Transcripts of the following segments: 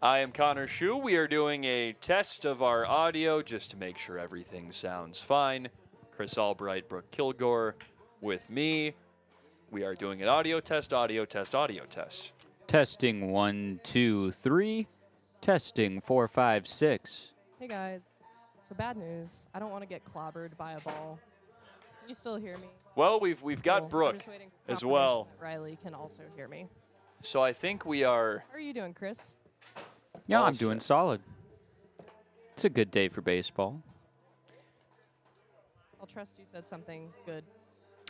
I am Connor Shue. We are doing a test of our audio just to make sure everything sounds fine. Chris Albright, Brooke Kilgore with me. We are doing an audio test, audio test, audio test. Testing 1, 2, 3. Testing 4, 5, 6. Hey guys. So bad news. I don't want to get clobbered by a ball. Can you still hear me? Well, we've got Cool. Brooke I'm just waiting for as confirmation well. that Riley can also hear me. So I think we are. How are you doing, Chris? Yeah, all I'm doing set. solid. It's a good day for baseball. I'll trust you said something good.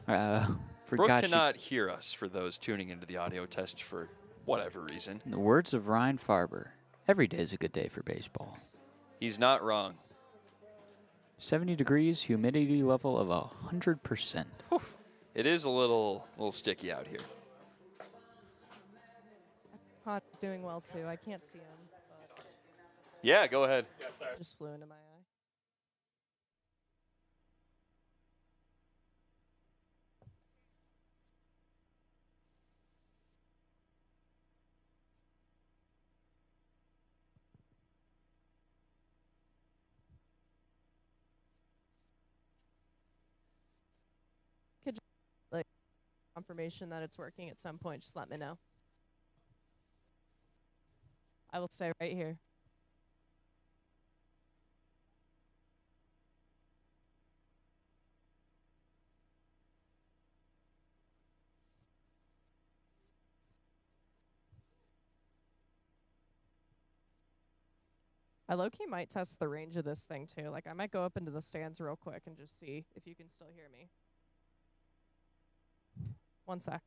Brooke Forgot you. cannot hear us for those tuning into the audio test for whatever reason. In the words of Ryan Farber, every day is a good day for baseball. He's not wrong. 70 degrees, humidity level of 100%. It is a little sticky out here. Hot's doing well too. I can't see him, but Yeah, go ahead. it just flew into my eye. Could you, like, confirmation that it's working at some point, just let me know. I will stay right here. I low-key might test the range of this thing too. Like, I might go up into the stands real quick and just see if you can still hear me. One sec.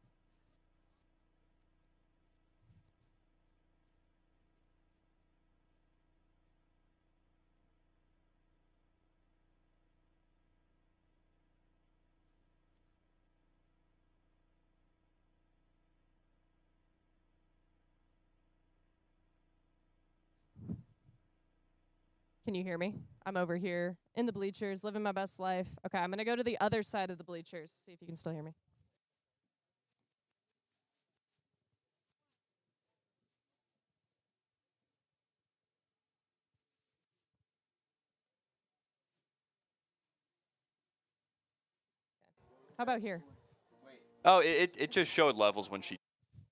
Can you hear me? I'm over here in the bleachers, living my best life. Okay, I'm going to go to the other side of the bleachers, see if you can still hear me. How about here? Oh, it just showed levels when she.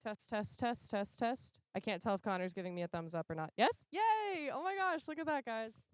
Test, test, test, test, test. I can't tell if Connor's giving me a thumbs up or not. Yes? Yay! Oh my gosh, look at that, guys.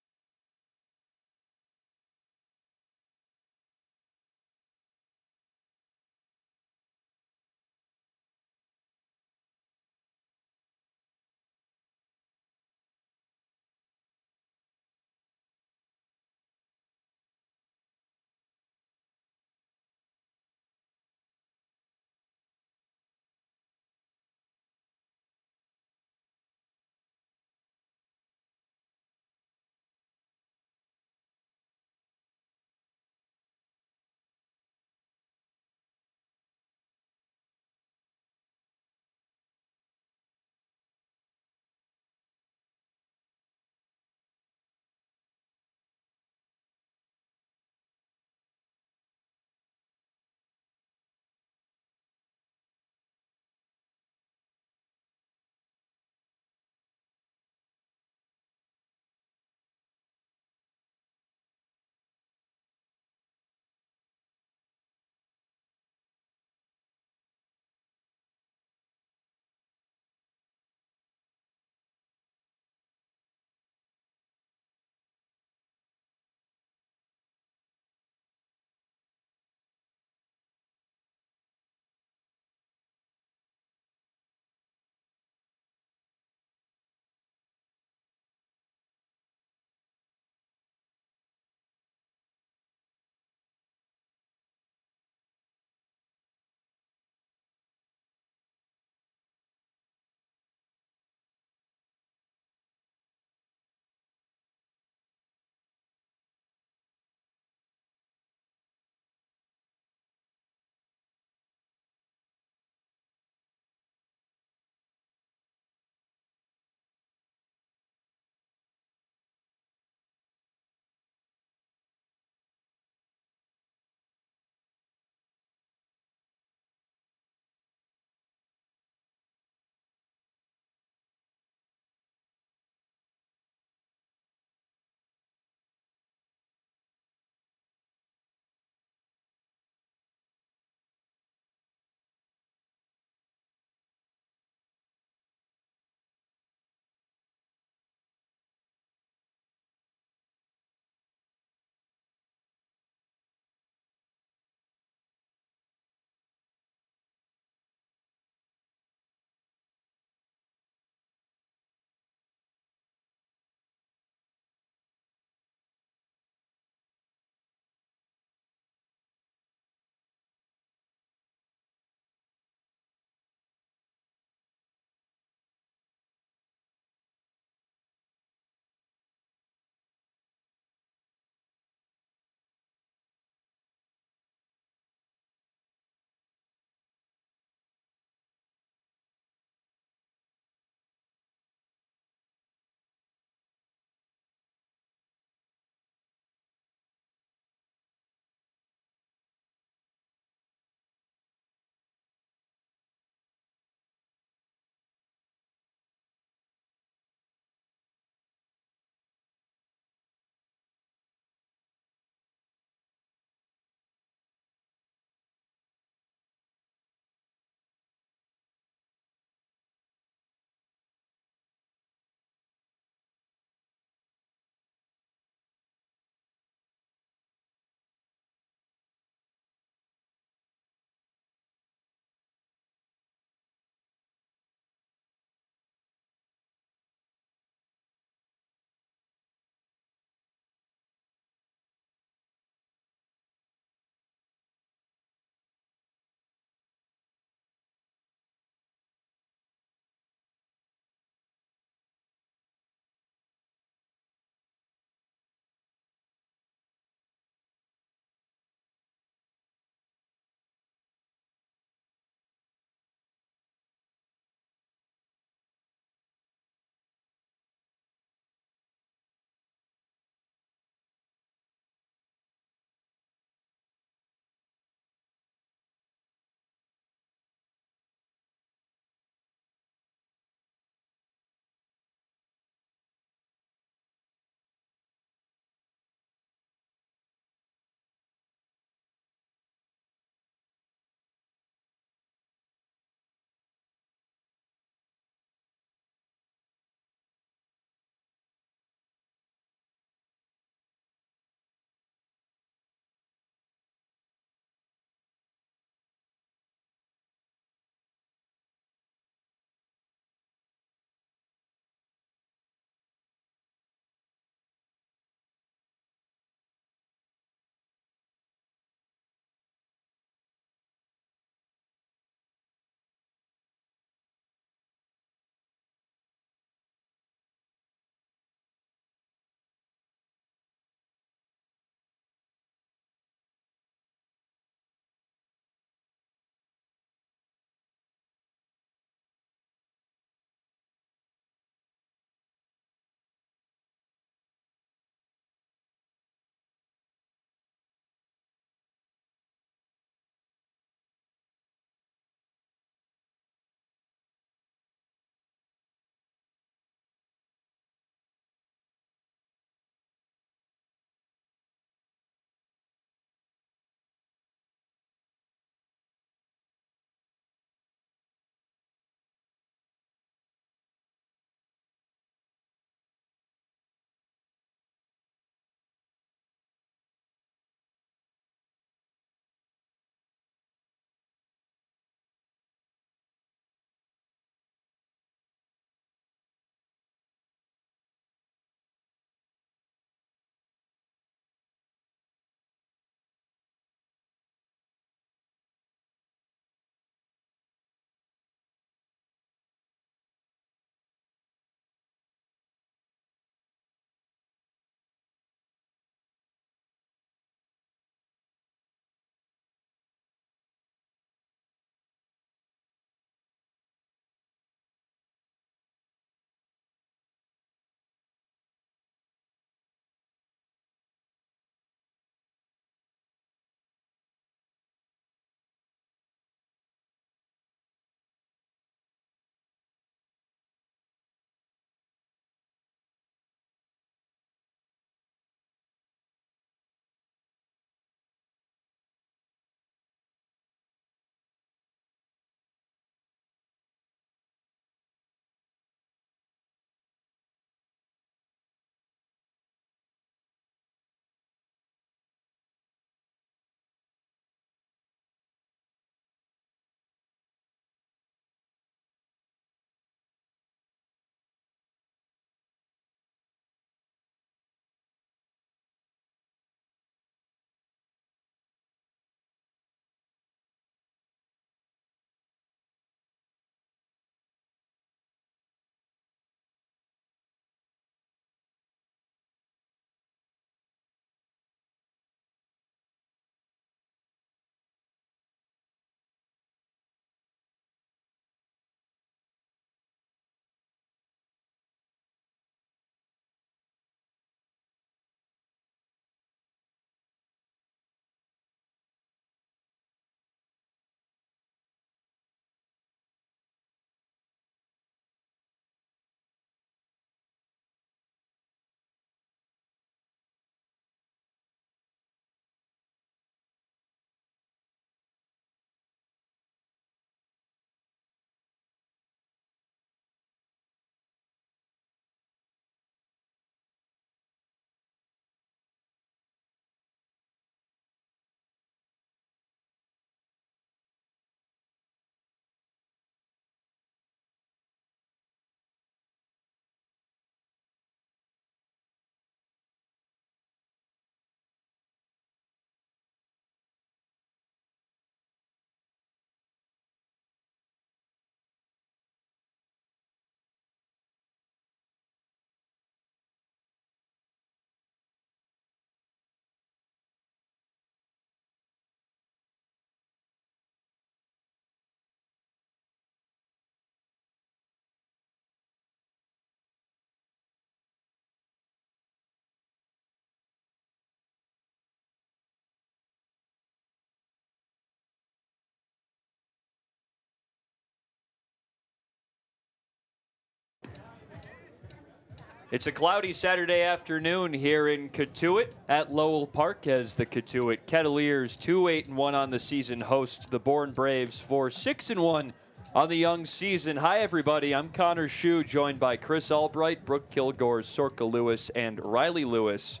It's a cloudy Saturday afternoon here in Cotuit at Lowell Park as the Cotuit Kettleers 2-8-1 on the season host the Bourne Braves 4-6-1 on the young season. Hi, everybody. I'm Connor Shue, joined by Chris Albright, Brooke Kilgore, Sorka Lewis, and Riley Lewis.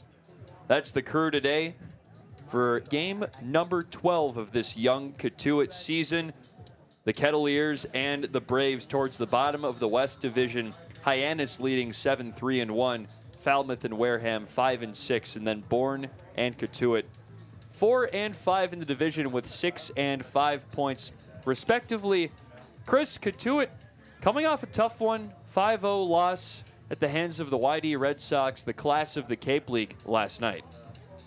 That's the crew today for game number 12 of this young Cotuit season. The Kettleers and the Braves towards the bottom of the West Division. Hyannis leading 7-3-1, Falmouth and Wareham 5-6, and then Bourne and Cotuit 4-5 in the division with 6 and 5 points respectively. Chris, Cotuit coming off a tough one, 5-0 loss at the hands of the YD Red Sox, the class of the Cape League last night.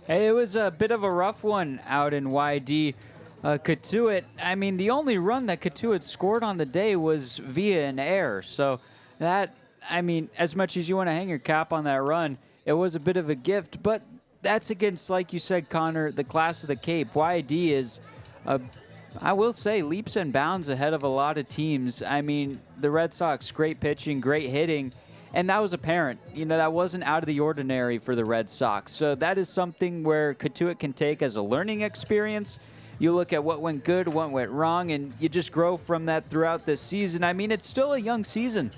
Hey, it was a bit of a rough one out in YD. Cotuit, I mean, the only run that Cotuit scored on the day was via an error. So that, I mean, as much as you want to hang your cap on that run, it was a bit of a gift. But that's against, like you said, Connor, the class of the Cape. YD is, I will say, leaps and bounds ahead of a lot of teams. I mean, the Red Sox, great pitching, great hitting. And that was apparent. You know, that wasn't out of the ordinary for the Red Sox. So that is something where Cotuit can take as a learning experience. You look at what went good, what went wrong, and you just grow from that throughout this season. I mean, it's still a young season.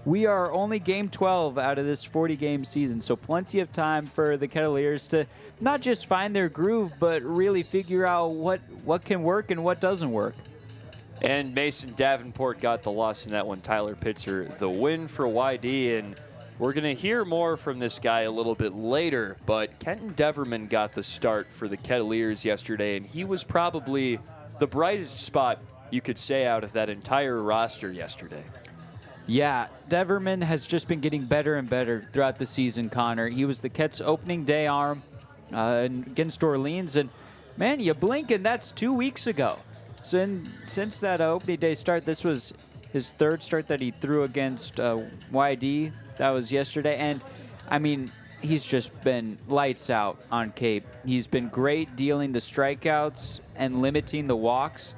We are only game 12 out of this 40-game season, so plenty of time for the Kettleers to not just find their groove, but really figure out what can work and what doesn't work. And Mason Davenport got the loss in that one. Tyler Pitzer, the win for YD. And we're going to hear more from this guy a little bit later. But Kenton Deman got the start for the Kettleers yesterday, and he was probably the brightest spot, you could say, out of that entire roster yesterday. Yeah, Deverman has just been getting better and better throughout the season, Connor. He was the Kets' opening day arm against Orleans. And, man, you blink and that's 2 weeks ago. So since that opening day start, this was his third start that he threw against YD. That was yesterday. And, I mean, he's just been lights out on Cape. He's been great dealing the strikeouts and limiting the walks.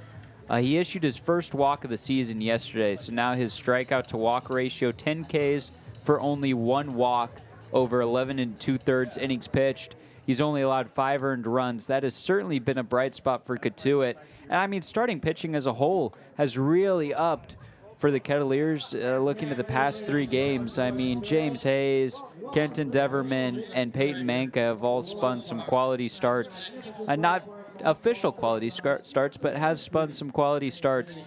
He issued his first walk of the season yesterday, so now his strikeout-to-walk ratio, 10 Ks for only 1 walk over 11 2/3 innings pitched. He's only allowed 5 earned runs. That has certainly been a bright spot for Cotuit. And, I mean, starting pitching as a whole has really upped for the Kettleers looking at the past 3 games. I mean, James Hayes, Kenton Deverman, and Peyton Manka have all spun some quality starts. Not official quality starts, but have spun some quality starts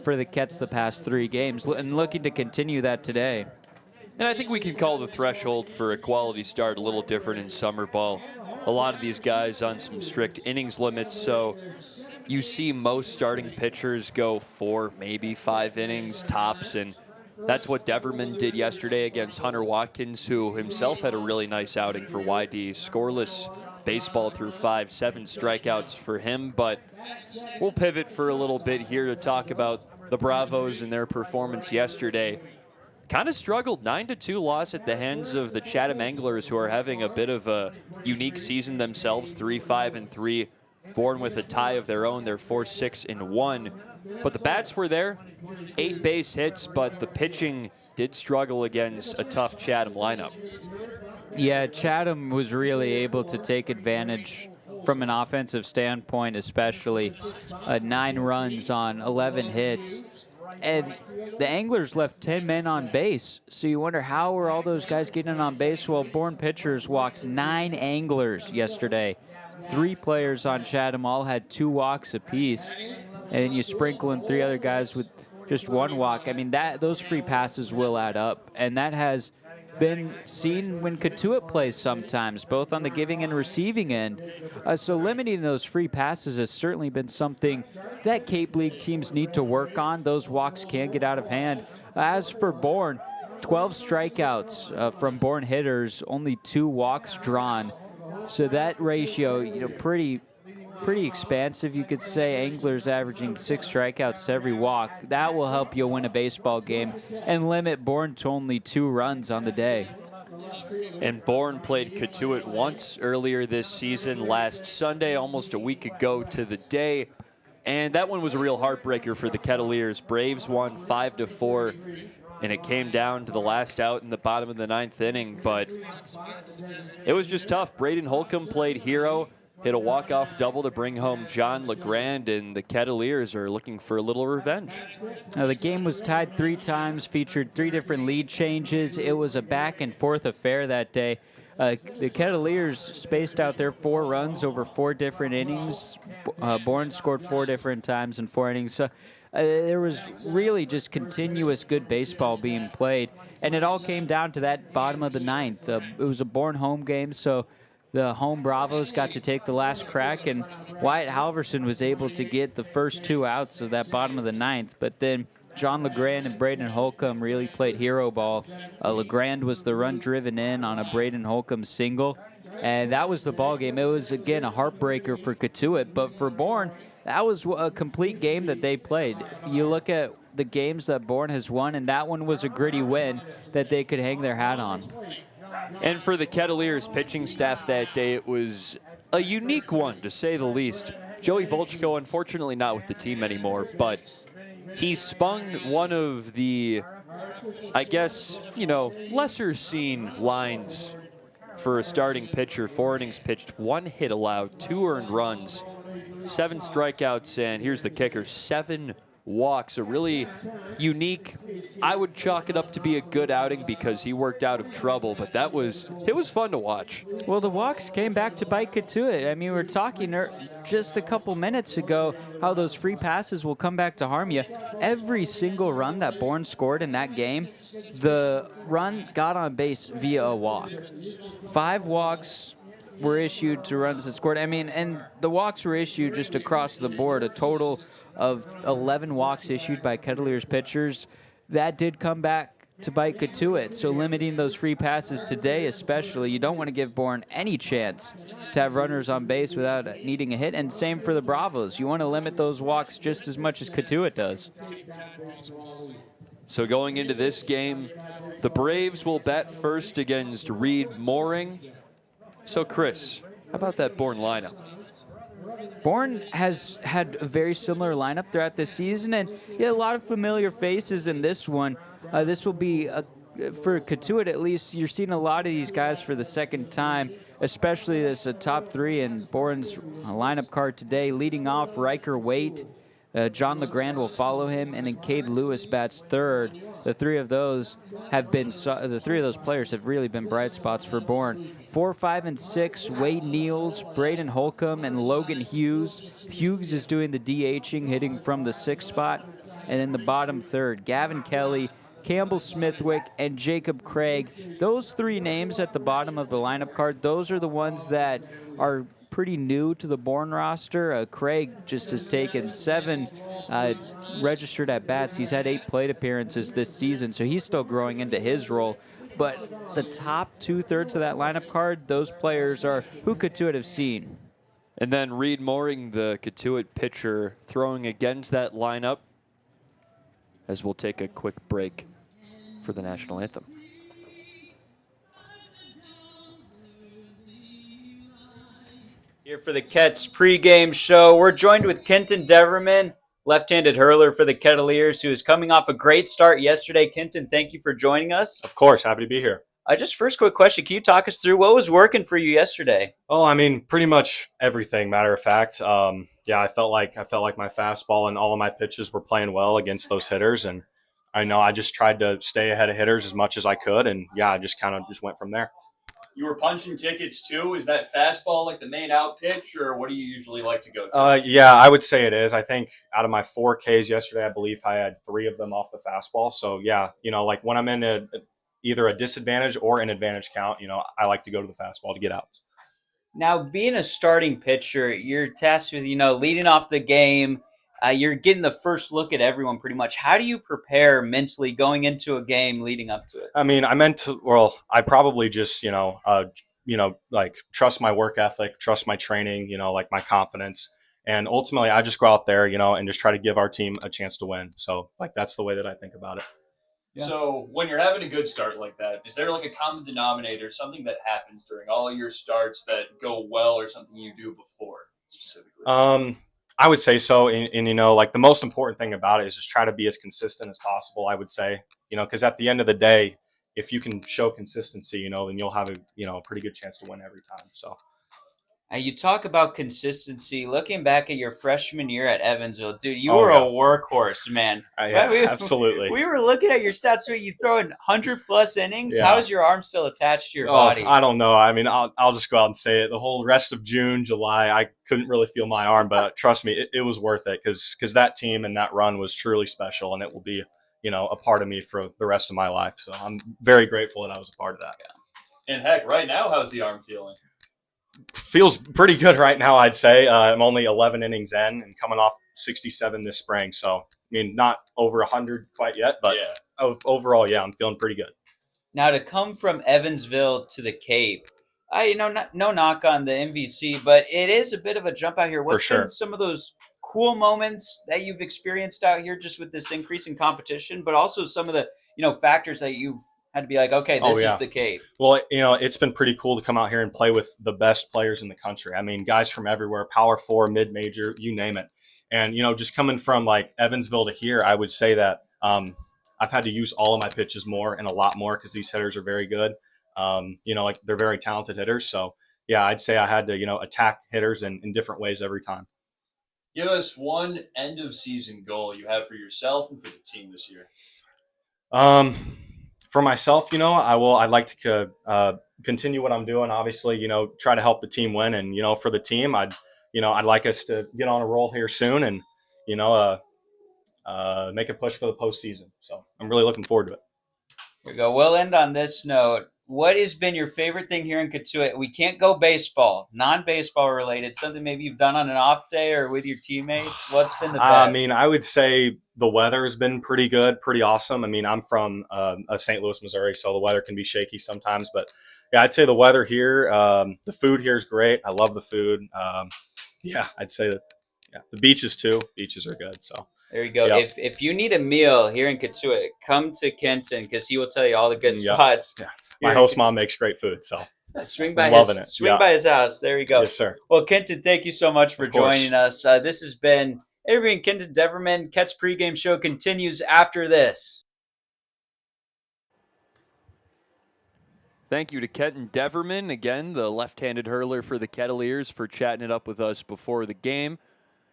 for the Kets the past 3 games, and looking to continue that today. And I think we can call the threshold for a quality start a little different in summer ball. A lot of these guys on some strict innings limits, so you see most starting pitchers go 4, maybe 5 innings tops, and that's what Deverman did yesterday against Hunter Watkins, who himself had a really nice outing for YD. Scoreless baseball through 5-7 strikeouts for him, but we'll pivot for a little bit here to talk about the Bravos and their performance yesterday. Kind of struggled, 9-2 loss at the hands of the Chatham Anglers, who are having a bit of a unique season themselves, 3-5-3, Bourne with a tie of their own. They're 4-6-1. But the bats were there, 8 base hits, but the pitching did struggle against a tough Chatham lineup. Yeah, Chatham was really able to take advantage from an offensive standpoint, especially 9 runs on 11 hits. And the Anglers left 10 men on base. So you wonder, how were all those guys getting on base? Well, Bourne pitchers walked 9 Anglers yesterday. 3 players on Chatham all had 2 walks apiece. And then you sprinkle in 3 other guys with just 1 walk. I mean, those free passes will add up. And that has been seen when Cotuit plays sometimes, both on the giving and receiving end. So limiting those free passes has certainly been something that Cape League teams need to work on. Those walks can get out of hand. As for Bourne, 12 strikeouts from Bourne hitters, only 2 walks drawn. So that ratio, you know, pretty expansive, you could say. Anglers averaging 6 strikeouts to every walk. That will help you win a baseball game and limit Bourne to only 2 runs on the day. And Bourne played Cotuit once earlier this season, last Sunday, almost a week ago to the day. And that one was a real heartbreaker for the Kettleers. Braves won 5-4. and it came down to the last out in the bottom of the 9th inning, but it was just tough. Braden Holcomb played hero, hit a walk-off double to bring home John LeGrand, and the Kettleers are looking for a little revenge. The game was tied 3 times, featured 3 different lead changes. It was a back-and-forth affair that day. The Kettleers spaced out their 4 runs over 4 different innings. Bourne scored 4 different times in 4 innings. So there was really just continuous good baseball being played, and it all came down to that bottom of the 9th. It was a Bourne home game, so the home Bravos got to take the last crack, and Wyatt Halverson was able to get the first 2 outs of that bottom of the 9th. But then John LeGrand and Braden Holcomb really played hero ball. LeGrand was the run driven in on a Braden Holcomb single, and that was the ball game. It was, again, a heartbreaker for Cotuit, but for Bourne, that was a complete game that they played. You look at the games that Bourne has won, and that one was a gritty win that they could hang their hat on. And for the Kettleers pitching staff that day, it was a unique one, to say the least. Joey Volchko, unfortunately not with the team anymore, but he spun one of the, I guess, lesser seen lines for a starting pitcher. 4 innings pitched, 1 hit allowed, 2 earned runs, 7 strikeouts, and here's the kicker, 7 walks. A really unique, I would chalk it up to be a good outing because he worked out of trouble, but it was fun to watch. Well, the walks came back to bite Cotuit. I mean, we were talking just a couple minutes ago how those free passes will come back to harm you. Every single run that Bourne scored in that game, the run got on base via a walk. 5 walks were issued to runs that scored. I mean, and the walks were issued just across the board, a total of 11 walks issued by Kettleers pitchers. That did come back to bite Cotuit, so limiting those free passes today especially, you don't want to give Bourne any chance to have runners on base without needing a hit, and same for the Bravos. You want to limit those walks just as much as Cotuit does. So going into this game, the Braves will bat first against Reed Mooring. So Chris, how about that Bourne lineup? Bourne has had a very similar lineup throughout the season, and a lot of familiar faces in this one. This will be, for Cotuit at least, you're seeing a lot of these guys for the second time, especially this top 3 in Bourne's lineup card today. Leading off, Riker Waite. John LeGrand will follow him, and then Cade Lewis bats third. The 3 of those players have really been bright spots for Bourne. 4, 5, and 6, Wade Neals, Braden Holcomb, and Logan Hughes. Hughes is doing the DHing, hitting from the 6th spot. And then the bottom third, Gavin Kelly, Campbell Smithwick, and Jacob Craig. Those 3 names at the bottom of the lineup card, those are the ones that are pretty new to the Bourne roster. Craig just has taken 7 registered at-bats. He's had 8 plate appearances this season, so he's still growing into his role. But the top 2/3 of that lineup card, those players are who Cotuit have seen. And then Reed Mooring, the Cotuit pitcher, throwing against that lineup, as we'll take a quick break for the national anthem. Here for the Kets pregame show, we're joined with Kenton Deman, left-handed hurler for the Kettleers, who is coming off a great start yesterday. Kenton, thank you for joining us. Of course, happy to be here. Just first quick question, can you talk us through what was working for you yesterday? Oh, I mean, pretty much everything, matter of fact. I felt like my fastball and all of my pitches were playing well against those hitters, and I just tried to stay ahead of hitters as much as I could, and I just went from there. You were punching tickets too. Is that fastball like the main out pitch, or what do you usually like to go to? I would say it is. I think out of my 4 Ks yesterday, I believe I had 3 of them off the fastball. So like when I'm in either a disadvantage or an advantage count, I like to go to the fastball to get outs. Now, being a starting pitcher, you're tasked with, leading off the game. You're getting the first look at everyone pretty much. How do you prepare mentally going into a game leading up to it? I mean, I probably just, like trust my work ethic, trust my training, like my confidence. And ultimately, I just go out there, and just try to give our team a chance to win. So, that's the way that I think about it. Yeah. So when you're having a good start like that, is there like a common denominator, something that happens during all your starts that go well or something you do before specifically? I would say so. And, you know, like the most important thing about it is just try to be as consistent as possible, I would say, you know, because at the end of the day, if you can show consistency, you know, then you'll have a pretty good chance to win every time. So. You talk about consistency. Looking back at your freshman year at Evansville, dude, you Oh, were yeah. a workhorse, man. Yeah, absolutely. We were looking at your stats. So you throw in 100+ innings. Yeah. How is your arm still attached to your body? I don't know. I mean, I'll just go out and say it. The whole rest of June, July, I couldn't really feel my arm, but trust me, it was worth it because that team and that run was truly special, and it will be, you know, a part of me for the rest of my life. So I'm very grateful that I was a part of that. And heck, right now, how's the arm feeling? Feels pretty good right now, I'd say. I'm only 11 innings in and coming off 67 this spring. So, I mean, not over 100 quite yet, but overall, yeah, I'm feeling pretty good. Now, to come from Evansville to the Cape, no knock on the MVC, but it is a bit of a jump out here. What's been some of those cool moments that you've experienced out here just with this increase in competition, but also some of the, factors that you've had to be like, okay, this is the Cape? Well, it's been pretty cool to come out here and play with the best players in the country. I mean, guys from everywhere, Power 4, mid-major, you name it. And, just coming from like Evansville to here, I would say that I've had to use all of my pitches more and a lot more because these hitters are very good. Like they're very talented hitters. So, yeah, I'd say I had to, attack hitters in different ways every time. Give us one end-of-season goal you have for yourself and for the team this year. For myself, I'd like to continue what I'm doing. Obviously, try to help the team win, and for the team, I'd like us to get on a roll here soon, and make a push for the postseason. So I'm really looking forward to it. Here we go. We'll end on this note. What has been your favorite thing here in Cotuit? We can't go baseball, non-baseball related, something maybe you've done on an off day or with your teammates. What's been the best? I mean, I would say the weather has been pretty good, pretty awesome. I mean, I'm from St. Louis, Missouri, so the weather can be shaky sometimes. But, yeah, I'd say the weather here, the food here is great. I love the food. I'd say that, the beaches too. Beaches are good, so. There you go. Yep. If you need a meal here in Cotuit, come to Kenton because he will tell you all the good spots. Yeah. My host mom makes great food, so swing by his house. There you go. Yes, sir. Well, Kenton, thank you so much for joining us. This has been Avery and Kenton Deman. Ket's pregame show continues after this. Thank you to Kenton Deman, again, the left-handed hurler for the Kettleers, for chatting it up with us before the game.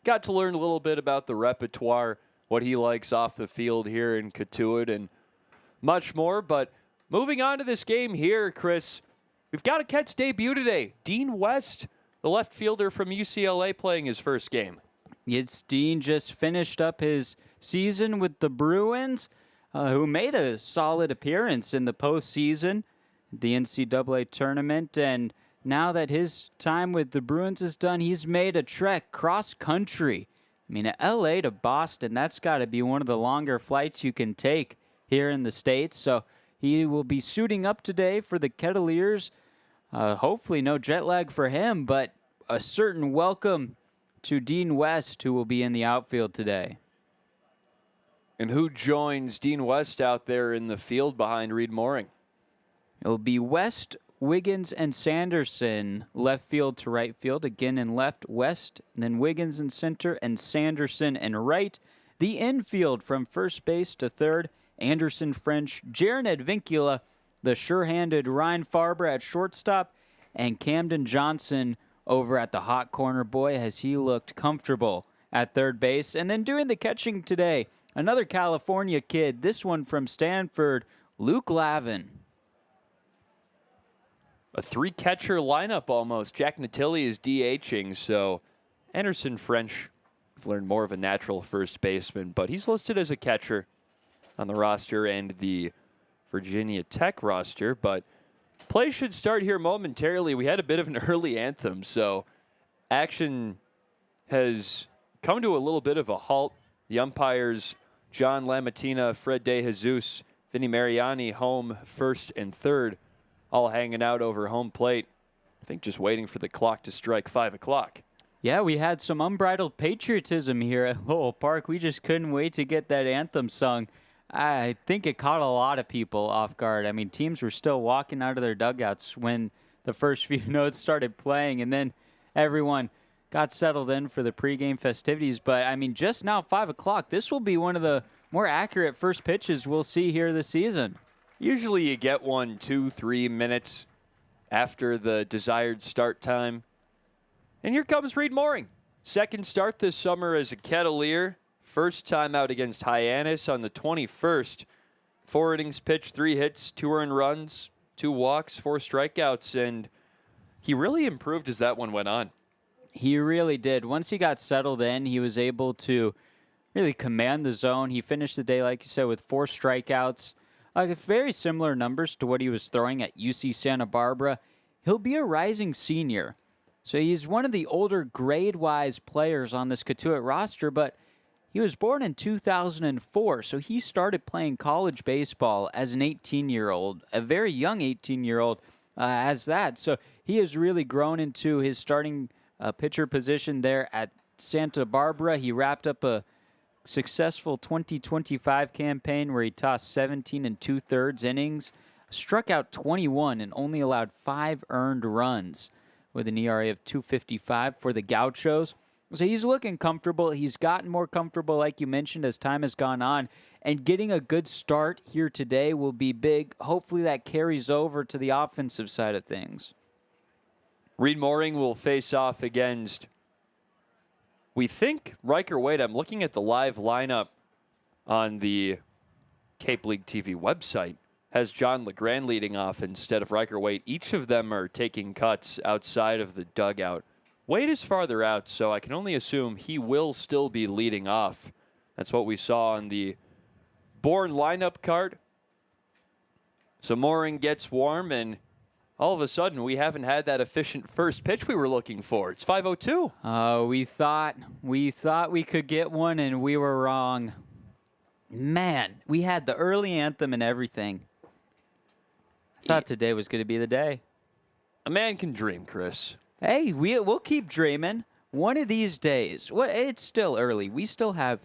Got to learn a little bit about the repertoire, what he likes off the field here in Cotuit, and much more. But moving on to this game here, Chris, we've got a Ket's debut today. Dean West, the left fielder from UCLA, playing his first game. Yes, Dean just finished up his season with the Bruins, who made a solid appearance in the postseason, the NCAA tournament, and now that his time with the Bruins is done, he's made a trek cross-country. I mean, L.A. to Boston, that's got to be one of the longer flights you can take here in the States. So he will be suiting up today for the Kettleers. Hopefully no jet lag for him, but a certain welcome to Dean West, who will be in the outfield today. And who joins Dean West out there in the field behind Reed Mooring? It'll be West, Wiggins, and Sanderson, left field to right field. Again in left, West, and then Wiggins in center, and Sanderson in right. The infield from first base to third, Anderson French, Jaron Advincula, the sure-handed Ryan Farber at shortstop, and Camden Johnson over at the hot corner. Boy, has he looked comfortable at third base. And then doing the catching today, another California kid, this one from Stanford, Luke Lavin. A three-catcher lineup almost. Jack Natilli is DHing, so Anderson French, I've learned more of a natural first baseman, but he's listed as a catcher on the roster and the Virginia Tech roster. But play should start here momentarily. We had a bit of an early anthem, so action has come to a little bit of a halt. The umpires, John Lamatina, Fred De Jesus, Vinny Mariani, home first and third, all hanging out over home plate. I think just waiting for the clock to strike 5 o'clock. Yeah, we had some unbridled patriotism here at Lowell Park. We just couldn't wait to get that anthem sung. I think it caught a lot of people off guard. I mean, teams were still walking out of their dugouts when the first few notes started playing, and then everyone got settled in for the pregame festivities. But, I mean, just now, 5 o'clock, this will be one of the more accurate first pitches we'll see here this season. Usually you get 1, 2, 3 minutes after the desired start time. And here comes Reed Mooring. Second start this summer as a Kettleer. First time out against Hyannis on the 21st. 4 innings pitched, 3 hits, 2 earned runs, 2 walks, 4 strikeouts, and he really improved as that one went on. He really did. Once he got settled in, he was able to really command the zone. He finished the day, like you said, with 4 strikeouts. Very similar numbers to what he was throwing at UC Santa Barbara. He'll be a rising senior. So he's one of the older grade-wise players on this Cotuit roster, but he was born in 2004, so he started playing college baseball as an 18-year-old, a very young 18-year-old as that. So he has really grown into his starting pitcher position there at Santa Barbara. He wrapped up a successful 2025 campaign where he tossed 17 2/3 innings, struck out 21, and only allowed 5 earned runs with an ERA of 2.55 for the Gauchos. So he's looking comfortable. He's gotten more comfortable, like you mentioned, as time has gone on. And getting a good start here today will be big. Hopefully that carries over to the offensive side of things. Reed Mooring will face off against, we think, Riker Wade. I'm looking at the live lineup on the Cape League TV website. Has John LeGrand leading off instead of Riker Wade. Each of them are taking cuts outside of the dugout. Wade is farther out, so I can only assume he will still be leading off. That's what we saw on the Bourne lineup card. So Mooring gets warm, and all of a sudden we haven't had that efficient first pitch we were looking for. It's 5:02. We thought we could get one, and we were wrong. Man, we had the early anthem and everything. I thought today was going to be the day. A man can dream, Chris. Hey, we'll keep dreaming. One of these days. It's still early. We still have,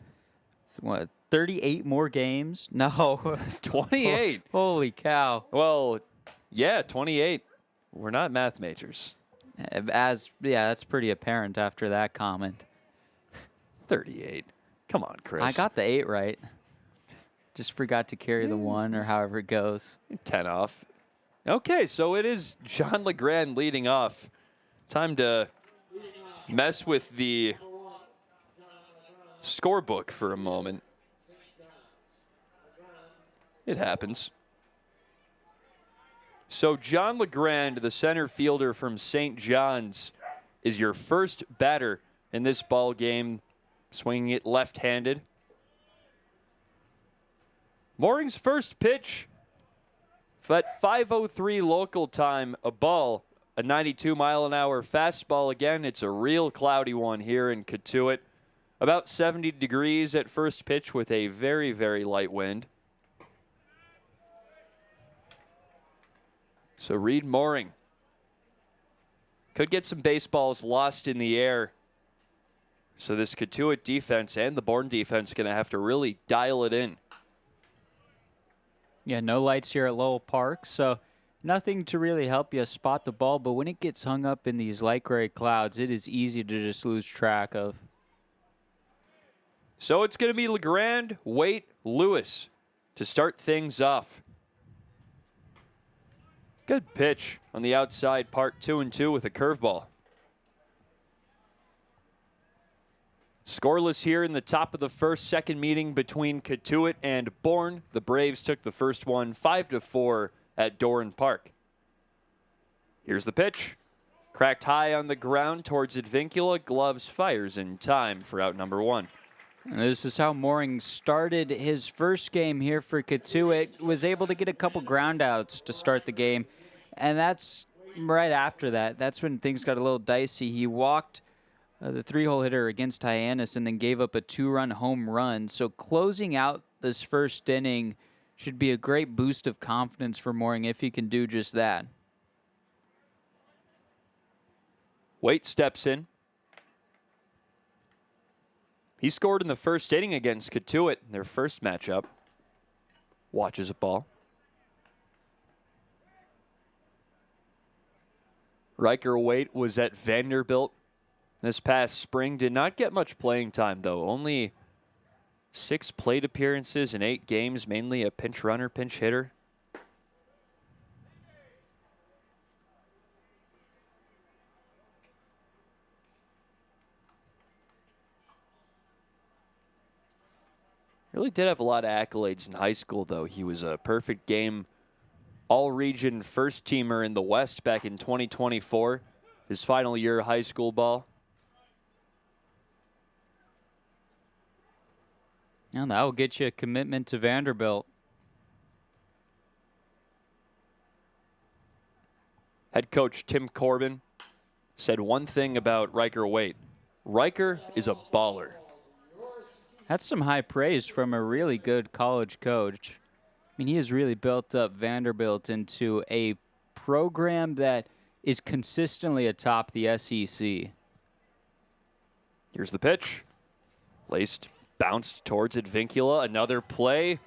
38 more games? No. 28. Holy cow. Well, yeah, 28. We're not math majors. That's pretty apparent after that comment. 38. Come on, Chris. I got the 8 right. Just forgot to carry the 1 or however it goes. 10 off. Okay, so it is John LeGrand leading off. Time to mess with the scorebook for a moment. It happens. So John LeGrand, the center fielder from St. John's, is your first batter in this ball game, swinging it left-handed. Mooring's first pitch at 5:03 local time, a ball, a 92-mile-an-hour fastball again. It's a real cloudy one here in Cotuit. About 70 degrees at first pitch with a very, very light wind. So Reed Mooring could get some baseballs lost in the air. So this Cotuit defense and the Bourne defense are going to have to really dial it in. Yeah, no lights here at Lowell Park, so nothing to really help you spot the ball. But when it gets hung up in these light gray clouds, it is easy to just lose track of. So it's going to be LeGrand, Waite, Lewis to start things off. Good pitch on the outside, part 2-2 with a curveball. Scoreless here in the top of the first, second meeting between Cotuit and Bourne. The Braves took the first one 5-4 at Doran Park. Here's the pitch. Cracked high on the ground towards Advincula. Gloves fires in time for out number 1. And this is how Mooring started his first game here for Cotuit. Was able to get a couple groundouts to start the game. And that's right after that. That's when things got a little dicey. He walked the 3-hole hitter against Hyannis and then gave up a 2-run home run. So closing out this first inning should be a great boost of confidence for Mooring if he can do just that. Waite steps in. He scored in the first inning against Cotuit in their first matchup. Watches a ball. Riker Waite was at Vanderbilt this past spring. Did not get much playing time, though. Only 6 plate appearances in 8 games, mainly a pinch runner, pinch hitter. Really did have a lot of accolades in high school, though. He was a perfect game all-region first-teamer in the West back in 2024, his final year of high school ball. And that will get you a commitment to Vanderbilt. Head coach Tim Corbin said one thing about Riker Waite. Riker is a baller. That's some high praise from a really good college coach. I mean, he has really built up Vanderbilt into a program that is consistently atop the SEC. Here's the pitch. Laced, bounced towards Advincula. Another play.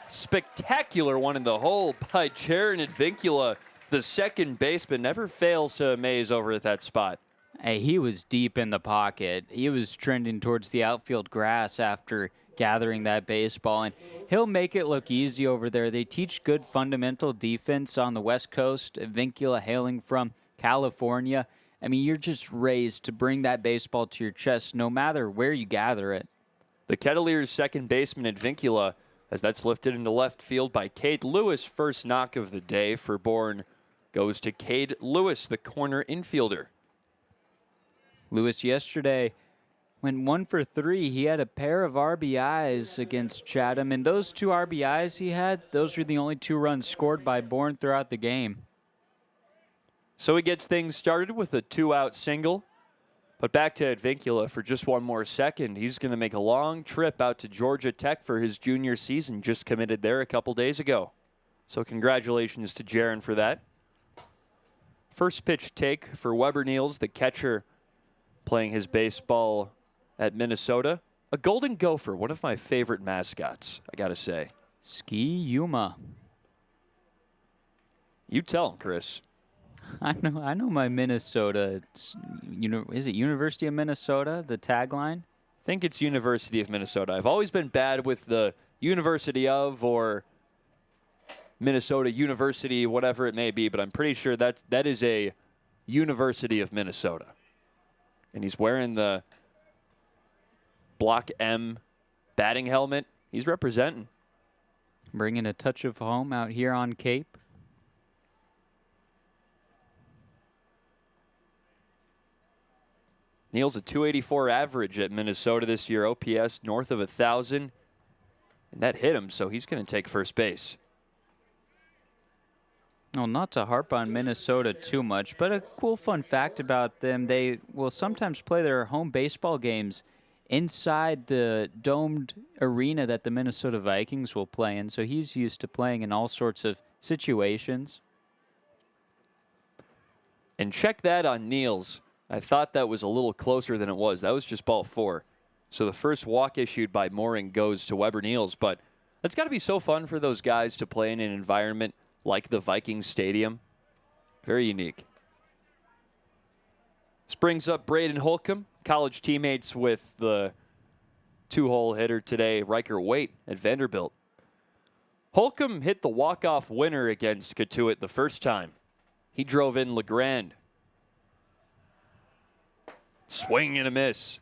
Spectacular one in the hole by Jaron Advincula. The second baseman never fails to amaze over at that spot. Hey, he was deep in the pocket. He was trending towards the outfield grass after gathering that baseball, and he'll make it look easy over there. They teach good fundamental defense on the West Coast. Vincula hailing from California. I mean, you're just raised to bring that baseball to your chest no matter where you gather it. The Kettleers' second baseman Advincula, as that's lifted into left field by Cade Lewis. First knock of the day for Bourne goes to Cade Lewis, the corner infielder. Lewis yesterday went 1 for 3. He had a pair of RBIs against Chatham, and those 2 RBIs he had, those were the only 2 runs scored by Bourne throughout the game. So he gets things started with a 2-out single. But back to Advincula for just one more second. He's going to make a long trip out to Georgia Tech for his junior season. Just committed there a couple days ago. So congratulations to Jaron for that. First pitch take for Weber Niels, the catcher, playing his baseball at Minnesota. A golden gopher, one of my favorite mascots, I got to say. Ski Yuma. You tell him, Chris. I know my Minnesota. It's, is it University of Minnesota, the tagline? I think it's University of Minnesota. I've always been bad with the University of or Minnesota University, whatever it may be, but I'm pretty sure that is a University of Minnesota. And he's wearing the Block M batting helmet. He's representing. Bringing a touch of home out here on Cape. Niels a 284 average at Minnesota this year, OPS north of 1,000. And that hit him, so he's going to take first base. Well, not to harp on Minnesota too much, but a cool fun fact about them, they will sometimes play their home baseball games inside the domed arena that the Minnesota Vikings will play in. So he's used to playing in all sorts of situations. And check that on Niels. I thought that was a little closer than it was. That was just ball 4. So the first walk issued by Mooring goes to Weber Niels. But it's got to be so fun for those guys to play in an environment like the Vikings Stadium. Very unique. This brings up Braden Holcomb, college teammates with the 2-hole hitter today, Riker Waite at Vanderbilt. Holcomb hit the walk-off winner against Cotuit the first time. He drove in LeGrand. Swing and a miss.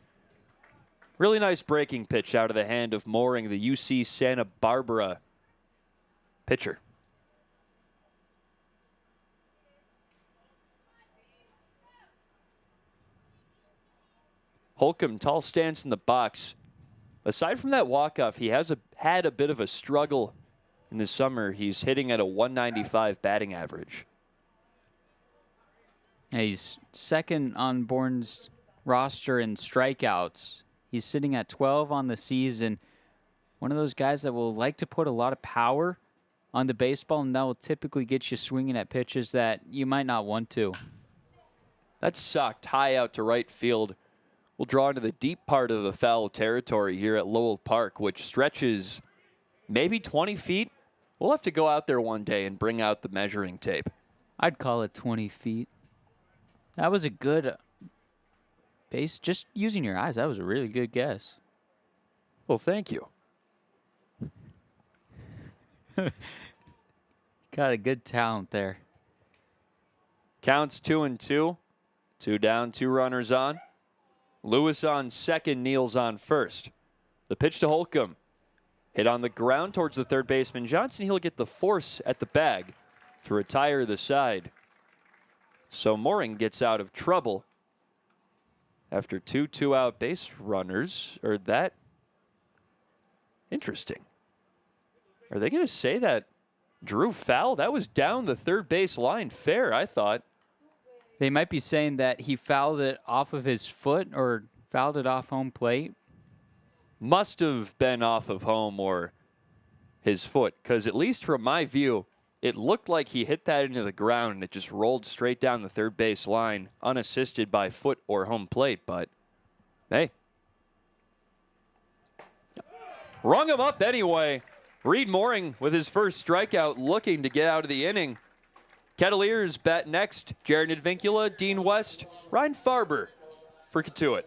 Really nice breaking pitch out of the hand of Mooring, the UC Santa Barbara pitcher. Holcomb, tall stance in the box. Aside from that walk-off, he has had a bit of a struggle in the summer. He's hitting at a 195 batting average. He's second on Bourne's roster in strikeouts. He's sitting at 12 on the season. One of those guys that will like to put a lot of power on the baseball, and that will typically get you swinging at pitches that you might not want to. That's sucked high out to right field. We'll draw into the deep part of the foul territory here at Lowell Park, which stretches maybe 20 feet. We'll have to go out there one day and bring out the measuring tape. I'd call it 20 feet. That was a good Base, just using your eyes, that was a really good guess. Well, thank you. Got a good talent there. Counts 2-2. 2 down, 2 runners on. Lewis on second, Niels on first. The pitch to Holcomb. Hit on the ground towards the third baseman Johnson. He'll get the force at the bag to retire the side. So Mooring gets out of trouble after 2 2-out base runners. Or that. Interesting. Are they going to say that Drew foul? That was down the third base line. Fair, I thought. They might be saying that he fouled it off of his foot or fouled it off home plate. Must have been off of home or his foot, because at least from my view, it looked like he hit that into the ground and it just rolled straight down the third base line, unassisted by foot or home plate. But, hey. Rung him up anyway. Reed Mooring with his first strikeout looking to get out of the inning. Kettleers bat next. Jared Advincula, Dean West, Ryan Farber for Cotuit.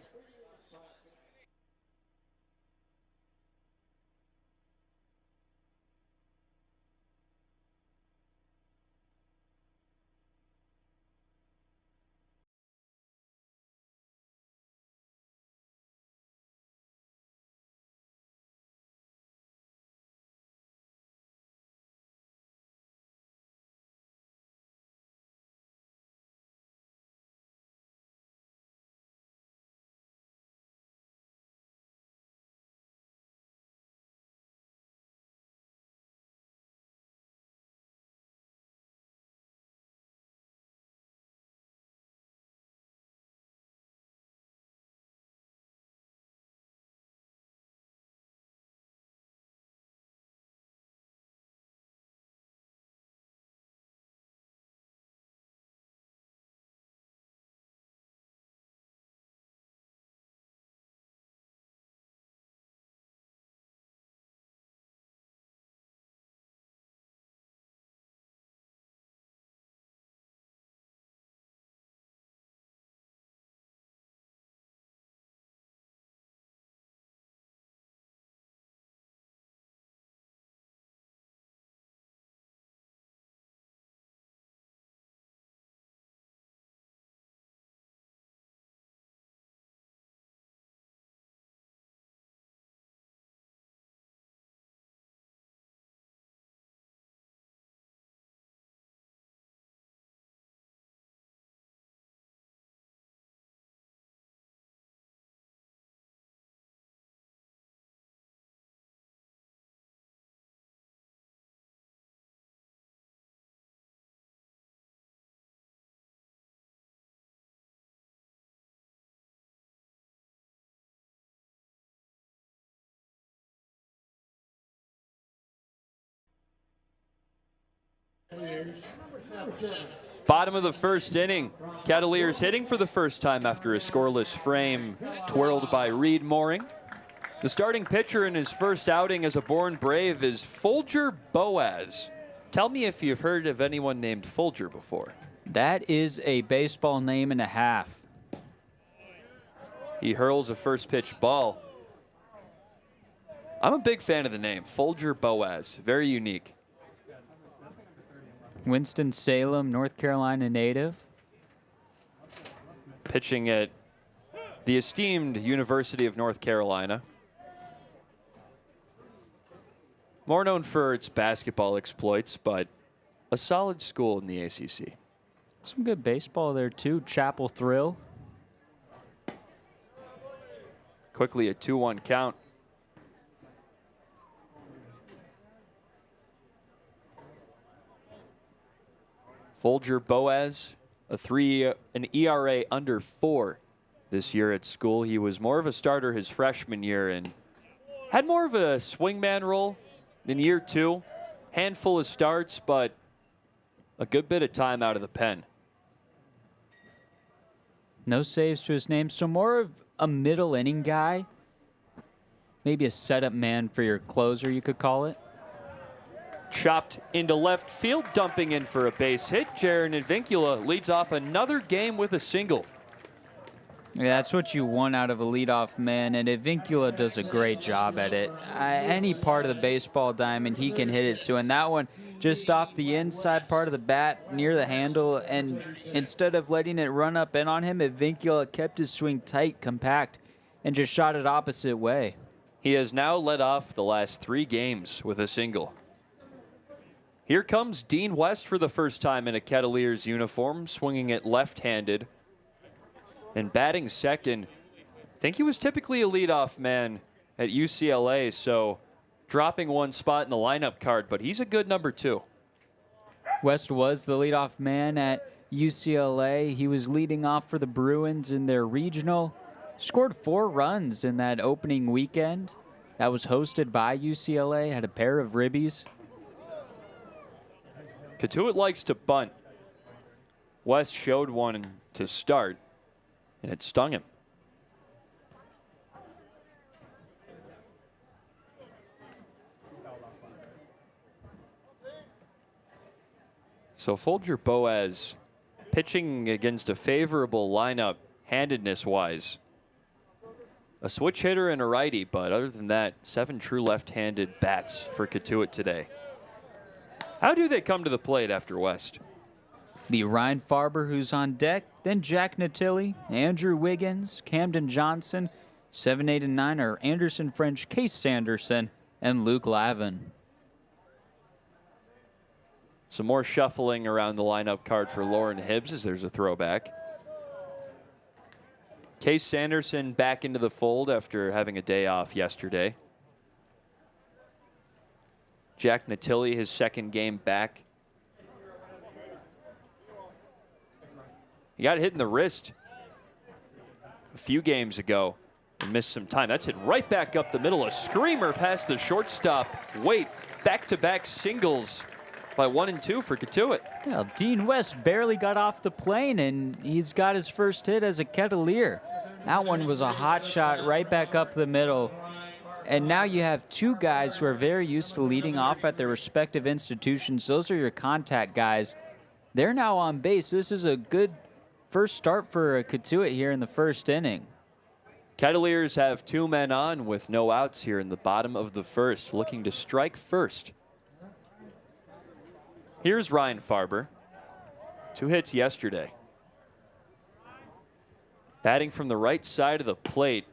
Bottom of the first inning. Kettleers hitting for the first time after a scoreless frame twirled by Reed Mooring. The starting pitcher in his first outing as a Bourne Brave is Folger Boaz. Tell me if you've heard of anyone named Folger before. That is a baseball name and a half. He hurls a first pitch ball. I'm a big fan of the name, Folger Boaz. Very unique. Winston-Salem, North Carolina native. Pitching at the esteemed University of North Carolina. More known for its basketball exploits, but a solid school in the ACC. Some good baseball there, too. Chapel Thrill. Quickly a 2-1 count. Folger Boaz, an ERA under 4 this year at school. He was more of a starter his freshman year and had more of a swingman role in year 2. Handful of starts, but a good bit of time out of the pen. No saves to his name, so more of a middle inning guy. Maybe a setup man for your closer, you could call it. Chopped into left field, dumping in for a base hit. Jared Advincula leads off another game with a single. Yeah, that's what you want out of a leadoff man, and Advincula does a great job at it. Any part of the baseball diamond he can hit it to, and that one just off the inside part of the bat near the handle, and instead of letting it run up in on him, Advincula kept his swing tight, compact, and just shot it opposite way. He has now led off the last 3 games with a single. Here comes Dean West for the first time in a Kettleers uniform, swinging it left-handed. And batting second, I think he was typically a leadoff man at UCLA, so dropping one spot in the lineup card, but he's a good number 2. West was the leadoff man at UCLA. He was leading off for the Bruins in their regional. Scored 4 runs in that opening weekend. That was hosted by UCLA, had a pair of ribbies. Cotuit likes to bunt. West showed one to start, and it stung him. So Folger Boas pitching against a favorable lineup, handedness-wise. A switch hitter and a righty, but other than that, 7 true left-handed bats for Cotuit today. How do they come to the plate after West? The Ryan Farber, who's on deck, then Jack Natilli, Andrew Wiggins, Camden Johnson, 7, 8, and 9 are Anderson French, Case Sanderson, and Luke Lavin. Some more shuffling around the lineup card for Lauren Hibbs as there's a throwback. Case Sanderson back into the fold after having a day off yesterday. Jack Natilli, his second game back. He got hit in the wrist a few games ago and missed some time. That's hit right back up the middle. A screamer past the shortstop. Wait, back-to-back singles by 1 and 2 for Cotuit. Well, Dean West barely got off the plane, and he's got his first hit as a Kettleer. That one was a hot shot right back up the middle. And now you have 2 guys who are very used to leading off at their respective institutions. Those are your contact guys. They're now on base. This is a good first start for Cotuit here in the first inning. Kettleers have 2 men on with no outs here in the bottom of the first, looking to strike first. Here's Ryan Farber. 2 hits yesterday. Batting from the right side of the plate,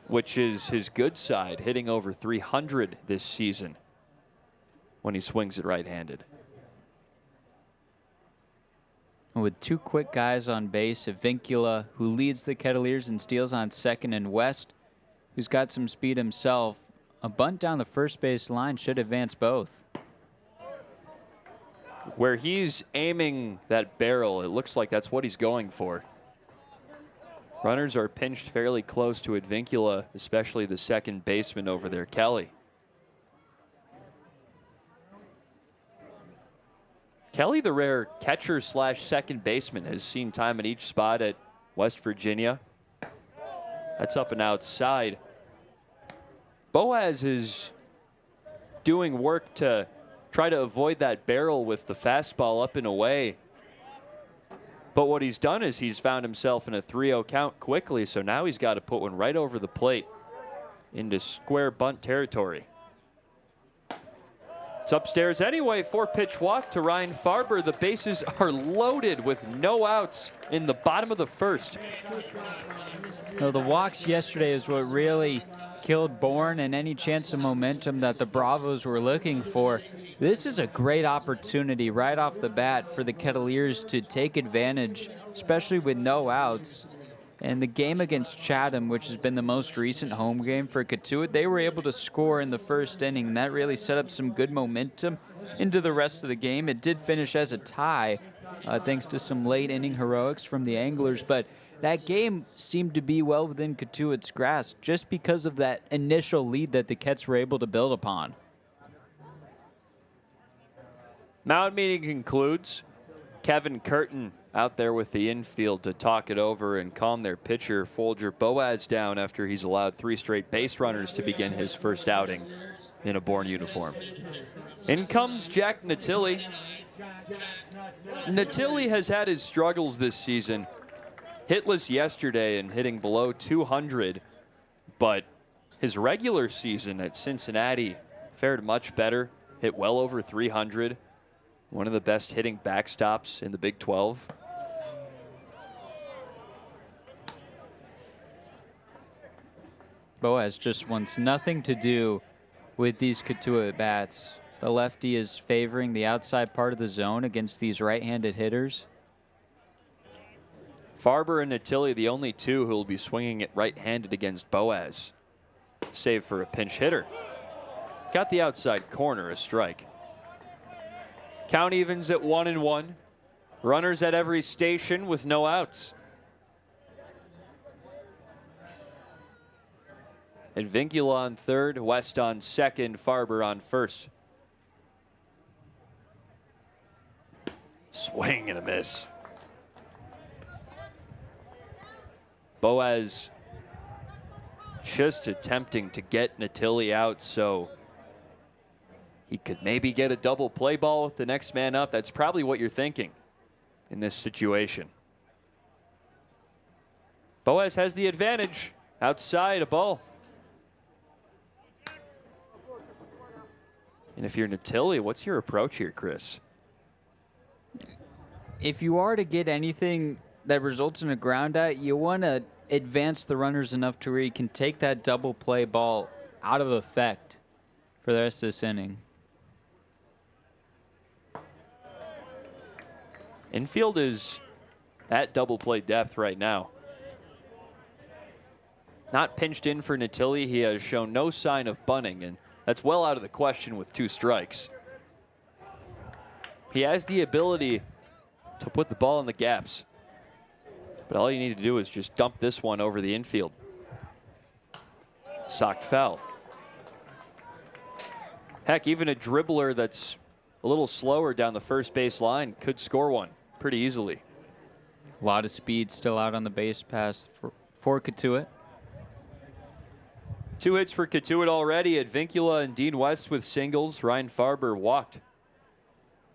which is his good side, hitting over 300 this season when he swings it right-handed. With 2 quick guys on base, Advincula, who leads the Kettleers and steals on second, and West, who's got some speed himself. A bunt down the first base line should advance both. Where he's aiming that barrel, it looks like that's what he's going for. Runners are pinched fairly close to Advincula, especially the second baseman over there, Kelly. Kelly, the rare catcher / second baseman, has seen time at each spot at West Virginia. That's up and outside. Boas is doing work to try to avoid that barrel with the fastball up and away. But what he's done is he's found himself in a 3-0 count quickly, so now he's got to put one right over the plate into square bunt territory. It's upstairs anyway. 4-pitch walk to Ryan Farber. The bases are loaded with no outs in the bottom of the first. No, the walks yesterday is what really killed Bourne and any chance of momentum that the Bravos were looking for. This is a great opportunity right off the bat for the Kettleers to take advantage, especially with no outs. And the game against Chatham, which has been the most recent home game for Cotuit, they were able to score in the first inning, and that really set up some good momentum into the rest of the game. It did finish as a tie, thanks to some late inning heroics from the Anglers, but that game seemed to be well within Cotuit's grasp just because of that initial lead that the Kets were able to build upon. Mound meeting concludes. Kevin Curtin out there with the infield to talk it over and calm their pitcher, Folger Boas, down after he's allowed 3 straight base runners to begin his first outing in a Bourne uniform. In comes Jack Natilli. Natilli has had his struggles this season. hitless yesterday and hitting below 200, but his regular season at Cincinnati fared much better, hit well over 300. One of the best hitting backstops in the Big 12. Boaz just wants nothing to do with these Cotuit bats. The lefty is favoring the outside part of the zone against these right-handed hitters. Farber and Natili, the only two who will be swinging it right-handed against Boaz. Save for a pinch hitter. Got the outside corner, a strike. Count evens at 1-1. Runners at every station with no outs. Advincula on third, West on second, Farber on first. Swing and a miss. Boaz just attempting to get Natili out so he could maybe get a double play ball with the next man up. That's probably what you're thinking in this situation. Boaz has the advantage. Outside, a ball. And if you're Natili, what's your approach here, Chris? If you are to get anything that results in a ground out, you want to advance the runners enough to where you can take that double play ball out of effect for the rest of this inning. Infield is at double play depth right now. Not pinched in for Natili. He has shown no sign of bunting, and that's well out of the question with 2 strikes. He has the ability to put the ball in the gaps, but all you need to do is just dump this one over the infield. Socked foul. Heck, even a dribbler that's a little slower down the first base line could score one pretty easily. A lot of speed still out on the base pass for Cotuit. 2 hits for Cotuit already. Advincula and Dean West with singles. Ryan Farber walked.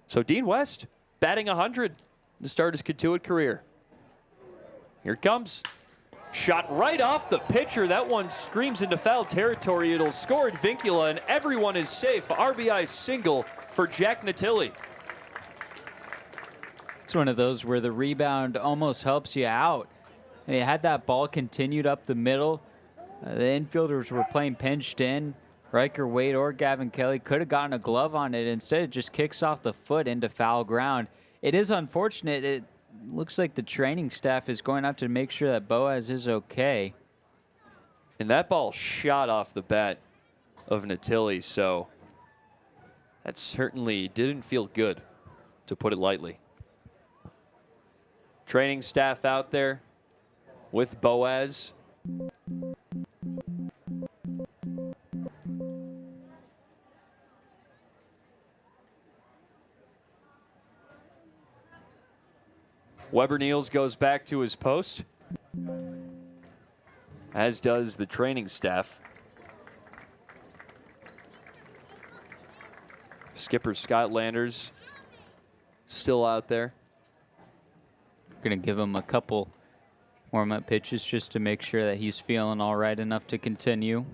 So Dean West batting 100 to start his Cotuit career. Here it comes. Shot right off the pitcher. That one screams into foul territory. It'll score Advincula, and everyone is safe. RBI single for Jack Natili. It's one of those where the rebound almost helps you out. And had that ball continued up the middle, the infielders were playing pinched in. Riker Wade or Gavin Kelly could have gotten a glove on it. Instead, it just kicks off the foot into foul ground. It is unfortunate. It looks like the training staff is going out to make sure that Boaz is okay. And that ball shot off the bat of Natili, so that certainly didn't feel good, to put it lightly. Training staff out there with Boaz. Weber Niels goes back to his post, as does the training staff. Skipper Scott Landers still out there. Going to give him a couple warm-up pitches just to make sure that he's feeling all right enough to continue.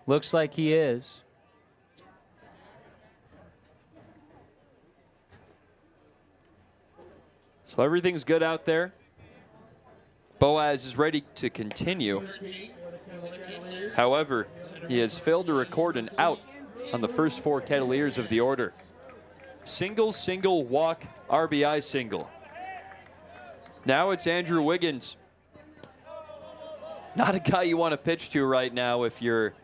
Looks like he is. So everything's good out there. Boaz is ready to continue. However, he has failed to record an out on the first 4 Kettleers of the order. Single, single, walk, RBI single. Now it's Andrew Wiggins. Not a guy you want to pitch to right now if you're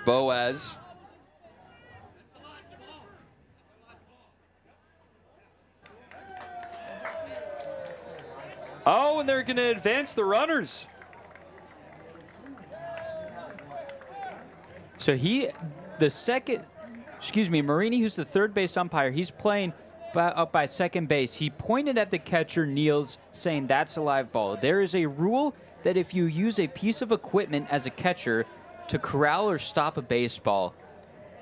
Boaz. Oh, and they're going to advance the runners. So Marini, who's the third base umpire, he's playing up by second base. He pointed at the catcher, Niels, saying that's a live ball. There is a rule that if you use a piece of equipment as a catcher to corral or stop a baseball,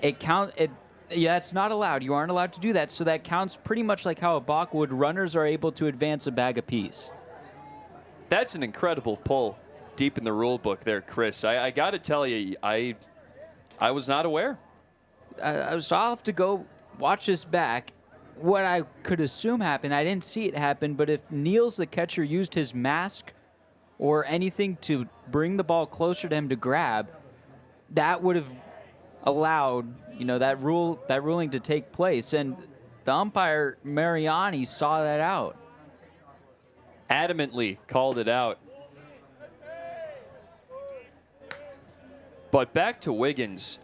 it's not allowed. You aren't allowed to do that. So that counts pretty much like how a balk would. Runners are able to advance a bag apiece. That's an incredible pull deep in the rule book there, Chris. I got to tell you, I was not aware. So I'll have to go watch this back. What I could assume happened, I didn't see it happen, but if Niels, the catcher, used his mask or anything to bring the ball closer to him to grab, that would have allowed, that ruling to take place. And the umpire, Mariani, saw that out. Adamantly called it out. But back to Wiggins,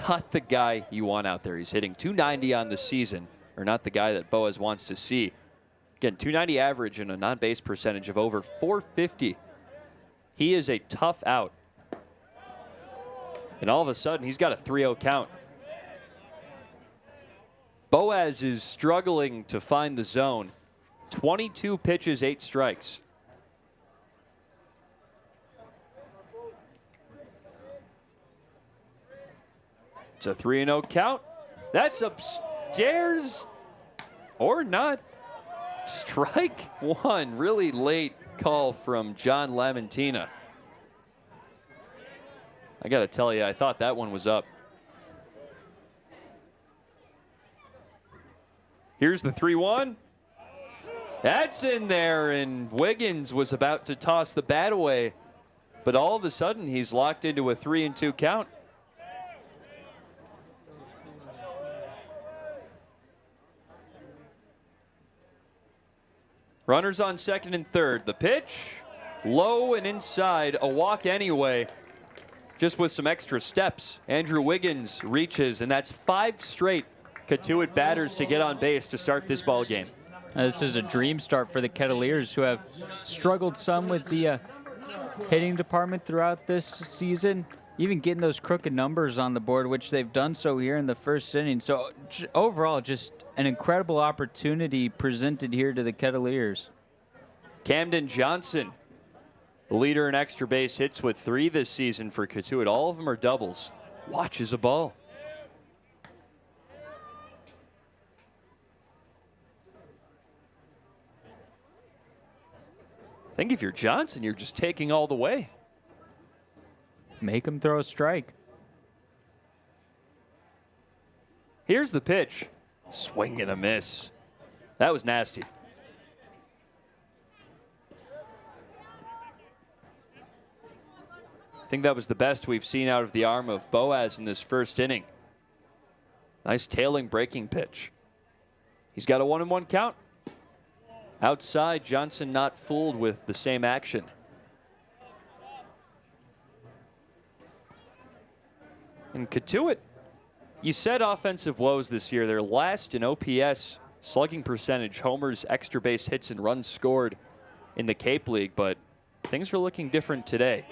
not the guy you want out there. He's hitting .290 on the season, or not the guy that Boaz wants to see. Again, .290 average and a non-base percentage of over .450. He is a tough out. And all of a sudden, he's got a 3-0 count. Boaz is struggling to find the zone. 22 pitches, 8 strikes. It's a 3-0 count. That's upstairs or not. Strike one. Really late call from John Lamantina. I got to tell you, I thought that one was up. Here's the 3-1. That's in there, and Wiggins was about to toss the bat away. But all of a sudden, he's locked into a 3-2 count. Runners on second and third. The pitch, low and inside, a walk anyway. Just with some extra steps, Andrew Wiggins reaches, and that's 5 straight Cotuit batters to get on base to start this ball game. This is a dream start for the Kettleers, who have struggled some with the hitting department throughout this season, even getting those crooked numbers on the board, which they've done so here in the first inning. So overall, just an incredible opportunity presented here to the Kettleers. Camden Johnson, the leader in extra base hits with 3 this season for Cotuit. All of them are doubles. Watches a ball. I think if you're Johnson, you're just taking all the way. Make him throw a strike. Here's the pitch. Swing and a miss. That was nasty. I think that was the best we've seen out of the arm of Boaz in this first inning. Nice tailing breaking pitch. He's got a 1-1 count. Outside, Johnson not fooled with the same action. And Cotuit, you said offensive woes this year. They're last in OPS, slugging percentage, homers, extra base hits, and runs scored in the Cape League, but things are looking different today.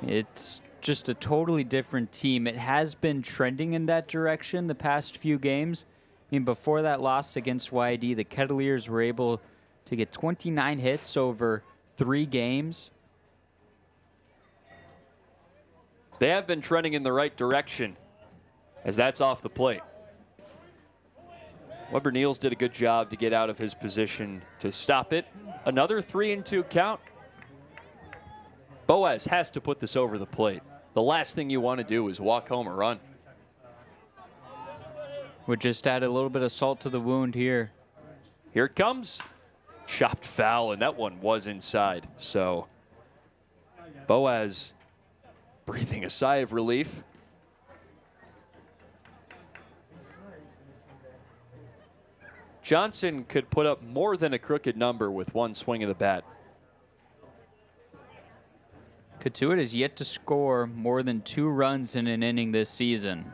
It's just a totally different team. It has been trending in that direction the past few games. I mean, before that loss against YD, the Kettleers were able to get 29 hits over 3 games. They have been trending in the right direction, as that's off the plate. Weber Niels did a good job to get out of his position to stop it. Another 3-2 count. Boaz has to put this over the plate. The last thing you want to do is walk home a run. Would just add a little bit of salt to the wound here. Here it comes. Chopped foul, and that one was inside. So Boaz breathing a sigh of relief. Johnson could put up more than a crooked number with one swing of the bat. Cotuit has yet to score more than 2 runs in an inning this season.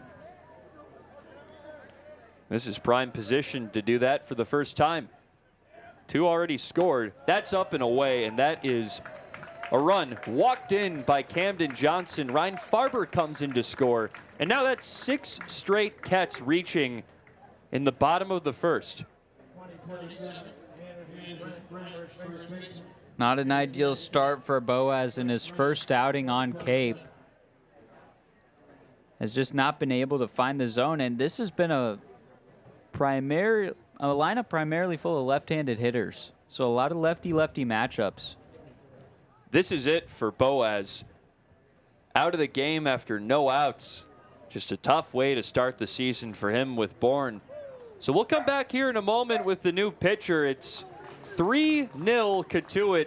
This is prime position to do that for the first time. 2 already scored. That's up and away, and that is a run walked in by Camden Johnson. Ryan Farber comes in to score, and now that's 6 straight Kets reaching in the bottom of the first. Not an ideal start for Boaz in his first outing on Cape. Has just not been able to find the zone, and this has been a lineup primarily full of left-handed hitters. So a lot of lefty-lefty matchups. This is it for Boaz. Out of the game after no outs. Just a tough way to start the season for him with Bourne. So we'll come back here in a moment with the new pitcher. It's 3-0 Cotuit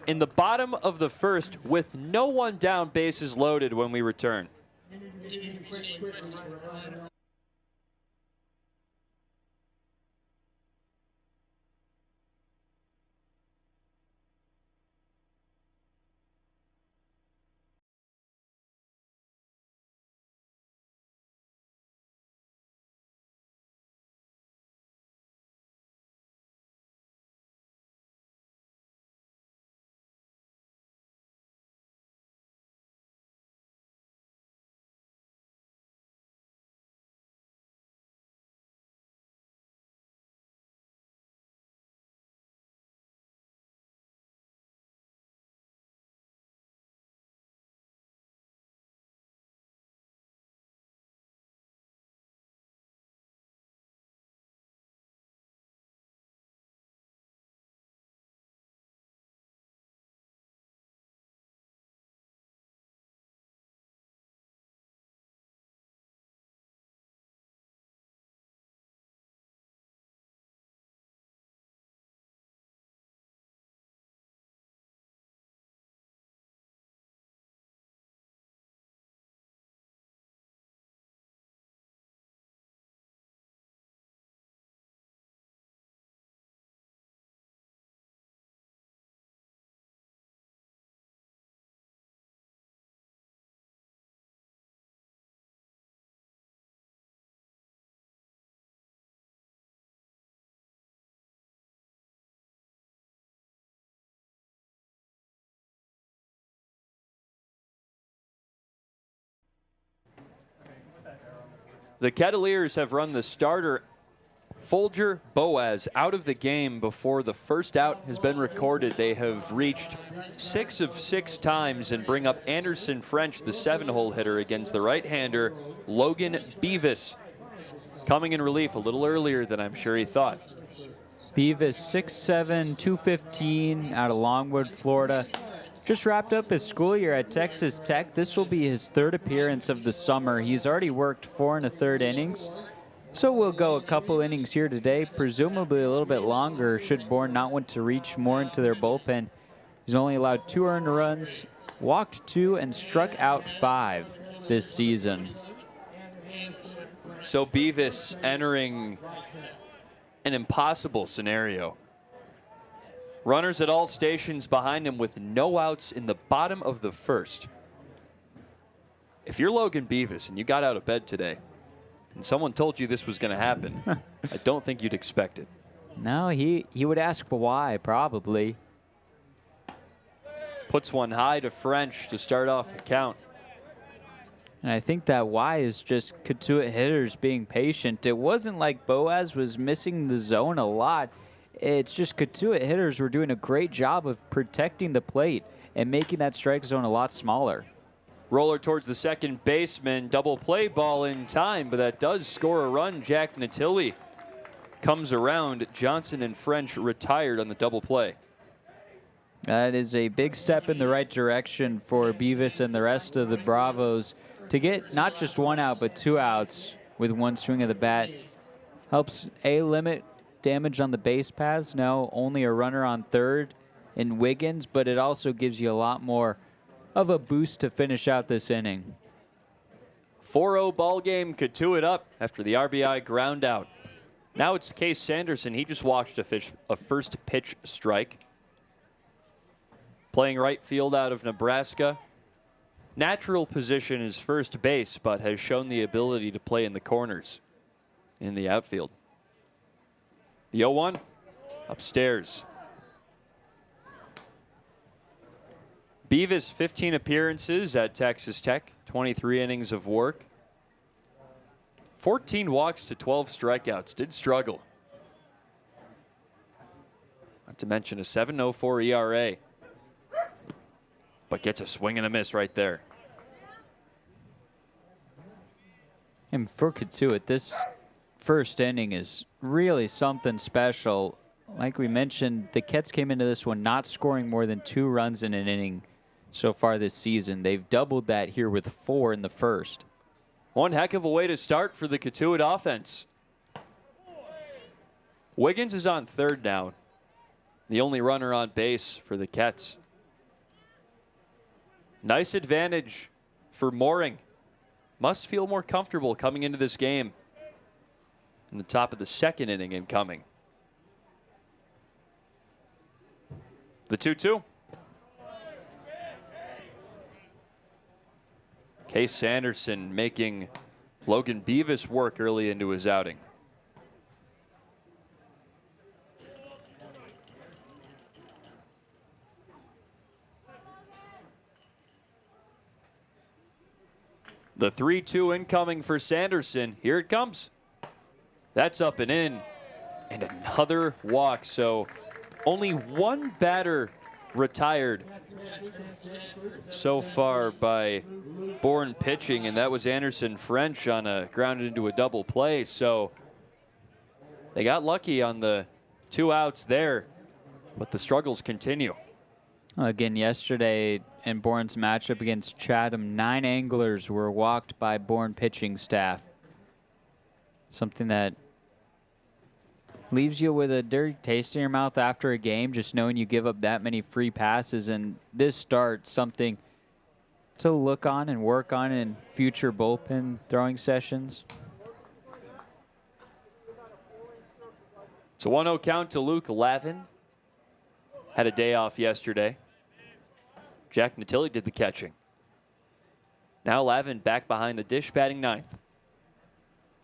in the bottom of the first with no one down, bases loaded when we return. The Kettleers have run the starter Folger Boaz out of the game before the first out has been recorded. They have reached 6 of 6 times and bring up Anderson French, the 7-hole hitter, against the right-hander Logan Beavis, coming in relief a little earlier than I'm sure he thought. Beavis, 6'7", 215, out of Longwood, Florida. Just wrapped up his school year at Texas Tech. This will be his 3rd appearance of the summer. He's already worked 4 1/3 innings. So we'll go a couple innings here today, presumably a little bit longer should Bourne not want to reach more into their bullpen. He's only allowed 2 earned runs, walked 2, and struck out 5 this season. So Beavis entering an impossible scenario. Runners at all stations behind him with no outs in the bottom of the first. If you're Logan Beavis and you got out of bed today and someone told you this was going to happen, I don't think you'd expect it. No, he would ask why, probably. Puts one high to French to start off the count. And I think that why is just Cotuit hitters being patient. It wasn't like Boaz was missing the zone a lot. It's just Cotuit hitters were doing a great job of protecting the plate and making that strike zone a lot smaller. Roller towards the second baseman. Double play ball in time, but that does score a run. Jack Natilli comes around. Johnson and French retired on the double play. That is a big step in the right direction for Beavis and the rest of the Bravos to get not just 1 out, but 2 outs with 1 swing of the bat. Helps limit damage on the base paths. Now only a runner on 3rd in Wiggins, but it also gives you a lot more of a boost to finish out this inning. 4-0 ball game. Cotuit up after the RBI ground out. Now it's Case Sanderson. He just watched a first pitch strike. Playing right field out of Nebraska. Natural position is first base, but has shown the ability to play in the corners in the outfield. The 0-1 upstairs. Beavis, 15 appearances at Texas Tech, 23 innings of work. 14 walks to 12 strikeouts. Did struggle. Not to mention a 7.04 ERA. But gets a swing and a miss right there. And for Cotuit, this first inning is really something special. like we mentioned, the Kets came into this one not scoring more than 2 runs in an inning so far this season. They've doubled that here with 4 in the first. One heck of a way to start for the Cotuit offense. Wiggins is on third now. The only runner on base for the Kets. Nice advantage for Mooring. Must feel more comfortable coming into this game. In the top of the second inning incoming. The 2-2. Case Sanderson making Logan Beavis work early into his outing. The 3-2 incoming for Sanderson. Here it comes. That's up and in. And another walk. So only one batter retired so far by Bourne pitching, and that was Anderson French on a grounded into a double play. So they got lucky on the 2 outs there, but the struggles continue. Again, yesterday in Bourne's matchup against Chatham, 9 anglers were walked by Bourne pitching staff. Something that leaves you with a dirty taste in your mouth after a game, just knowing you give up that many free passes. And this start, something to look on and work on in future bullpen throwing sessions. It's a 1-0 count to Luke Lavin. Had a day off yesterday. Jack Natilli did the catching. Now Lavin back behind the dish, batting 9th.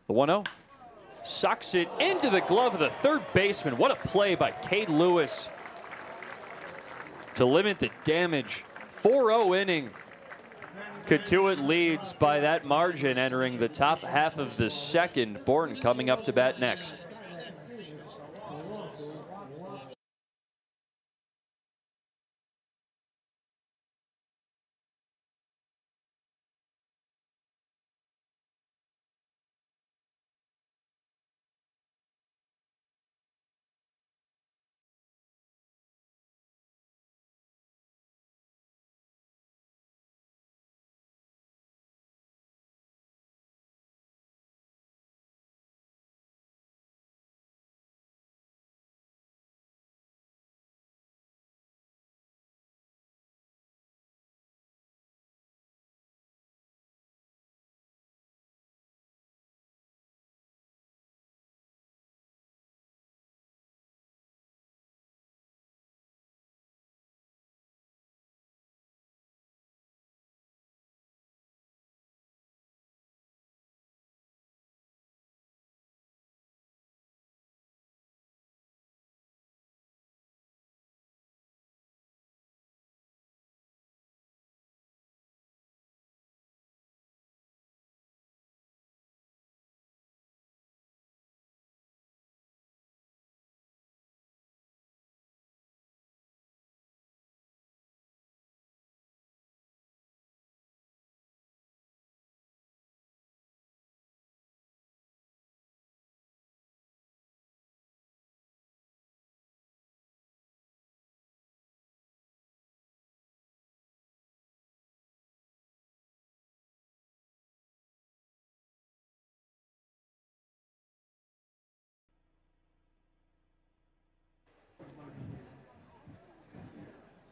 The 1-0. Sucks it into the glove of the third baseman. What a play by Cade Lewis to limit the damage. 4-0 inning. Cotuit leads by that margin entering the top half of the second. Bourne coming up to bat next.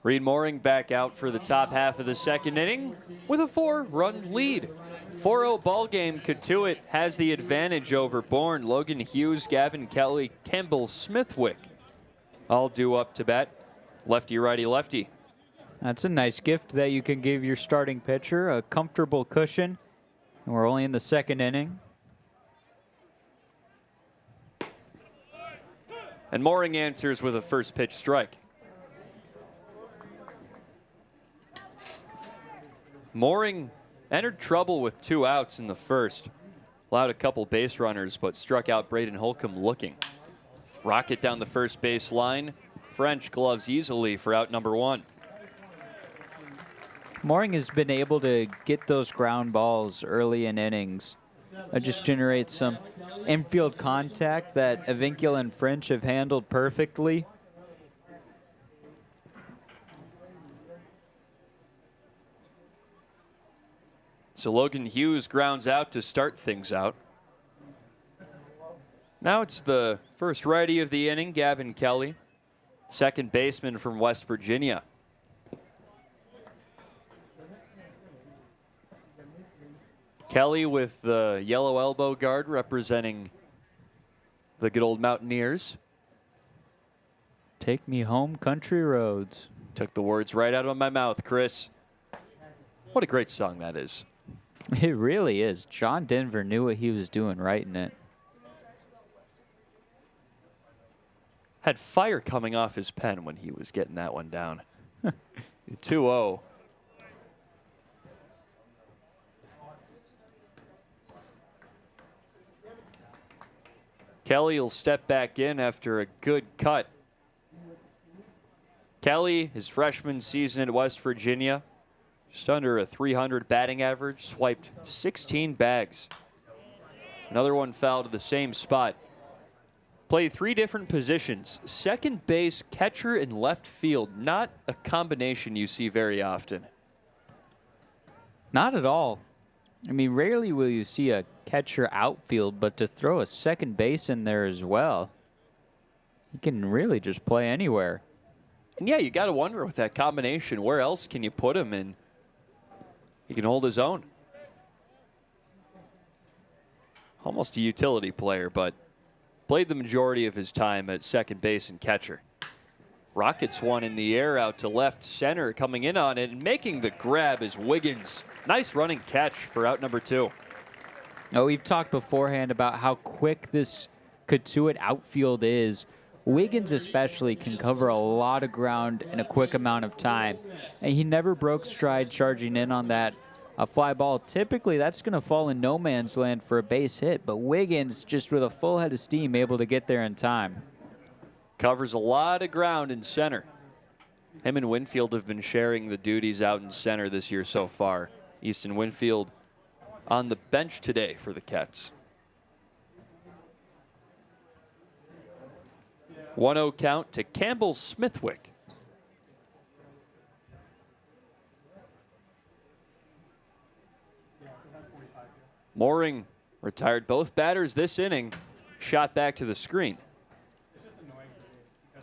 Reed Mooring back out for the top half of the second inning with a 4-run lead. 4-0 ball game. Cotuit has the advantage over Bourne. Logan Hughes, Gavin Kelly, Campbell Smithwick all due up to bat. Lefty, righty, lefty. That's a nice gift that you can give your starting pitcher, a comfortable cushion. And we're only in the second inning. And Mooring answers with a first pitch strike. Mooring entered trouble with 2 outs in the first. Allowed a couple base runners, but struck out Braden Holcomb looking. Rocket down the first base line. French gloves easily for out number 1. Mooring has been able to get those ground balls early in innings. That just generates some infield contact that Avincula and French have handled perfectly. So Logan Hughes grounds out to start things out. Now it's the first righty of the inning, Gavin Kelly, second baseman from West Virginia. Kelly with the yellow elbow guard representing the good old Mountaineers. Take me home, country roads. Took the words right out of my mouth, Chris. What a great song that is. It really is. John Denver knew what he was doing writing it. Had fire coming off his pen when he was getting that one down. 2-0. Kelly will step back in after a good cut. Kelly, his freshman season at West Virginia, just under a 300 batting average, swiped 16 bags. Another one fouled to the same spot. Played 3 different positions: second base, catcher, and left field. Not a combination you see very often. Not at all. I mean, rarely will you see a catcher outfield, but to throw a second base in there as well, he can really just play anywhere. And yeah, you got to wonder with that combination, where else can you put him? And he can hold his own. Almost a utility player, but played the majority of his time at second base and catcher. Rockets one in the air out to left center. Coming in on it and making the grab is Wiggins. Nice running catch for out number 2. Oh, we've talked beforehand about how quick this Cotuit outfield is. Wiggins especially can cover a lot of ground in a quick amount of time. And he never broke stride charging in on that fly ball. Typically, that's going to fall in no man's land for a base hit. But Wiggins, just with a full head of steam, able to get there in time. Covers a lot of ground in center. Him and Winfield have been sharing the duties out in center this year so far. Easton Winfield on the bench today for the Cats. 1-0 count to Campbell Smithwick. Mooring retired both batters this inning. Shot back to the screen.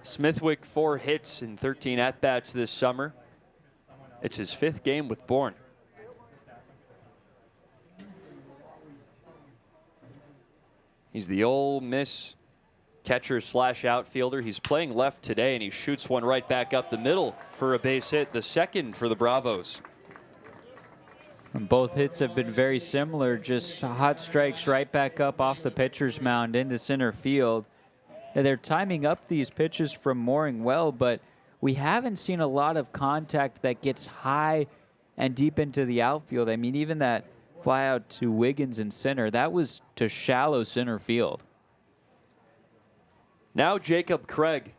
Smithwick 4 hits in 13 at-bats this summer. It's his 5th game with Bourne. He's the Ole Miss catcher slash outfielder. He's playing left today, and he shoots one right back up the middle for a base hit, the second for the Bravos. And both hits have been very similar, just hot strikes right back up off the pitcher's mound into center field. And they're timing up these pitches from Mooring well, but we haven't seen a lot of contact that gets high and deep into the outfield. I mean, even that fly out to Wiggins in center, that was to shallow center field. Now Jacob Craig,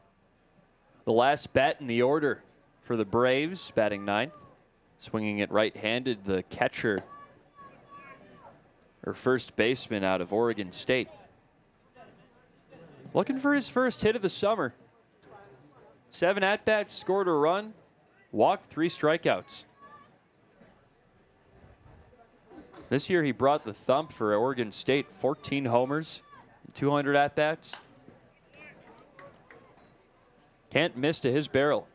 the last bat in the order for the Braves, batting 9th. Swinging it right-handed, the catcher, or first baseman out of Oregon State. Looking for his first hit of the summer. 7 at-bats, scored a run, walked 3 strikeouts. This year he brought the thump for Oregon State, 14 homers, 200 at-bats. Can't miss to his barrel.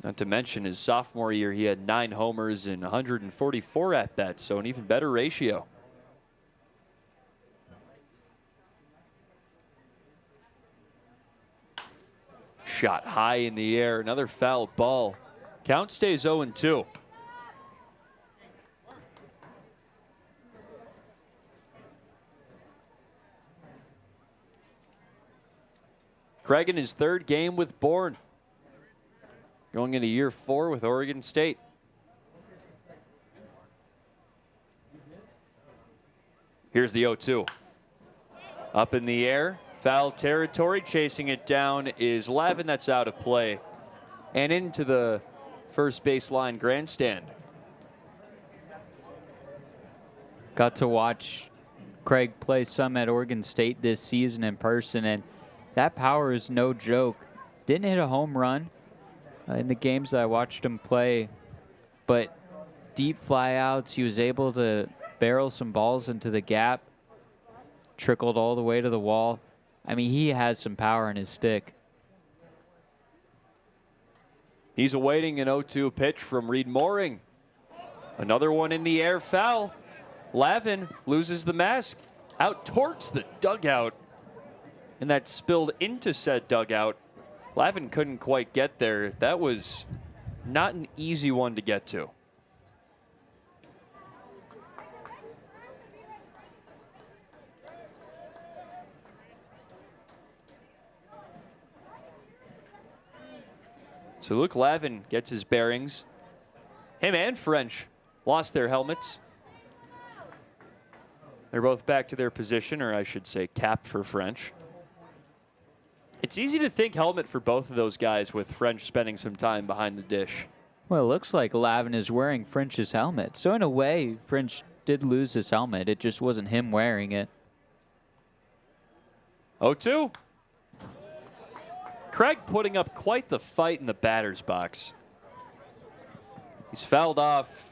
Not to mention his sophomore year, he had 9 homers and 144 at-bats, so an even better ratio. Shot high in the air, another foul ball. Count stays 0-2. Craig in his 3rd game with Bourne. Going into year 4 with Oregon State. Here's the 0-2. Up in the air, foul territory. Chasing it down is Lavin. That's out of play. And into the first baseline grandstand. Got to watch Craig play some at Oregon State this season in person, and that power is no joke. Didn't hit a home run in the games that I watched him play, but deep flyouts, he was able to barrel some balls into the gap, trickled all the way to the wall. I mean, he has some power in his stick. He's awaiting an 0-2 pitch from Reed Mooring. Another one in the air, foul. Lavin loses the mask out towards the dugout, and that spilled into said dugout. Lavin couldn't quite get there. That was not an easy one to get to. So Luke Lavin gets his bearings. Him and French lost their helmets. They're both back to their position, or I should say capped for French. It's easy to think helmet for both of those guys with French spending some time behind the dish. Well, it looks like Lavin is wearing French's helmet. So in a way, French did lose his helmet. It just wasn't him wearing it. 0-2. Craig putting up quite the fight in the batter's box. He's fouled off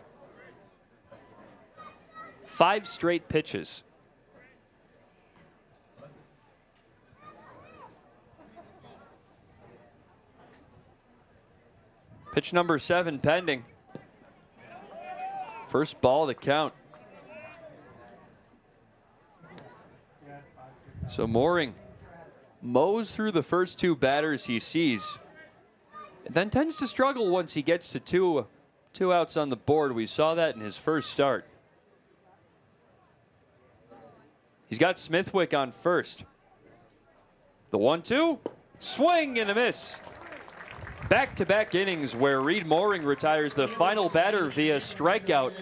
5 straight pitches. Pitch number 7 pending. First ball to count. So Mooring mows through the first 2 batters he sees, then tends to struggle once he gets to two outs on the board. We saw that in his first start. He's got Smithwick on first. The 1-2, swing and a miss. Back-to-back innings where Reed Mooring retires the final batter via strikeout.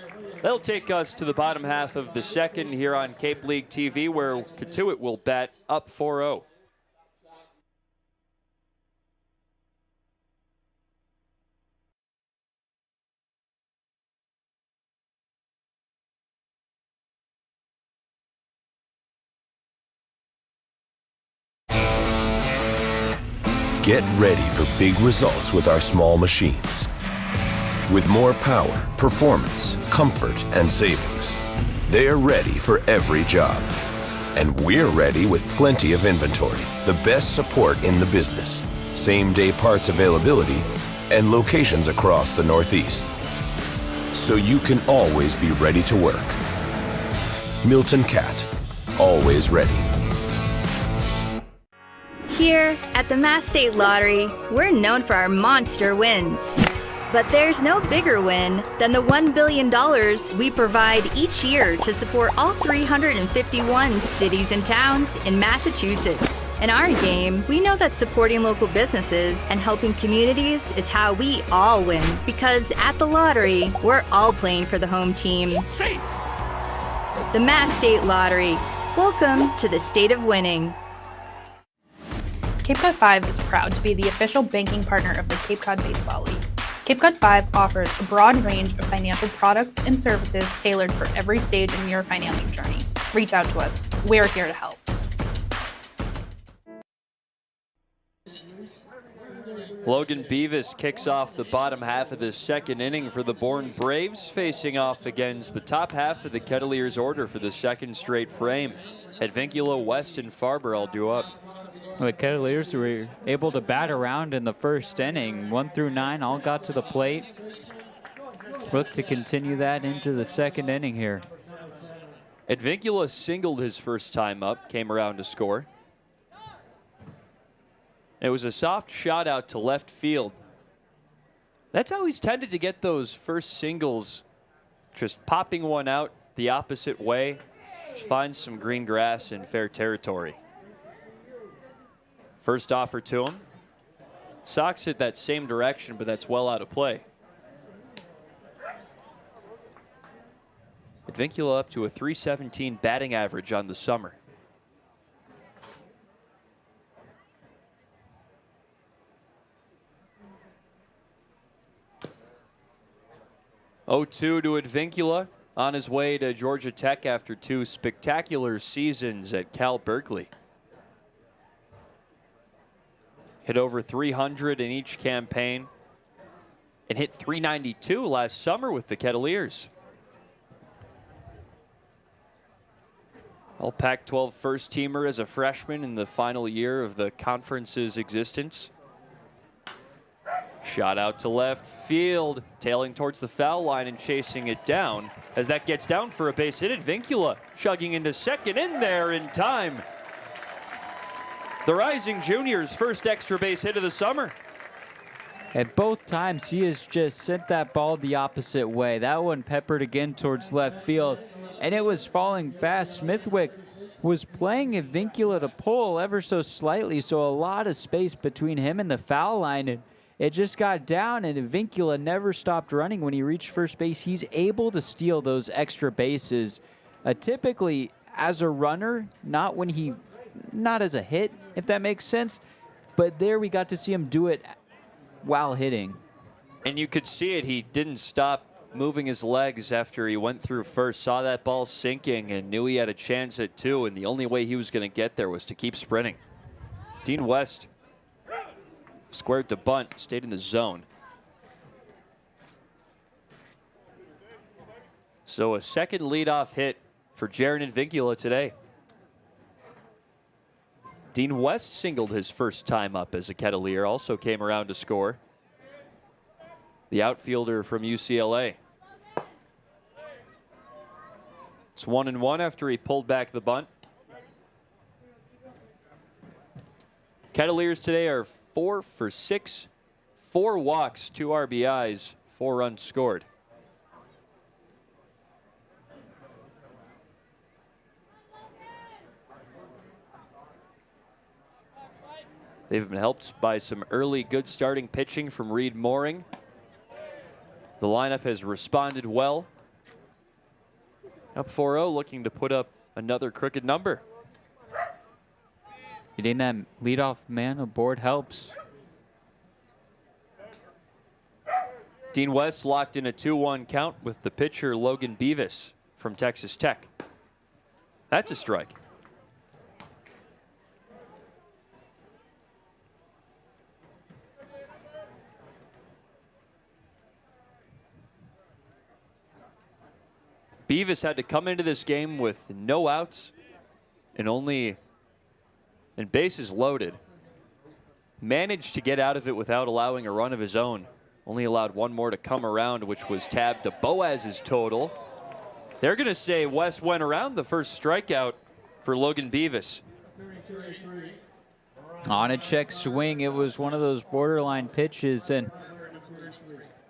That'll take us to the bottom half of the second here on Cape League TV, where Cotuit will bat up 4-0. Get ready for big results with our small machines. With more power, performance, comfort, and savings. They're ready for every job. And we're ready with plenty of inventory, the best support in the business, same-day parts availability, and locations across the Northeast. So you can always be ready to work. Milton Cat, always ready. Here at the Mass State Lottery, we're known for our monster wins. But there's no bigger win than the $1 billion we provide each year to support all 351 cities and towns in Massachusetts. In our game, we know that supporting local businesses and helping communities is how we all win. Because at the lottery, we're all playing for the home team. The Mass State Lottery. Welcome to the state of winning. Cape Cod 5 is proud to be the official banking partner of the Cape Cod Baseball League. Cape Cod 5 offers a broad range of financial products and services tailored for every stage in your financial journey. Reach out to us. We're here to help. Logan Beavis kicks off the bottom half of the second inning for the Bourne Braves, facing off against the top half of the Kettleers order for the second straight frame. Advincula, West, and Farber all due up. The Kettleers were able to bat around in the first inning. 1 through 9 all got to the plate. Look to continue that into the second inning here. Advincula singled his first time up, came around to score. It was a soft shot out to left field. That's how he's tended to get those first singles, just popping one out the opposite way. Just finds some green grass in fair territory. First offer to him. Sox it that same direction, but that's well out of play. Advincula up to a .317 batting average on the summer. Oh, 2 to Advincula. on his way to Georgia Tech after 2 spectacular seasons at Cal Berkeley. Hit over 300 in each campaign and hit 392 last summer with the Kettleers. All Pac-12 first-teamer as a freshman in the final year of the conference's existence. Shot out to left field, tailing towards the foul line and chasing it down. As that gets down for a base hit, Vincula chugging into second, in there in time. The rising junior's first extra base hit of the summer. At both times, he has just sent that ball the opposite way. That one peppered again towards left field, and it was falling fast. Smithwick was playing Vincula to pull ever so slightly, so a lot of space between him and the foul line. And it just got down, and Vincula never stopped running when he reached first base. He's able to steal those extra bases, typically as a runner, not as a hit, if that makes sense. But there we got to see him do it while hitting. And you could see it. He didn't stop moving his legs after he went through first, saw that ball sinking, and knew he had a chance at 2, and the only way he was going to get there was to keep sprinting. Dean West squared to bunt, stayed in the zone. So a second leadoff hit for Jaron Vincula today. Dean West singled his first time up as a Kettleer, also came around to score. The outfielder from UCLA. It's 1-1 after he pulled back the bunt. Kettleers today are 4 for 6, 4 walks, 2 RBIs, 4 runs scored. They've been helped by some early good starting pitching from Reed Mooring. The lineup has responded well. Up 4-0, looking to put up another crooked number. Getting that leadoff man aboard helps. Dean West locked in a 2-1 count with the pitcher Logan Beavis from Texas Tech. That's a strike. Beavis had to come into this game with no outs and bases loaded. Managed to get out of it without allowing a run of his own. Only allowed 1 more to come around, which was tabbed to Boaz's total. They're going to say West went around the first strikeout for Logan Beavis. On a check swing, it was one of those borderline pitches, and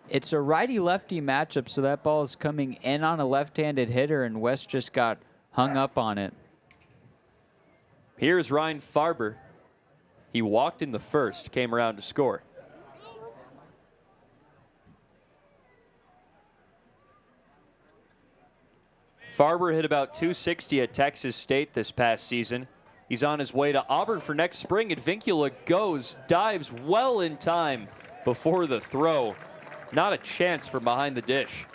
it's a righty-lefty matchup, so that ball is coming in on a left-handed hitter, and West just got hung up on it. Here's Ryan Farber. He walked in the first, came around to score. Farber hit about 260 at Texas State this past season. He's on his way to Auburn for next spring, and Vincula dives well in time before the throw. Not a chance from behind the dish.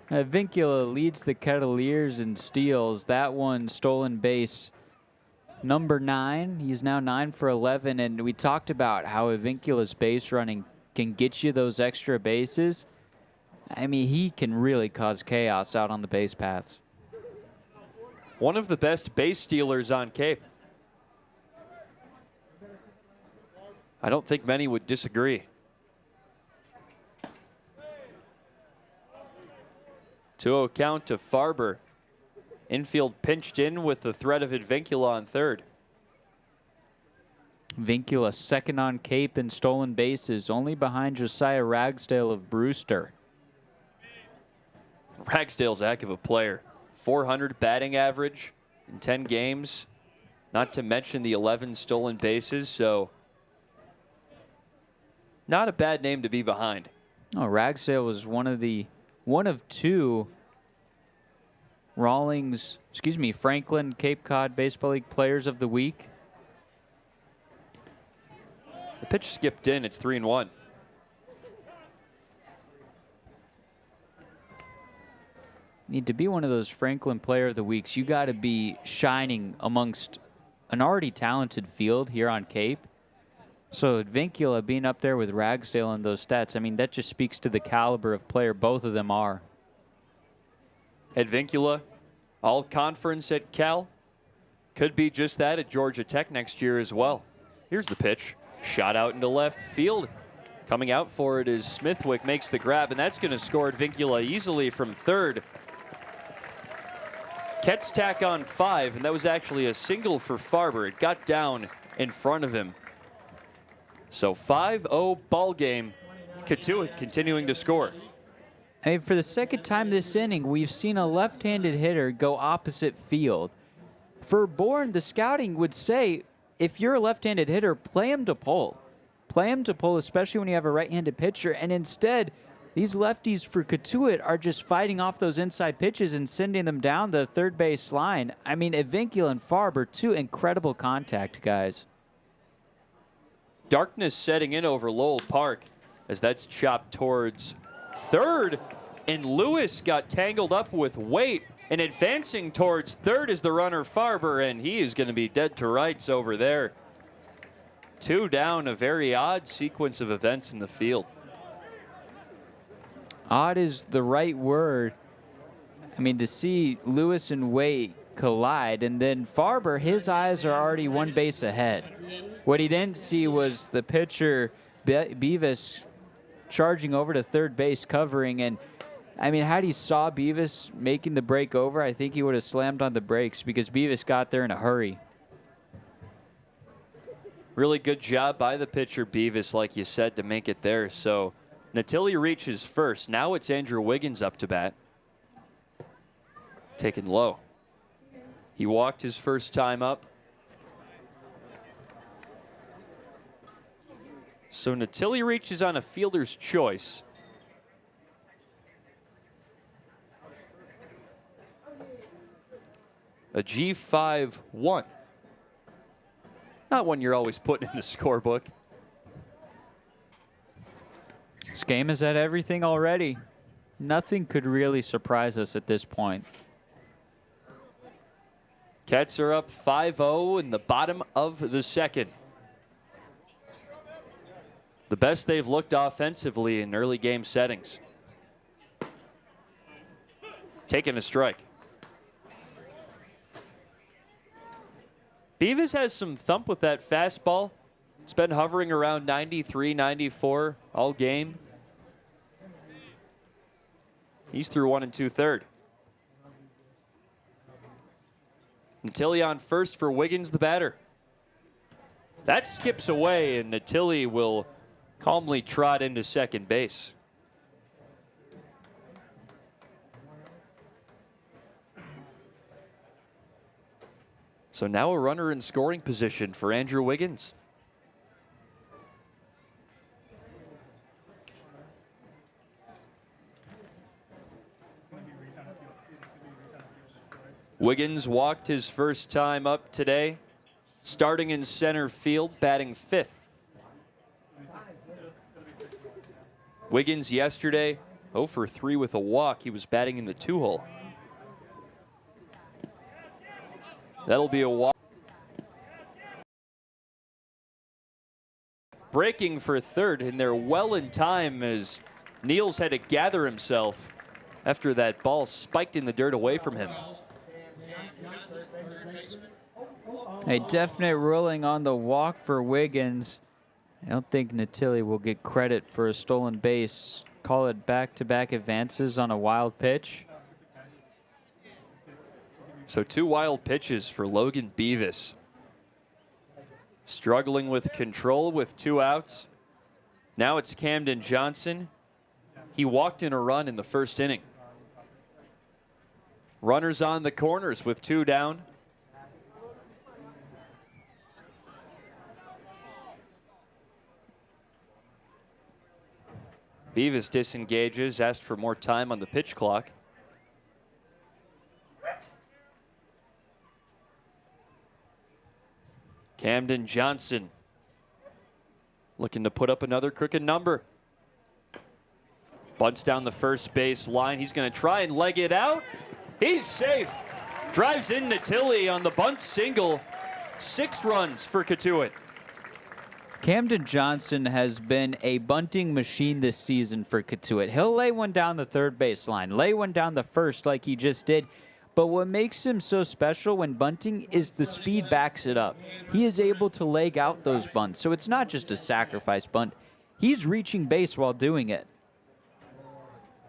Vincula leads the Kettleers in steals. That one stolen base number 9. He's now 9 for 11, and we talked about how Vincula's base running can get you those extra bases. I mean, he can really cause chaos out on the base paths. One of the best base stealers on Cape. I don't think many would disagree. 2-0 count to Farber. Infield pinched in with the threat of Vincula on third. Vincula second on Cape in stolen bases, only behind Josiah Ragsdale of Brewster. Ragsdale's a heck of a player. 400 batting average in 10 games, not to mention the 11 stolen bases, so not a bad name to be behind. Oh, Ragsdale was one of 2 Franklin Cape Cod Baseball League Players of the Week. The pitch skipped in. It's 3-1. need to be one of those Franklin Player of the Weeks, you got to be shining amongst an already talented field here on Cape. So Advincula being up there with Ragsdale in those stats, I mean, that just speaks to the caliber of player both of them are. Advincula, all conference at Cal. Could be just that at Georgia Tech next year as well. Here's the pitch. Shot out into left field. Coming out for it is Smithwick, makes the grab, and that's going to score Advincula easily from third. Ketts tack on 5, and that was actually a single for Farber. It got down in front of him. So 5-0 ball game. Cotuit continuing to score. I mean, for the second time this inning, we've seen a left-handed hitter go opposite field. For Bourne, the scouting would say, if you're a left-handed hitter, play him to pull. Play him to pull, especially when you have a right-handed pitcher. And instead, these lefties for Cotuit are just fighting off those inside pitches and sending them down the third base line. I mean, Advincula and Farber, two incredible contact guys. Darkness setting in over Lowell Park as that's chopped towards third. And Lewis got tangled up with Waite. And advancing towards third is the runner Farber, and he is going to be dead to rights over there. 2 down, a very odd sequence of events in the field. Odd is the right word. I mean, to see Lewis and Waite collide, and then Farber, his eyes are already one base ahead. What he didn't see was the pitcher, Beavis, charging over to third base covering, and I mean, had he saw Beavis making the break over, I think he would have slammed on the brakes because Beavis got there in a hurry. Really good job by the pitcher, Beavis, like you said, to make it there. So Natilli reaches first. Now it's Andrew Wiggins up to bat. Taken low. He walked his first time up. So Natilli reaches on a fielder's choice. A G5-1. Not one you're always putting in the scorebook. This game is at everything already. Nothing could really surprise us at this point. Cats are up 5-0 in the bottom of the second. The best they've looked offensively in early game settings. Taking a strike. Beavis has some thump with that fastball. It's been hovering around 93, 94 all game. He's through 1 2/3. Natilli on first for Wiggins, the batter. That skips away, and Natilli will calmly trot into second base. So now a runner in scoring position for Andrew Wiggins. Wiggins walked his first time up today, starting in center field, batting 5th. Wiggins yesterday, 0 for 3 with a walk. He was batting in the 2-hole. That'll be a walk. Breaking for third, and they're well in time as Niels had to gather himself after that ball spiked in the dirt away from him. A definite ruling on the walk for Wiggins. I don't think Natilli will get credit for a stolen base. Call it back-to-back advances on a wild pitch. So 2 wild pitches for Logan Beavis. Struggling with control with 2 outs. Now it's Camden Johnson. He walked in a run in the first inning. Runners on the corners with 2 down. Beavis disengages, asked for more time on the pitch clock. Camden Johnson looking to put up another crooked number. Bunts down the first base line. He's going to try and leg it out. He's safe. Drives into Tilly on the bunt single. 6 runs for Cotuit. Camden Johnson has been a bunting machine this season for Cotuit. He'll lay one down the third baseline, lay one down the first like he just did. But what makes him so special when bunting is the speed backs it up. He is able to leg out those bunts. So it's not just a sacrifice bunt. He's reaching base while doing it.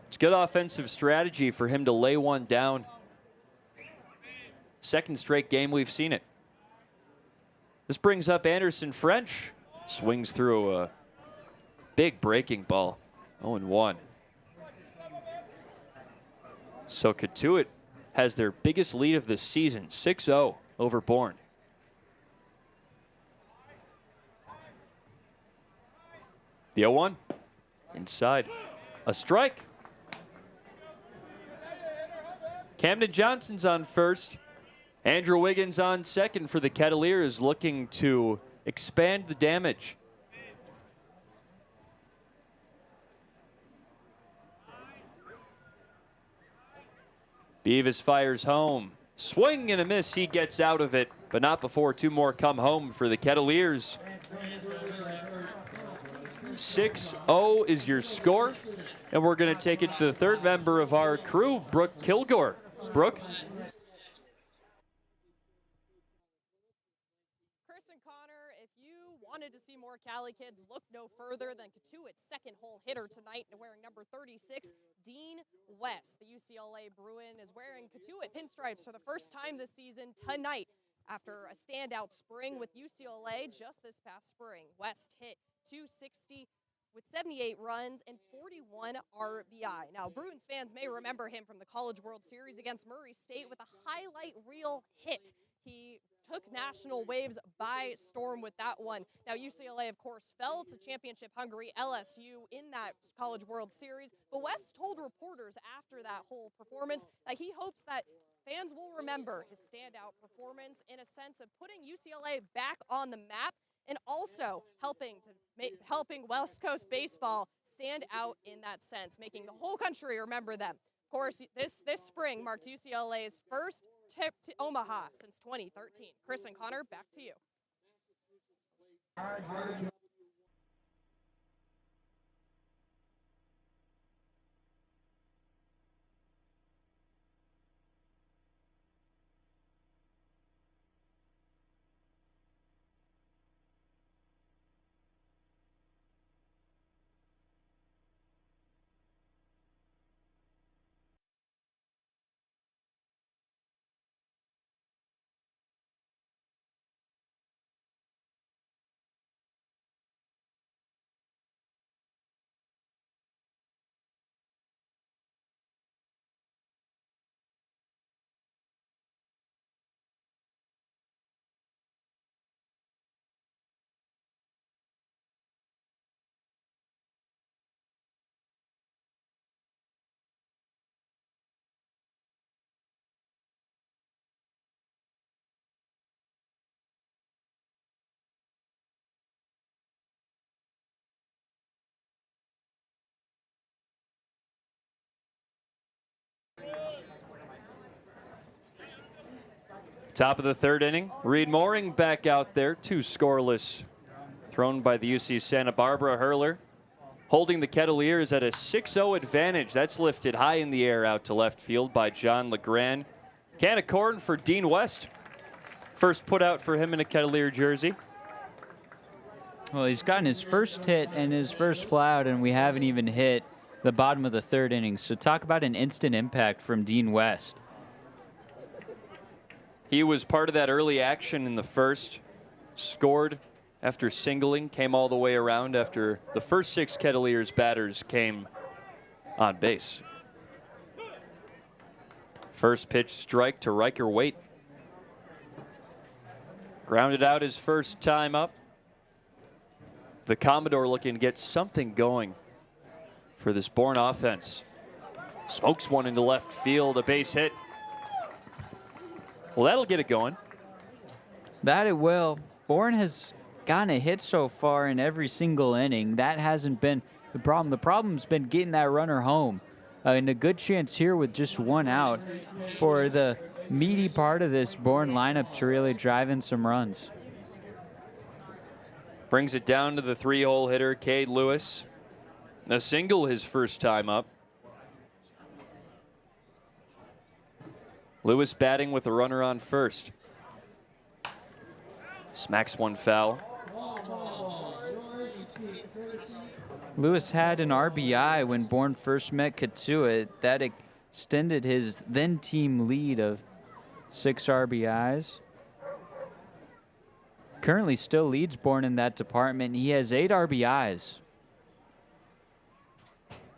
It's good offensive strategy for him to lay one down. Second straight game we've seen it. This brings up Anderson French. Swings through a big breaking ball. 0-1. So Cotuit has their biggest lead of the season, 6-0 over Bourne. The 0-1. Inside. A strike. Camden Johnson's on first. Andrew Wiggins on second for the Kettleers, looking to expand the damage. Beavis fires home. Swing and a miss. He gets out of it, but not before 2 more come home for the Kettleers. 6-0 is your score, and we're going to take it to the third member of our crew, Brooke Kilgore. Brooke? Wanted to see more Cali kids, look no further than Cotuit's second hole hitter tonight, wearing number 36, Dean West. The UCLA Bruin is wearing Cotuit pinstripes for the first time this season tonight after a standout spring with UCLA just this past spring. West hit .260 with 78 runs and 41 RBI. Now, Bruins fans may remember him from the College World Series against Murray State with a highlight reel hit. He took national waves by storm with that one. Now, UCLA, of course, fell to championship-hungry LSU in that College World Series, but West told reporters after that whole performance that he hopes that fans will remember his standout performance in a sense of putting UCLA back on the map and also helping West Coast baseball stand out in that sense, making the whole country remember them. Of course, this spring marks UCLA's first trip to Omaha since 2013. Chris and Connor, back to you. Top of the third inning, Reed Mooring back out there, 2 scoreless. Thrown by the UC Santa Barbara hurler. Holding the Kettleers at a 6-0 advantage. That's lifted high in the air out to left field by John LeGrand. Can of corn for Dean West. First put out for him in a Kettleer jersey. Well, he's gotten his first hit and his first fly out, and we haven't even hit the bottom of the third inning. So talk about an instant impact from Dean West. He was part of that early action in the first. Scored after singling, came all the way around after the first 6 Kettleers batters came on base. First pitch strike to Riker Waite. Grounded out his first time up. The Commodore looking to get something going for this Bourne offense. Smokes one into left field, a base hit. Well, that'll get it going. That it will. Bourne has gotten a hit so far in every single inning. That hasn't been the problem. The problem's been getting that runner home. And a good chance here with just one out for the meaty part of this Bourne lineup to really drive in some runs. Brings it down to the 3-hole hitter, Cade Lewis. A single his first time up. Lewis batting with a runner on first. Smacks one foul. Lewis had an RBI when Bourne first met Cotuit. That extended his then-team lead of 6 RBIs. Currently still leads Bourne in that department. He has 8 RBIs.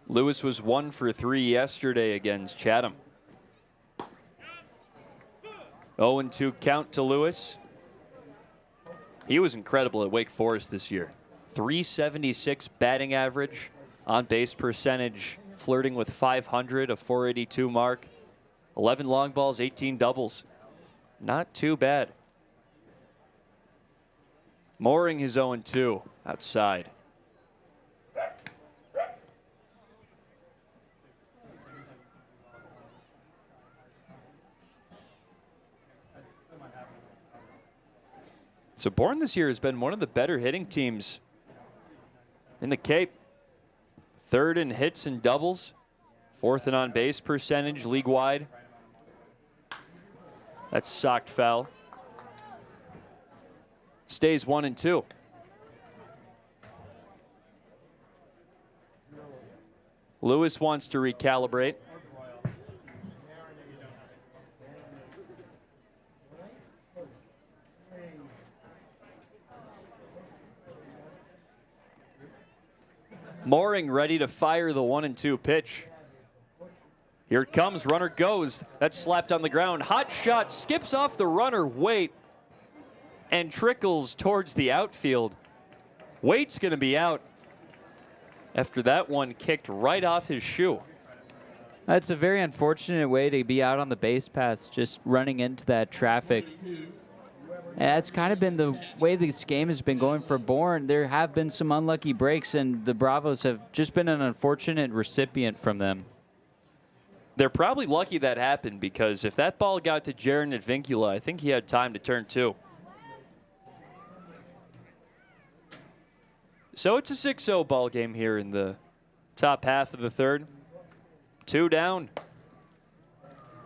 Lewis was 1 for 3 yesterday against Chatham. 0-2 count to Lewis. He was incredible at Wake Forest this year. 376 batting average, on base percentage flirting with 500, a 482 mark, 11 long balls, 18 doubles. Not too bad. Mooring his 0-2 outside. So Bourne this year has been one of the better hitting teams in the Cape. 3rd in hits and doubles, 4th in on-base percentage league-wide. That's socked foul. Stays 1-2. Lewis wants to recalibrate. Mooring ready to fire the 1-2 pitch. Here it comes, runner goes. That's slapped on the ground. Hot shot, skips off the runner, Waite, and trickles towards the outfield. Waite's going to be out after that one kicked right off his shoe. That's a very unfortunate way to be out on the base paths, just running into that traffic. And that's kind of been the way this game has been going for Bourne. There have been some unlucky breaks, and the Bravos have just been an unfortunate recipient from them. They're probably lucky that happened, because if that ball got to Jaron Advincula, I think he had time to turn 2. So it's a 6-0 ball game here in the top half of the 3rd. 2 down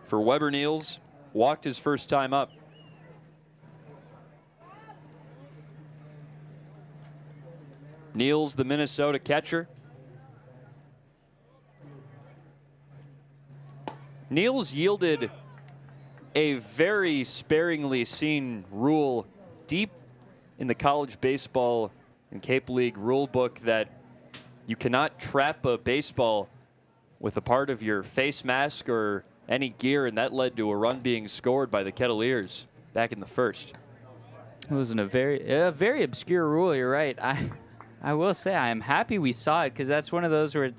for Weber Niels. Walked his first time up. Niels, the Minnesota catcher. Niels yielded a very sparingly seen rule deep in the college baseball and Cape League rule book that you cannot trap a baseball with a part of your face mask or any gear, and that led to a run being scored by the Kettleers back in the 1st. It was a very obscure rule, you're right. I will say I am happy we saw it, because that's one of those where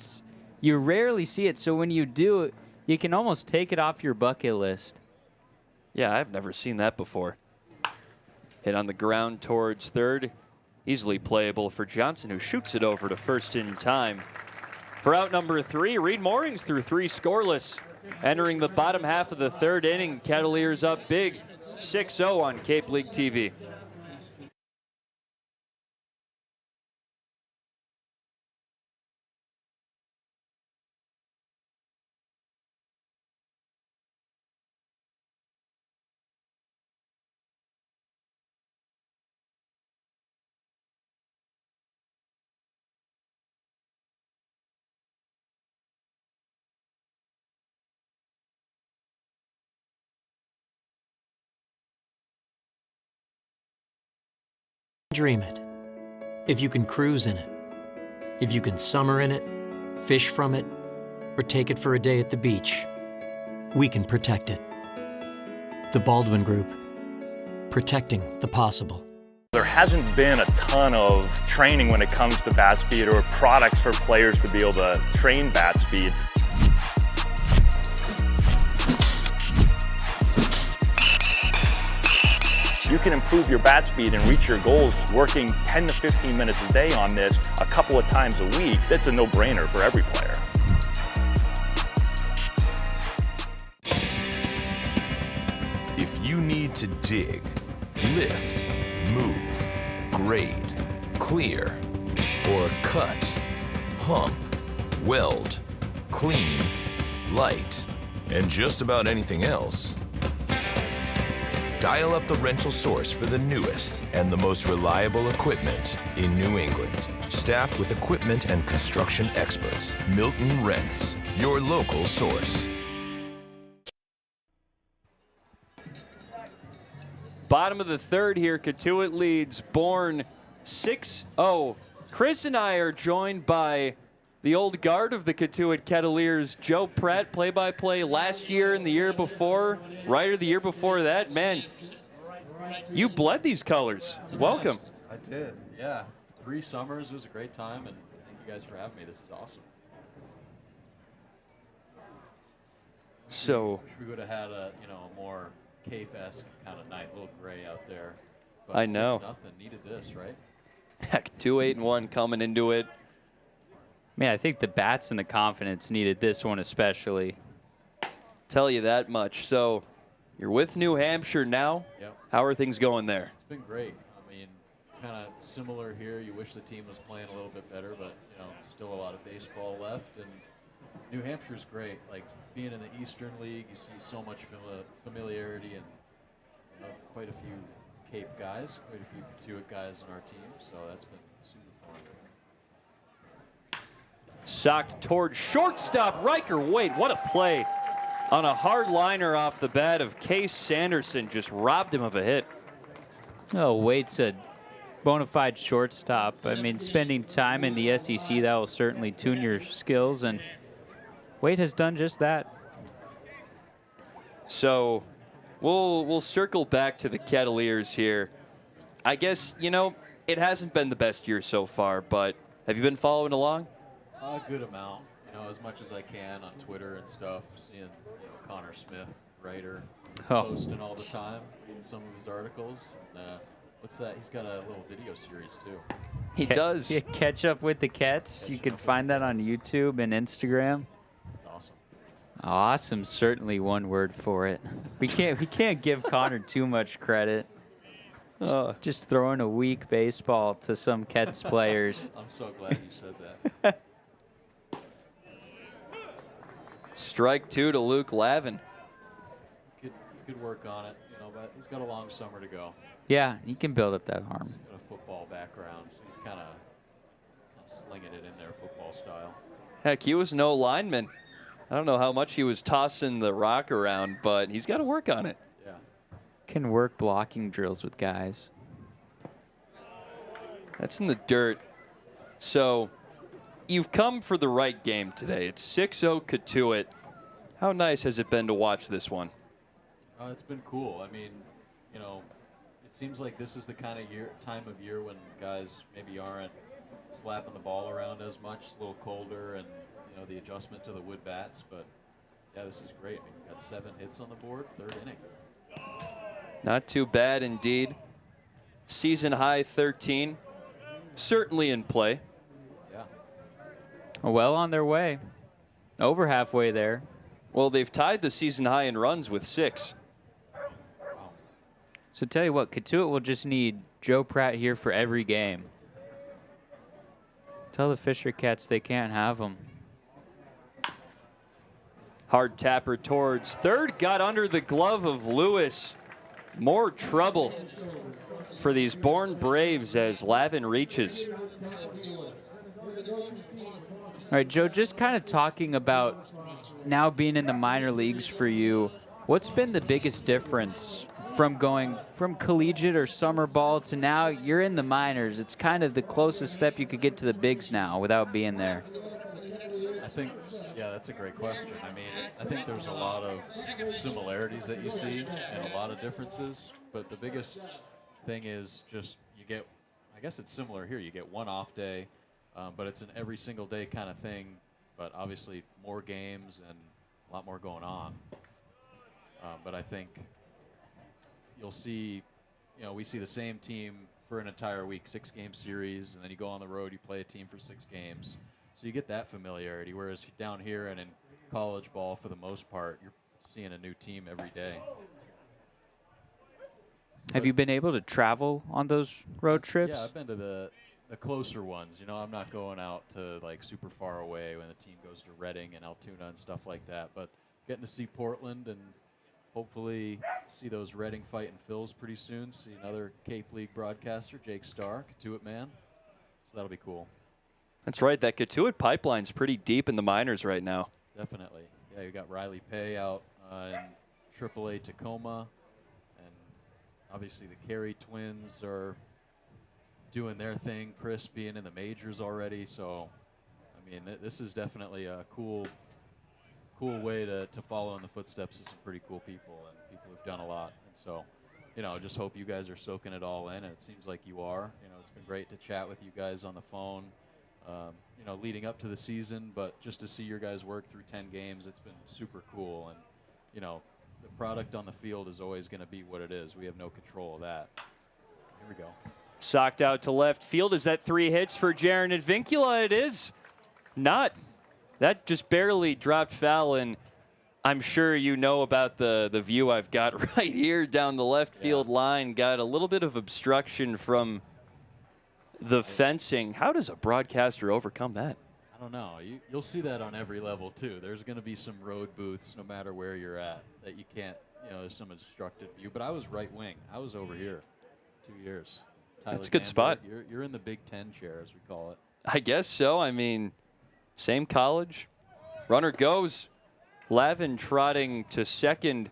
you rarely see it, so when you do, you can almost take it off your bucket list. Yeah, I've never seen that before. Hit on the ground towards 3rd. Easily playable for Johnson, who shoots it over to 1st in time. For out number 3, Reed Moorings through 3 scoreless. Entering the bottom half of the 3rd inning, Kettleers up big, 6-0 on Cape League TV. Dream it. If you can cruise in it, if you can summer in it, fish from it, or take it for a day at the beach, we can protect it. The Baldwin Group, protecting the possible. There hasn't been a ton of training when it comes to bat speed or products for players to be able to train bat speed. You can improve your bat speed and reach your goals working 10 to 15 minutes a day on this a couple of times a week. That's a no-brainer for every player. If you need to dig, lift, move, grade, clear, or cut, pump, weld, clean, light, and just about anything else, dial up the rental source for the newest and the most reliable equipment in New England. Staffed with equipment and construction experts, Milton Rents, your local source. Bottom of the third here, Cotuit leads Bourne 6-0. Chris and I are joined by the old guard of the Cotuit Kettleers, Joe Pratt, play-by-play last year and the year before, writer the year before that. Man, you bled these colors. Welcome. I did, yeah. 3 summers, it was a great time, and thank you guys for having me. This is awesome. So wish we would have had a more Cape-esque kind of night, a little gray out there. But I know. 6-0, needed this, right? Heck, 2-8-1 coming into it. Man, I think the bats and the confidence needed this one especially. Tell you that much. So you're with New Hampshire now. Yep. How are things going there? It's been great. I mean, kind of similar here. You wish the team was playing a little bit better, but still a lot of baseball left. And New Hampshire's great. Like being in the Eastern League, you see so much familiarity and quite a few Cape guys, quite a few Cotuit guys on our team. So that's been super fun. Socked towards shortstop. Riker Wade, what a play. On a hard liner off the bat of Case Sanderson, just robbed him of a hit. Oh, Wade's a bona fide shortstop. I mean, spending time in the SEC, that will certainly tune your skills, and Wade has done just that. So we'll circle back to the Kettleers here. I guess, it hasn't been the best year so far, but have you been following along? A good amount, as much as I can on Twitter and stuff, seeing Connor Smith, writer, posting all the time, reading some of his articles. And, what's that? He's got a little video series, too. He does. Yeah, catch up with the Kets. You can find that on YouTube and Instagram. That's awesome. Awesome, certainly one word for it. We can't give Connor too much credit. Just throwing a weak baseball to some Kets players. I'm so glad you said that. Strike 2 to Luke Lavin. Good work on it, but he's got a long summer to go. Yeah, he can build up that arm. He's got a football background, so he's kind of slinging it in there football style. Heck, he was no lineman. I don't know how much he was tossing the rock around, but he's got to work on it. Yeah. Can work blocking drills with guys. That's in the dirt. So you've come for the right game today. It's 6-0 Cotuit. How nice has it been to watch this one? It's been cool. I mean, it seems like this is the kind of time of year when guys maybe aren't slapping the ball around as much. It's a little colder, and the adjustment to the wood bats. But yeah, this is great. I mean, we got 7 hits on the board, 3rd inning. Not too bad indeed. Season high 13. Certainly in play. Yeah. Well on their way. Over halfway there. Well, they've tied the season high in runs with 6. So tell you what, Cotuit will just need Joe Pratt here for every game. Tell the Fisher Cats they can't have him. Hard tapper towards third. Got under the glove of Lewis. More trouble for these Bourne Braves as Lavin reaches. All right, Joe, just kind of talking about now being in the minor leagues for you, what's been the biggest difference from going from collegiate or summer ball to now you're in the minors? It's kind of the closest step you could get to the bigs now without being there. I think, yeah, that's a great question. I mean, I think there's a lot of similarities that you see and a lot of differences, but the biggest thing is just you get, I guess it's similar here, you get one off day, but it's an every single day kind of thing, but obviously more games and a lot more going on. But I think you'll see we see the same team for an entire week, 6-game series, and then you go on the road, you play a team for 6 games. So you get that familiarity, whereas down here and in college ball, for the most part, you're seeing a new team every day. Have you been able to travel on those road trips? Yeah, I've been to the closer ones. I'm not going out to like super far away when the team goes to Reading and Altoona and stuff like that. But getting to see Portland and hopefully see those Reading Fighting Phils pretty soon. See another Cape League broadcaster, Jake Starr, Cotuit man. So that'll be cool. That's right. That Cotuit pipeline's pretty deep in the minors right now. Definitely. Yeah, you got Riley Pay out in AAA Tacoma. And obviously the Carey twins are doing their thing. Chris being in the majors already. So, I mean, this is definitely a cool way to follow in the footsteps of some pretty cool people and people who've done a lot. And so, just hope you guys are soaking it all in. And it seems like you are. It's been great to chat with you guys on the phone, leading up to the season. But just to see your guys work through 10 games, it's been super cool. And, the product on the field is always going to be what it is. We have no control of that. Here we go. Socked out to left field. Is that 3 hits for Jaron Advincula? It is not. That just barely dropped foul, and I'm sure you know about the view I've got right here down the left field line. Got a little bit of obstruction from the fencing. How does a broadcaster overcome that? I don't know. You'll see that on every level, too. There's going to be some road booths, no matter where you're at, that you can't, there's some obstructed view. But I was right wing. I was over here 2 years. Tyler That's a good Danberg, spot. You're in the Big Ten chair, as we call it. I guess so. I mean, same college. Runner goes. Lavin trotting to second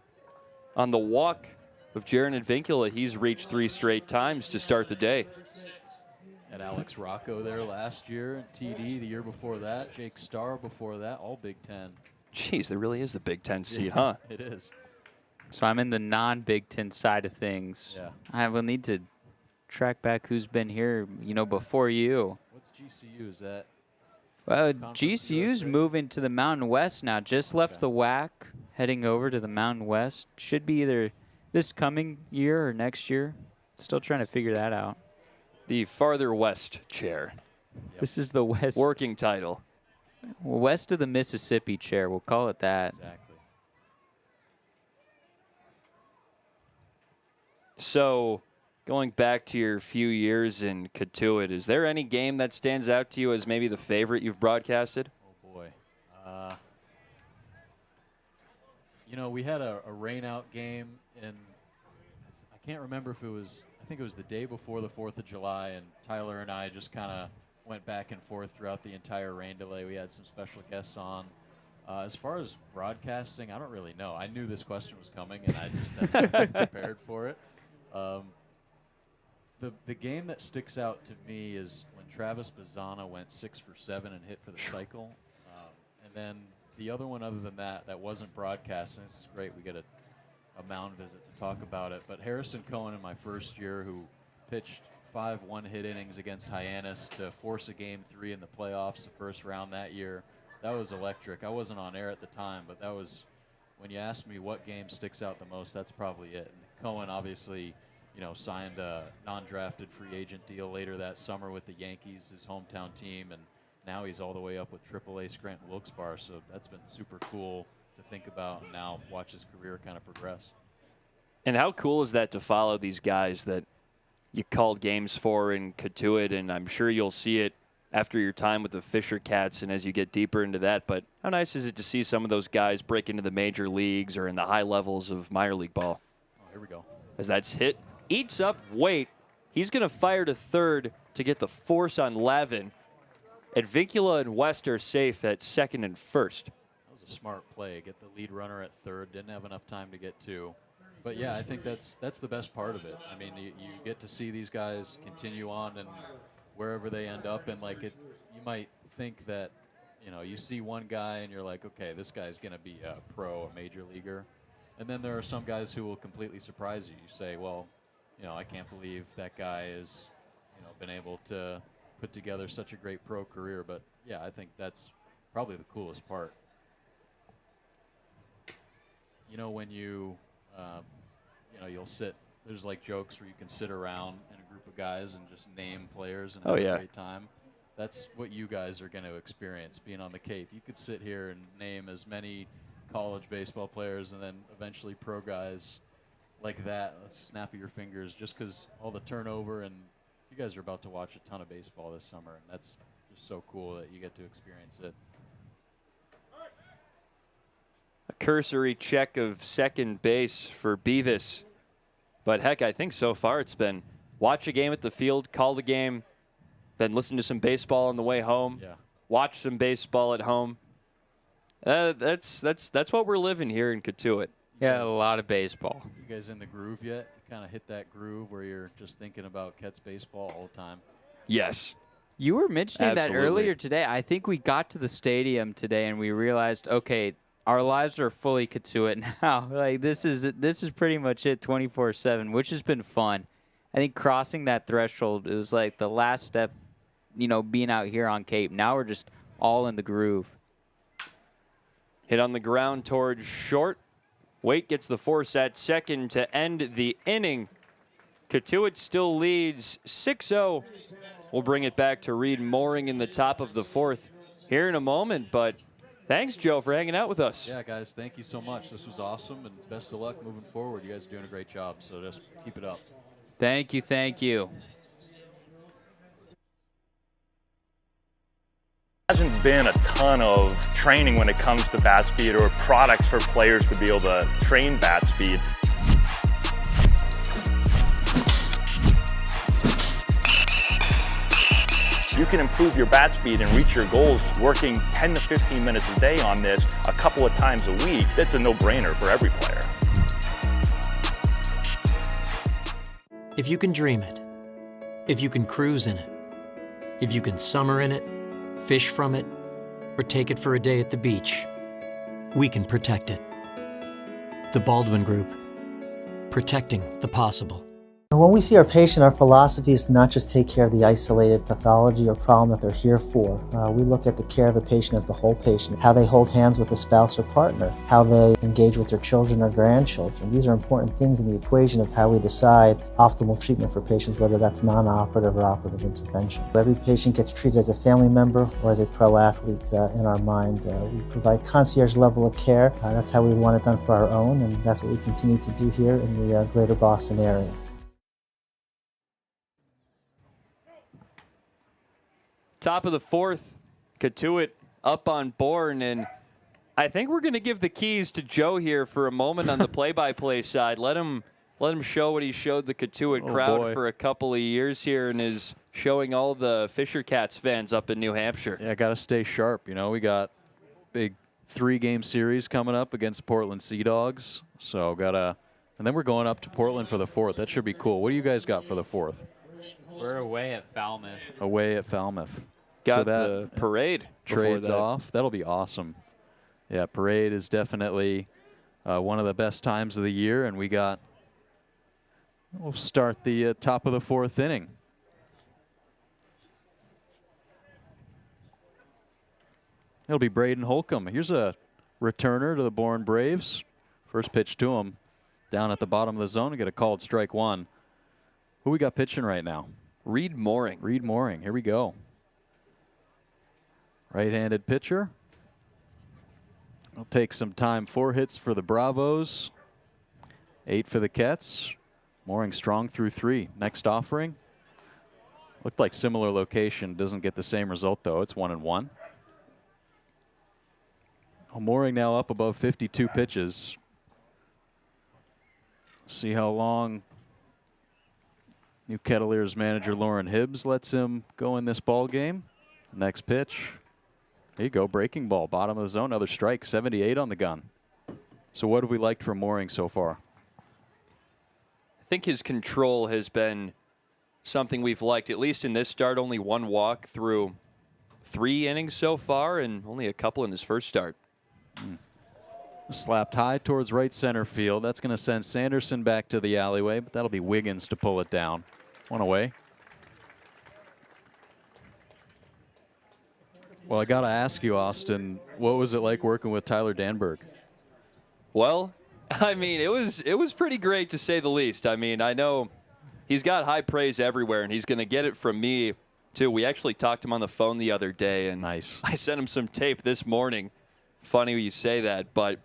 on the walk of Jaron Advincula. He's reached 3 straight times to start the day. Had Alex Rocco there last year, TD the year before that, Jake Starr before that, all Big Ten. Jeez, there really is the Big Ten seat, huh? It is. So I'm in the non-Big Ten side of things. Yeah. I will need to track back who's been here, before you. What's GCU? Is that? GCU's USA? moving to the Mountain West now. Just left the WAC, heading over to the Mountain West. Should be either this coming year or next year. Still trying to figure that out. The farther west chair. Yep. This is the west. Working title. West of the Mississippi chair. We'll call it that. Exactly. So, going back to your few years in Cotuit, is there any game that stands out to you as maybe the favorite you've broadcasted? Oh, boy. We had a rain-out game, and I can't remember if it was, I think it was the day before the 4th of July, and Tyler and I just kind of went back and forth throughout the entire rain delay. We had some special guests on. As far as broadcasting, I don't really know. I knew this question was coming, and I just never been prepared for it. The game that sticks out to me is when Travis Bazzana went 6 for 7 and hit for the cycle. And then the other one other than that wasn't broadcast, and this is great. We get a mound visit to talk about it. But Harrison Cohen in my first year, who pitched 5 one-hit innings against Hyannis to force a Game 3 in the playoffs the first round that year, that was electric. I wasn't on air at the time, but that was, when you ask me what game sticks out the most, that's probably it. And Cohen obviously, signed a non-drafted free agent deal later that summer with the Yankees, his hometown team, and now he's all the way up with AAA Scranton Wilkes-Barre. So that's been super cool to think about, and now watch his career kind of progress. And how cool is that to follow these guys that you called games for in Cotuit, and I'm sure you'll see it after your time with the Fisher Cats and as you get deeper into that. But how nice is it to see some of those guys break into the major leagues or in the high levels of minor league ball? Oh, here we go. As that's hit, eats up weight. He's going to fire to third to get the force on Lavin. Advincula and West are safe at second and first. That was a smart play. Get the lead runner at third. Didn't have enough time to get 2. But, yeah, I think that's the best part of it. I mean, you get to see these guys continue on and wherever they end up. And, you might think that, you see one guy and you're like, okay, this guy's going to be a pro, a major leaguer. And then there are some guys who will completely surprise you. You say, well, I can't believe that guy has, been able to put together such a great pro career. But, yeah, I think that's probably the coolest part. When you, you'll sit there's like jokes where you can sit around in a group of guys and just name players and Oh, have yeah. a great time. That's what you guys are going to experience being on the Cape. You could sit here and name as many college baseball players and then eventually pro guys like that. Let's snap of your fingers just because all the turnover, and you guys are about to watch a ton of baseball this summer, and that's just so cool that you get to experience it. A cursory check of second base for Beavis. But heck, I think so far it's been watch a game at the field, call the game, then listen to some baseball on the way home, watch some baseball at home. That's what we're living here in Cotuit. Yeah, a lot of baseball. You guys in the groove yet? You kind of hit that groove where you're just thinking about Kets baseball all the time? Yes. You were mentioning that Absolutely. earlier today. I think we got to the stadium today and we realized, okay, our lives are fully Cotuit now. Like this is pretty much it 24/7, which has been fun. I think crossing that threshold, it was like the last step, being out here on Cape. Now we're just all in the groove. Hit on the ground towards short. Waite gets the force at second to end the inning. Cotuit still leads 6-0. We'll bring it back to Reed Mooring in the top of the fourth here in a moment, but thanks, Joe, for hanging out with us. Yeah, guys, thank you so much. This was awesome, and best of luck moving forward. You guys are doing a great job, so just keep it up. Thank you, thank you. Hasn't been a ton of training when it comes to bat speed or products for players to be able to train bat speed. You can improve your bat speed and reach your goals working 10 to 15 minutes a day on this a couple of times a week. That's a no-brainer for every player. If you can dream it, if you can cruise in it, if you can summer in it, fish from it, or take it for a day at the beach, we can protect it. The Baldwin Group. Protecting the possible. When we see our patient, our philosophy is to not just take care of the isolated pathology or problem that they're here for. We look at the care of a patient as the whole patient, how they hold hands with a spouse or partner, how they engage with their children or grandchildren. These are important things in the equation of how we decide optimal treatment for patients, whether that's non-operative or operative intervention. Every patient gets treated as a family member or as a pro athlete in our mind. We provide concierge level of care. That's how we want it done for our own, and that's what we continue to do here in the greater Boston area. Top of the fourth, Cotuit up on Bourne, and I think we're going to give the keys to Joe here for a moment on the play-by-play side. Let him show what he showed the Cotuit crowd for a couple of years here and is showing all the Fisher Cats fans up in New Hampshire. Yeah, got to stay sharp. We got big 3-game series coming up against Portland Sea Dogs, so and then we're going up to Portland for the fourth. That should be cool. What do you guys got for the fourth? We're away at Falmouth. Away at Falmouth. Got so the parade. Trades off. That'll be awesome. Yeah, parade is definitely one of the best times of the year, and we'll start the top of the fourth inning. It'll be Braden Holcomb. Here's a returner to the Bourne Braves. First pitch to him down at the bottom of the zone. We get a called strike one. Who we got pitching right now? Reed Mooring. Reed Mooring. Here we go. Right-handed pitcher. It'll take some time. 4 hits for the Bravos. 8 for the Kets. Mooring strong through 3. Next offering. Looked like similar location. Doesn't get the same result, though. It's 1-1. Well, Mooring now up above 52 pitches. See how long New Kettleers manager Lauren Hibbs lets him go in this ball game. Next pitch. There you go, breaking ball, bottom of the zone, another strike, 78 on the gun. So what have we liked from Mooring so far? I think his control has been something we've liked, at least in this start. Only 1 walk through 3 innings so far, and only a couple in his first start. Slapped high towards right center field. That's going to send Sanderson back to the alleyway, but that'll be Wiggins to pull it down. 1 away. Well, I got to ask you, Austin, what was it like working with Tyler Danberg? Well, I mean, it was pretty great to say the least. I mean, I know he's got high praise everywhere, and he's going to get it from me, too. We actually talked to him on the phone the other day, and nice. I sent him some tape this morning. Funny you say that, but,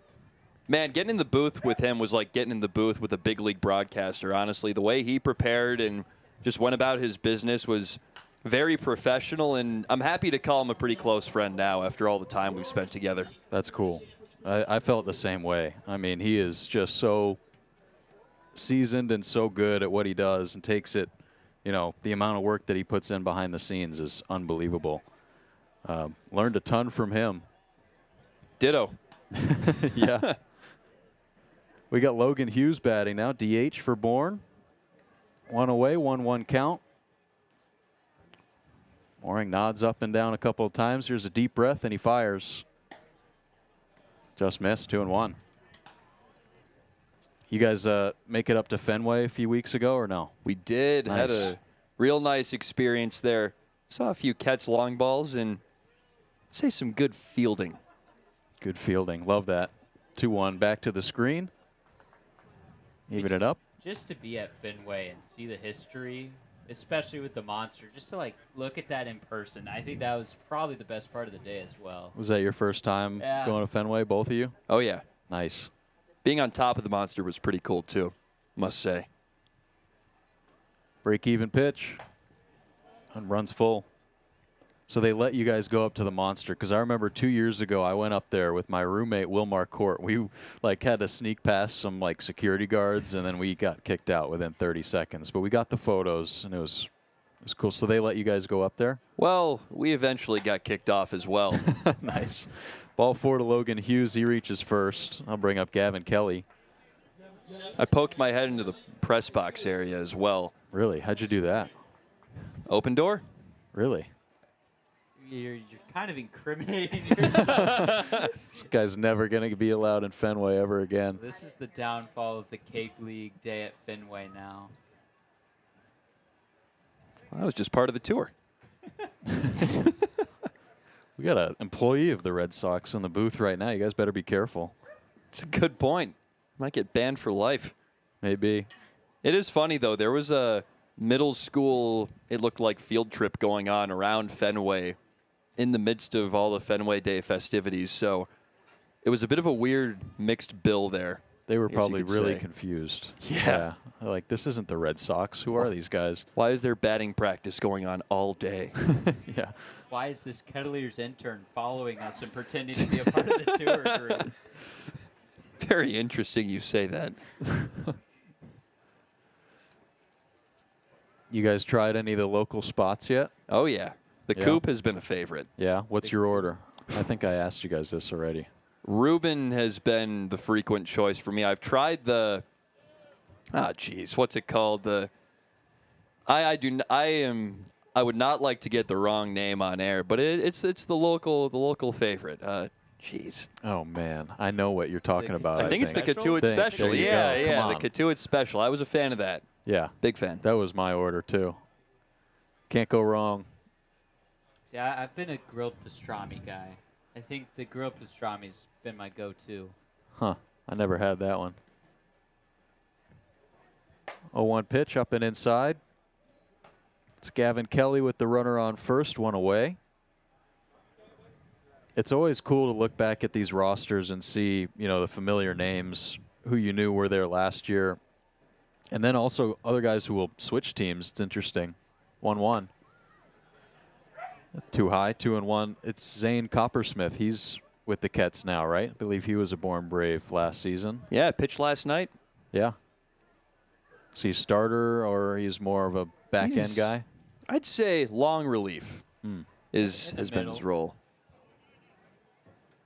man, getting in the booth with him was like getting in the booth with a big league broadcaster, honestly. The way he prepared and just went about his business was very professional, and I'm happy to call him a pretty close friend now after all the time we've spent together. That's cool. I felt the same way. I mean, he is just so seasoned and so good at what he does and takes it, the amount of work that he puts in behind the scenes is unbelievable. Learned a ton from him. Ditto. Yeah. We got Logan Hughes batting now, DH for Bourne. 1 away, 1-1 count. Mooring nods up and down a couple of times. Here's a deep breath, and he fires. Just missed, 2-1. You guys make it up to Fenway a few weeks ago, or no? We did. Nice. Had a real nice experience there. Saw a few Ketts long balls and I'd say some good fielding. Good fielding. Love that. 2-1. Back to the screen. Even it up. Just to be at Fenway and see the history, especially with the monster, just to look at that in person, I think that was probably the best part of the day as well. Was that your first time going to Fenway, both of you? Oh, yeah. Nice. Being on top of the monster was pretty cool, too, must say. Break-even pitch. And runs full. So they let you guys go up to the monster, because I remember 2 years ago I went up there with my roommate Wilmar Court. We had to sneak past some security guards, and then we got kicked out within 30 seconds. But we got the photos, and it was cool. So they let you guys go up there? Well, we eventually got kicked off as well. Nice. Ball 4 to Logan Hughes. He reaches first. I'll bring up Gavin Kelly. I poked my head into the press box area as well. Really? How'd you do that? Open door? Really? You're kind of incriminating yourself. This guy's never going to be allowed in Fenway ever again. This is the downfall of the Cape League day at Fenway now. Well, that was just part of the tour. We got an employee of the Red Sox in the booth right now. You guys better be careful. It's a good point. Might get banned for life. Maybe. It is funny, though. There was a middle school, it looked like, field trip going on around Fenway in the midst of all the Fenway Day festivities. So it was a bit of a weird mixed bill there. They were probably really confused. Yeah. They're like, this isn't the Red Sox. Who are these guys? Why is there batting practice going on all day? Yeah. Why is this Kettleers intern following us and pretending to be a part of the tour group? Very interesting you say that. You guys tried any of the local spots yet? Oh, yeah. The Coop has been a favorite. Yeah? What's your order? I think I asked you guys this already. Reuben has been the frequent choice for me. I've tried the, what's it called? I would not like to get the wrong name on air, but it's the local favorite. Oh man, I know what you're talking about. I think it's the Cotuit Special. Yeah, the Cotuit Special. I was a fan of that. Yeah, big fan. That was my order too. Can't go wrong. See, I've been a grilled pastrami guy. I think the grilled pastrami's been my go-to. Huh? I never had that one. 0-1 pitch up and inside. It's Gavin Kelly with the runner on first, 1 away. It's always cool to look back at these rosters and see, the familiar names, who you knew were there last year. And then also other guys who will switch teams. It's interesting. 1-1. Too high, 2-1. It's Zane Coppersmith. He's with the Ketts now, right? I believe he was a Bourne Brave last season. Yeah, pitched last night. Yeah. Is he a starter or he's more of a back-end guy? I'd say long relief has been his role.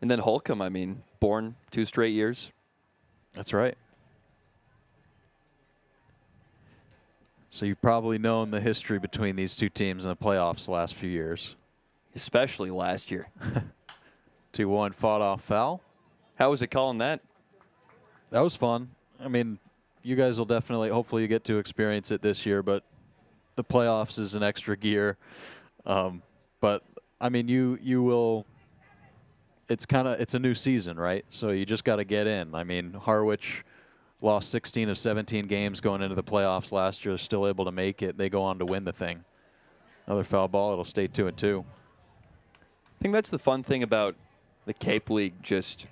And then Holcomb, Bourne 2 straight years. That's right. So you've probably known the history between these two teams in the playoffs the last few years. Especially last year. 2-1 fought off foul. How was it calling that? That was fun. You guys will definitely, hopefully you get to experience it this year, but the playoffs is an extra gear. But you will, it's a new season, right? So you just got to get in. Harwich lost 16 of 17 games going into the playoffs last year. They're still able to make it. They go on to win the thing. Another foul ball. It'll stay 2-2. I think that's the fun thing about the Cape League. Just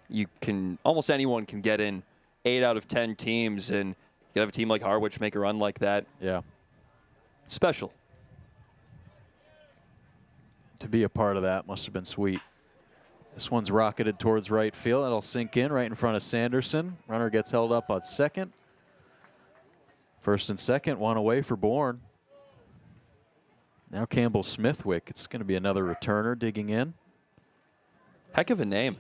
almost anyone can get in 8 out of 10 teams, and you have a team like Harwich make a run like that. Yeah. It's special. To be a part of that must have been sweet. This one's rocketed towards right field. It'll sink in right in front of Sanderson. Runner gets held up on second. First and second, one away for Bourne. Now Campbell Smithwick. It's going to be another returner digging in. Heck of a name.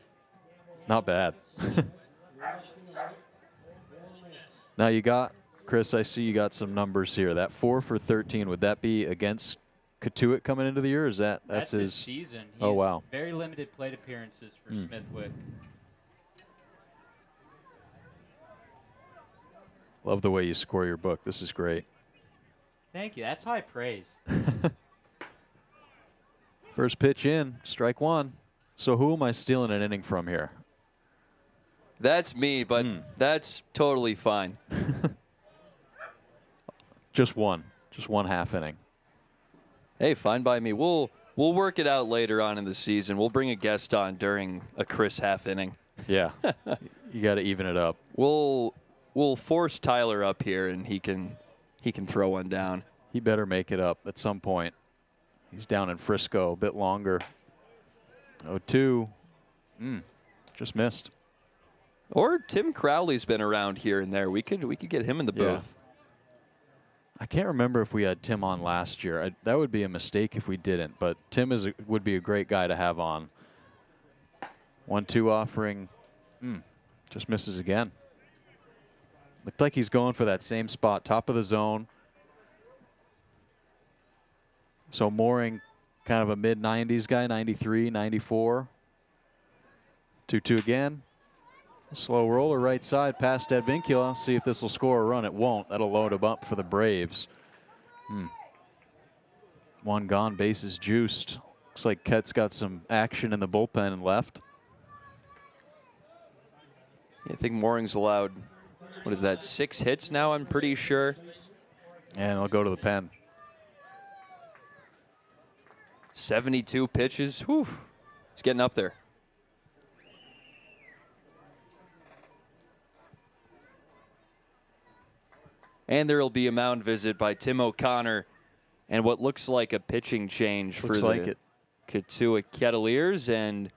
Not bad. Now you got, Chris, I see you got some numbers here. That 4 for 13, would that be against Cotuit coming into the year? Or is that's his season. He's oh, wow. Very limited plate appearances for Smithwick. Love the way you score your book. This is great. Thank you. That's high praise. First pitch in, strike one. So who am I stealing an inning from here? That's me, but that's totally fine. Just one half inning. Hey, fine by me. We'll work it out later on in the season. We'll bring a guest on during a Chris half inning. Yeah, you got to even it up. We'll force Tyler up here, and he can throw one down. He better make it up at some point. He's down in Frisco a bit longer. 0-2. Just missed. Or Tim Crowley's been around here and there. We could get him in the booth. I can't remember if we had Tim on last year. That would be a mistake if we didn't. But Tim would be a great guy to have on. 1-2 offering. Just misses again. Looked like he's going for that same spot, top of the zone. So Mooring, kind of a mid-90s guy, 93, 94. 2-2 again. Slow roller right side past Advincula. See if this will score a run. It won't. That'll load him up for the Braves. One gone, bases juiced. Looks like Kett's got some action in the bullpen and left. Yeah, I think Mooring's allowed, 6 hits now, I'm pretty sure. And he'll go to the pen. 72 pitches. Whew. He's getting up there. And there will be a mound visit by Tim O'Connor and what looks like a pitching change for the Cotuit Kettleers. And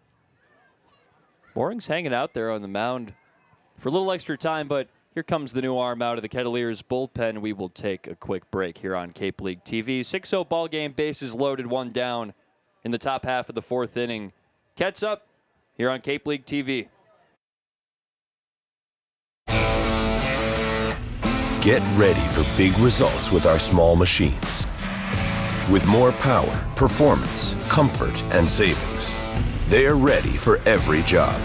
Mooring's hanging out there on the mound for a little extra time, but here comes the new arm out of the Kettleers bullpen. We will take a quick break here on Cape League TV. 6-0 ball game, bases loaded, one down in the top half of the 4th inning. Kett's up here on Cape League TV. Get ready for big results with our small machines. With more power, performance, comfort, and savings, they're ready for every job.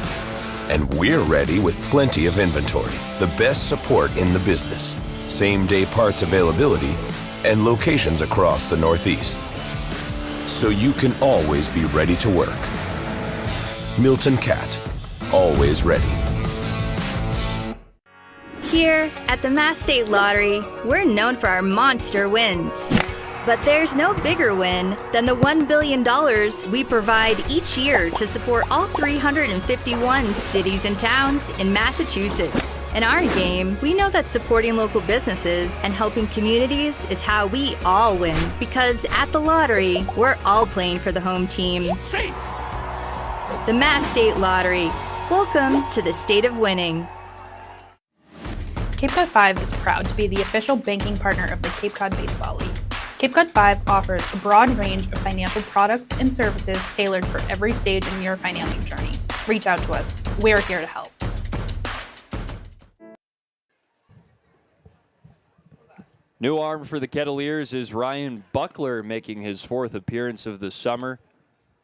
And we're ready with plenty of inventory, the best support in the business, same-day parts availability, and locations across the Northeast. So you can always be ready to work. Milton Cat, always ready. Here at the Mass State Lottery, we're known for our monster wins. But there's no bigger win than the $1 billion we provide each year to support all 351 cities and towns in Massachusetts. In our game, we know that supporting local businesses and helping communities is how we all win. Because at the lottery, we're all playing for the home team. The Mass State Lottery. Welcome to the state of winning. Cape Cod 5 is proud to be the official banking partner of the Cape Cod Baseball League. Cape Cod 5 offers a broad range of financial products and services tailored for every stage in your financial journey. Reach out to us. We're here to help. New arm for the Kettleers is Ryan Buckler, making his 4th appearance of the summer.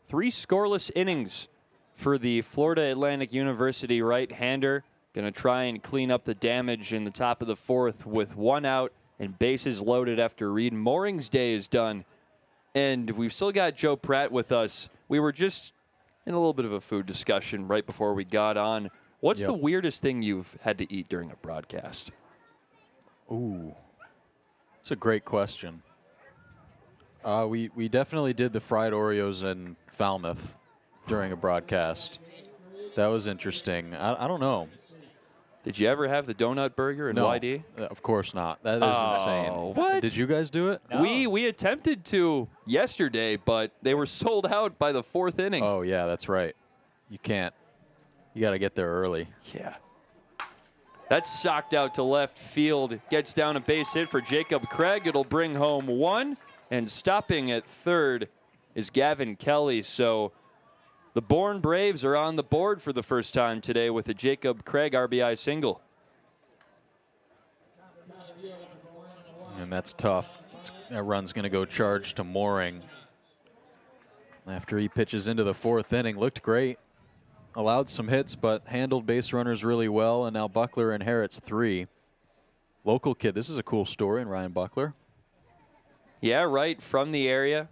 3 scoreless innings for the Florida Atlantic University right-hander. Going to try and clean up the damage in the top of the 4th with 1 out and bases loaded after Reed Mooring's day is done. And we've still got Joe Pratt with us. We were just in a little bit of a food discussion right before we got on. What's the weirdest thing you've had to eat during a broadcast? Ooh, that's a great question. We definitely did the fried Oreos in Falmouth during a broadcast. That was interesting. I don't know. Did you ever have the donut burger in No, YD? Of course not. That is insane. What? Did you guys do it? No. We attempted to yesterday, but they were sold out by the 4th inning. Oh, yeah, that's right. You can't. You got to get there early. Yeah. That's socked out to left field. Gets down a base hit for Jacob Craig. It'll bring home 1. And stopping at third is Gavin Kelly. So the Bourne Braves are on the board for the first time today with a Jacob Craig RBI single. And that's tough. That run's going to go charge to Mooring. After he pitches into the 4th inning, looked great. Allowed some hits, but handled base runners really well. And now Buckler inherits 3. Local kid. This is a cool story in Ryan Buckler. Yeah, right, from the area.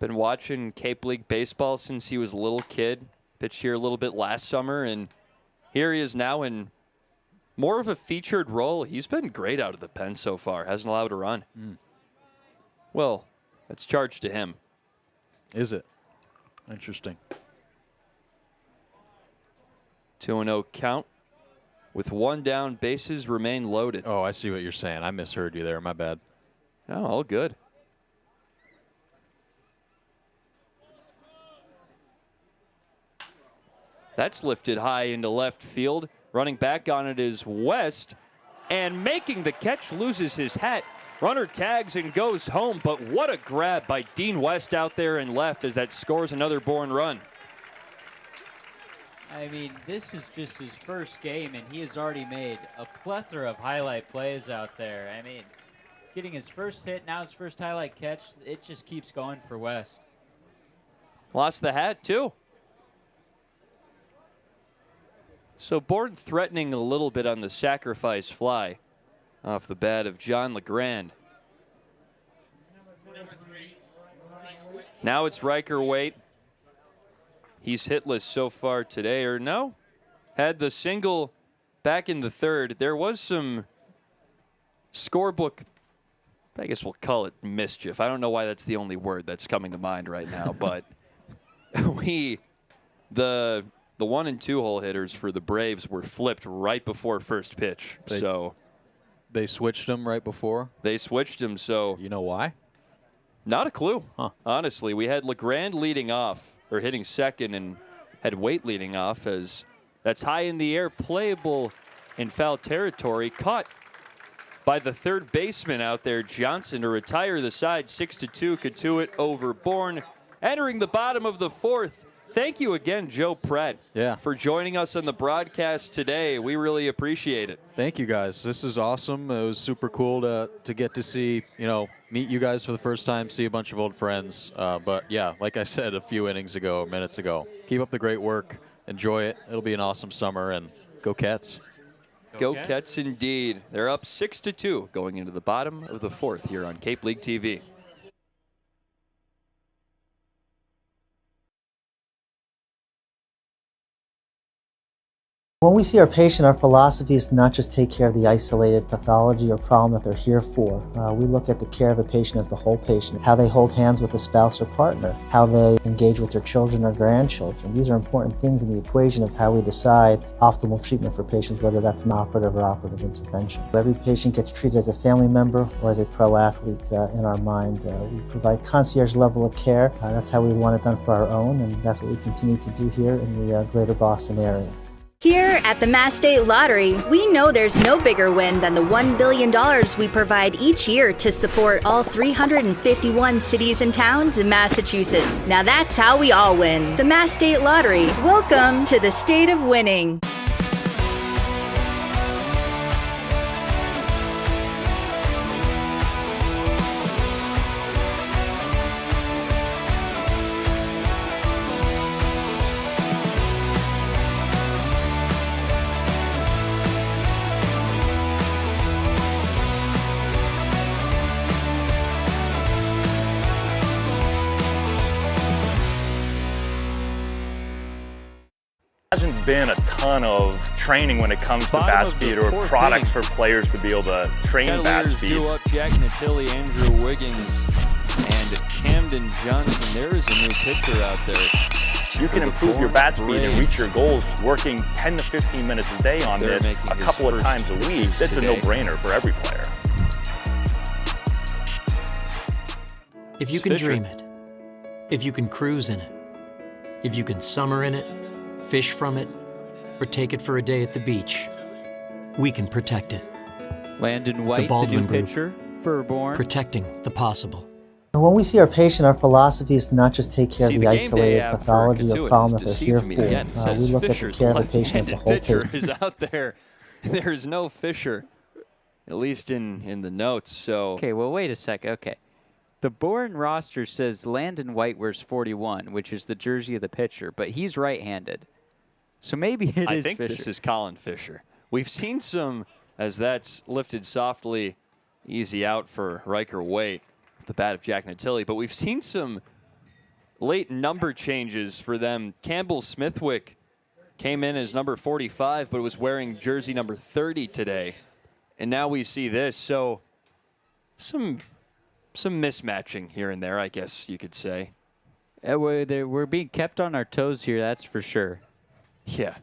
Been watching Cape League baseball since he was a little kid. Pitched here a little bit last summer, and here he is now in more of a featured role. He's been great out of the pen so far. Hasn't allowed a run. Well, that's charged to him. Is it? Interesting. 2-0 count with 1 down. Bases remain loaded. Oh, I see what you're saying. I misheard you there. My bad. No, all good. That's lifted high into left field. Running back on it is West. And making the catch, loses his hat. Runner tags and goes home. But what a grab by Dean West out there in left as that scores another Bourne run. I mean, this is just his first game, and he has already made a plethora of highlight plays out there. I mean, getting his first hit, now his first highlight catch, it just keeps going for West. Lost the hat, too. So Bourne threatening a little bit on the sacrifice fly off the bat of John LeGrand. Now it's Riker Waite. He's hitless so far today, or no? Had the single back in the 3rd. There was some scorebook, I guess we'll call it mischief. I don't know why that's the only word that's coming to mind right now, but the 1 and 2 hole hitters for the Braves were flipped right before first pitch. They switched him right before? They switched him, so. You know why? Not a clue. Huh. Honestly, we had LeGrand leading off, or hitting second, and had Waite leading off as that's high in the air, playable in foul territory. Caught by the 3rd baseman out there, Johnson, to retire the side. 6-2, Cotuit over Bourne. Entering the bottom of the 4th. Thank you again, Joe Pratt, for joining us on the broadcast today. We really appreciate it. Thank you, guys. This is awesome. It was super cool to get to see, meet you guys for the first time, see a bunch of old friends. But, yeah, like I said a few minutes ago, keep up the great work. Enjoy it. It'll be an awesome summer, and go Cats. Go Cats indeed. They're up 6-2 going into the bottom of the 4th here on Cape League TV. When we see our patient, our philosophy is to not just take care of the isolated pathology or problem that they're here for. We look at the care of a patient as the whole patient, how they hold hands with a spouse or partner, how they engage with their children or grandchildren. These are important things in the equation of how we decide optimal treatment for patients, whether that's an operative or operative intervention. Every patient gets treated as a family member or as a pro athlete in our mind. We provide concierge level of care. That's how we want it done for our own, and that's what we continue to do here in the greater Boston area. Here at the Mass State Lottery, we know there's no bigger win than the $1 billion we provide each year to support all 351 cities and towns in Massachusetts. Now that's how we all win. The Mass State Lottery. Welcome to the state of winning. Hasn't been a ton of training when it comes to bat speed or products for players to be able to train bat Kettleers speed. do up Jack Natili, Andrew Wiggins, and Camden Johnson. There is a new pitcher out there. You can improve your bat speed and reach your goals working 10 to 15 minutes a day on this a couple of times a week. That's a no-brainer for every player. If you can dream it, if you can cruise in it, if you can summer in it, fish from it, or take it for a day at the beach, we can protect it. Landon White, the new pitcher for Bourne. Protecting the possible. When we see our patient, our philosophy is to not just take care of the isolated pathology or problem that they're here for. We look at the care of the patient as the whole patient. Is out there. There's no Fisher, at least in the notes. So okay, well, wait a second. Okay. The Bourne roster says Landon White wears 41, which is the jersey of the pitcher, but he's right-handed. So maybe it is I think Fisher. this is Colin Fisher. We've seen some, as that's lifted softly, easy out for Riker Waite, the bat of Jack Natili, but we've seen some late number changes for them. Campbell Smithwick came in as number 45, but was wearing jersey number 30 today. And now we see this, so some mismatching here and there, I guess you could say. We're being kept on our toes here, that's for sure. Yeah,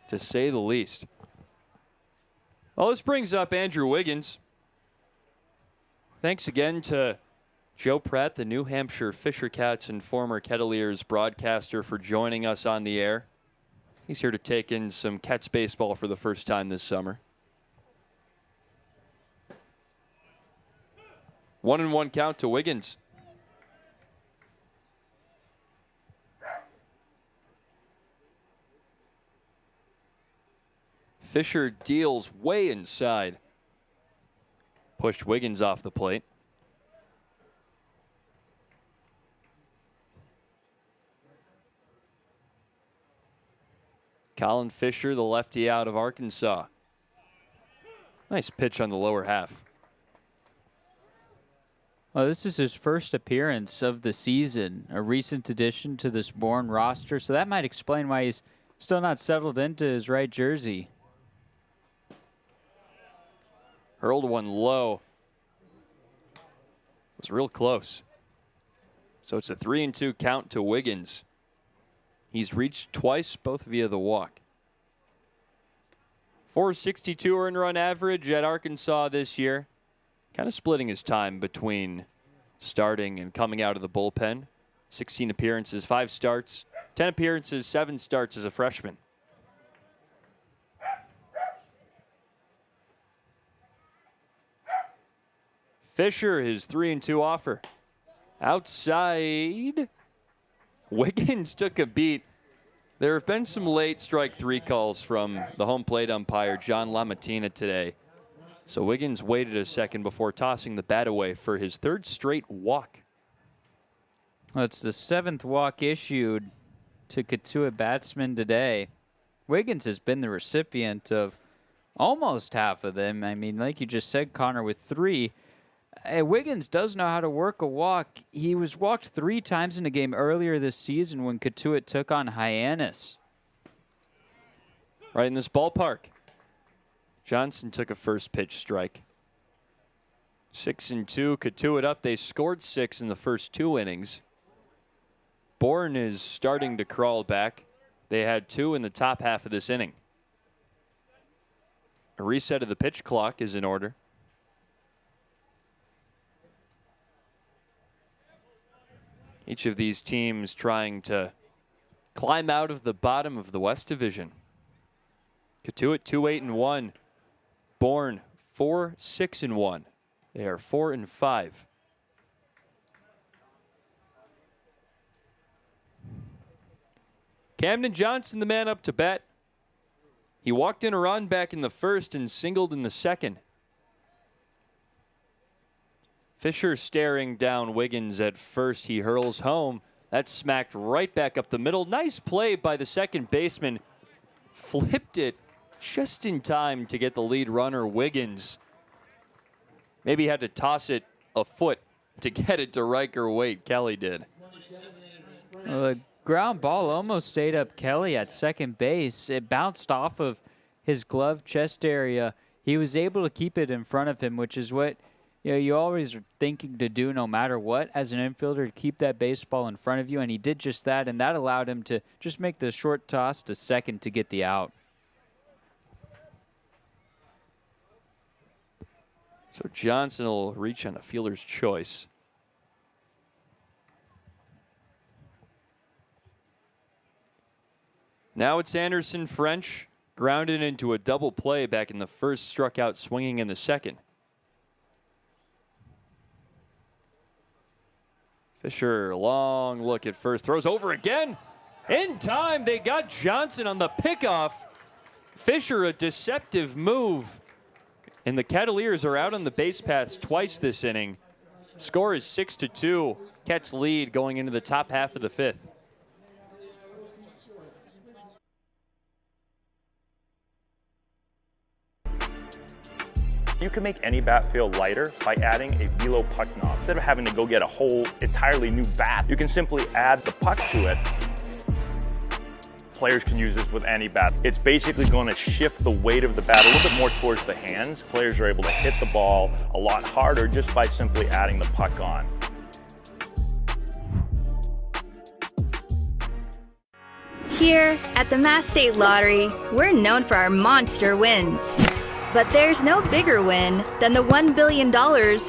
to say the least. Well, this brings up Andrew Wiggins. Thanks again to Joe Pratt, the New Hampshire Fisher Cats and former Kettleers broadcaster, for joining us on the air. He's here to take in some Cats baseball for the first time this summer. 1-1 count to Wiggins. Fisher deals way inside. Pushed Wiggins off the plate. Colin Fisher, the lefty out of Arkansas. Nice pitch on the lower half. Well, this is his first appearance of the season, a recent addition to this Bourne roster, so that might explain why he's still not settled into his right jersey. Hurled one low. Was real close. So it's a 3-2 count to Wiggins. He's reached twice, both via the walk. 462 earned run average at Arkansas this year. Kind of splitting his time between starting and coming out of the bullpen. 16 appearances, 5 starts, 10 appearances, 7 starts as a freshman. Fisher, his 3-2 offer. Outside. Wiggins took a beat. There have been some late strike 3 calls from the home plate umpire, John LaMattina, today. So Wiggins waited a second before tossing the bat away for his 3rd straight walk. Well, it's the 7th walk issued to Cotuit batsmen today. Wiggins has been the recipient of almost half of them. I mean, like you just said, Connor, with 3. Wiggins does know how to work a walk. He was walked 3 times in a game earlier this season when Cotuit took on Hyannis. Right in this ballpark. Johnson took a first pitch strike. 6-2, Cotuit up. They scored 6 in the first 2 innings. Bourne is starting to crawl back. They had 2 in the top half of this inning. A reset of the pitch clock is in order. Each of these teams trying to climb out of the bottom of the West Division. Cotuit 2-8-1. Bourne 4-6-1. They are 4-5. Camden Johnson, the man up to bat. He walked in a run back in the first and singled in the second. Fisher staring down Wiggins at first. He hurls home. That's smacked right back up the middle. Nice play by the second baseman. Flipped it just in time to get the lead runner, Wiggins. Maybe had to toss it a foot to get it to Riker Waite. Kelly did. Well, a ground ball almost stayed up Kelly at second base. It bounced off of his glove chest area. He was able to keep it in front of him, which is what you always are thinking to do no matter what as an infielder, to keep that baseball in front of you, and he did just that, and that allowed him to just make the short toss to second to get the out. So Johnson will reach on a fielder's choice. Now it's Anderson French, grounded into a double play back in the first, struck out swinging in the second. Fisher, long look at first, throws over again. In time, they got Johnson on the pickoff. Fisher, a deceptive move. And the Kettleers are out on the base paths twice this inning. Score is 6-2. Ket's lead going into the top half of the fifth. You can make any bat feel lighter by adding a velo puck knob. Instead of having to go get a whole entirely new bat, you can simply add the puck to it. Players can use this with any bat. It's basically going to shift the weight of the bat a little bit more towards the hands. Players are able to hit the ball a lot harder just by simply adding the puck on. Here at the Mass State Lottery, we're known for our monster wins. But there's no bigger win than the $1 billion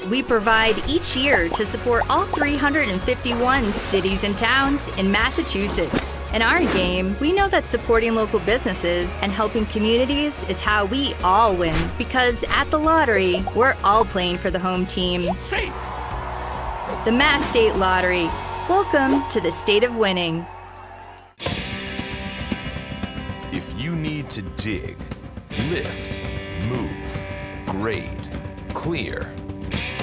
we provide each year to support all 351 cities and towns in Massachusetts. In our game, we know that supporting local businesses and helping communities is how we all win. Because at the lottery, we're all playing for the home team. The Mass State Lottery. Welcome to the state of winning. If you need to dig, lift, move, grade, clear,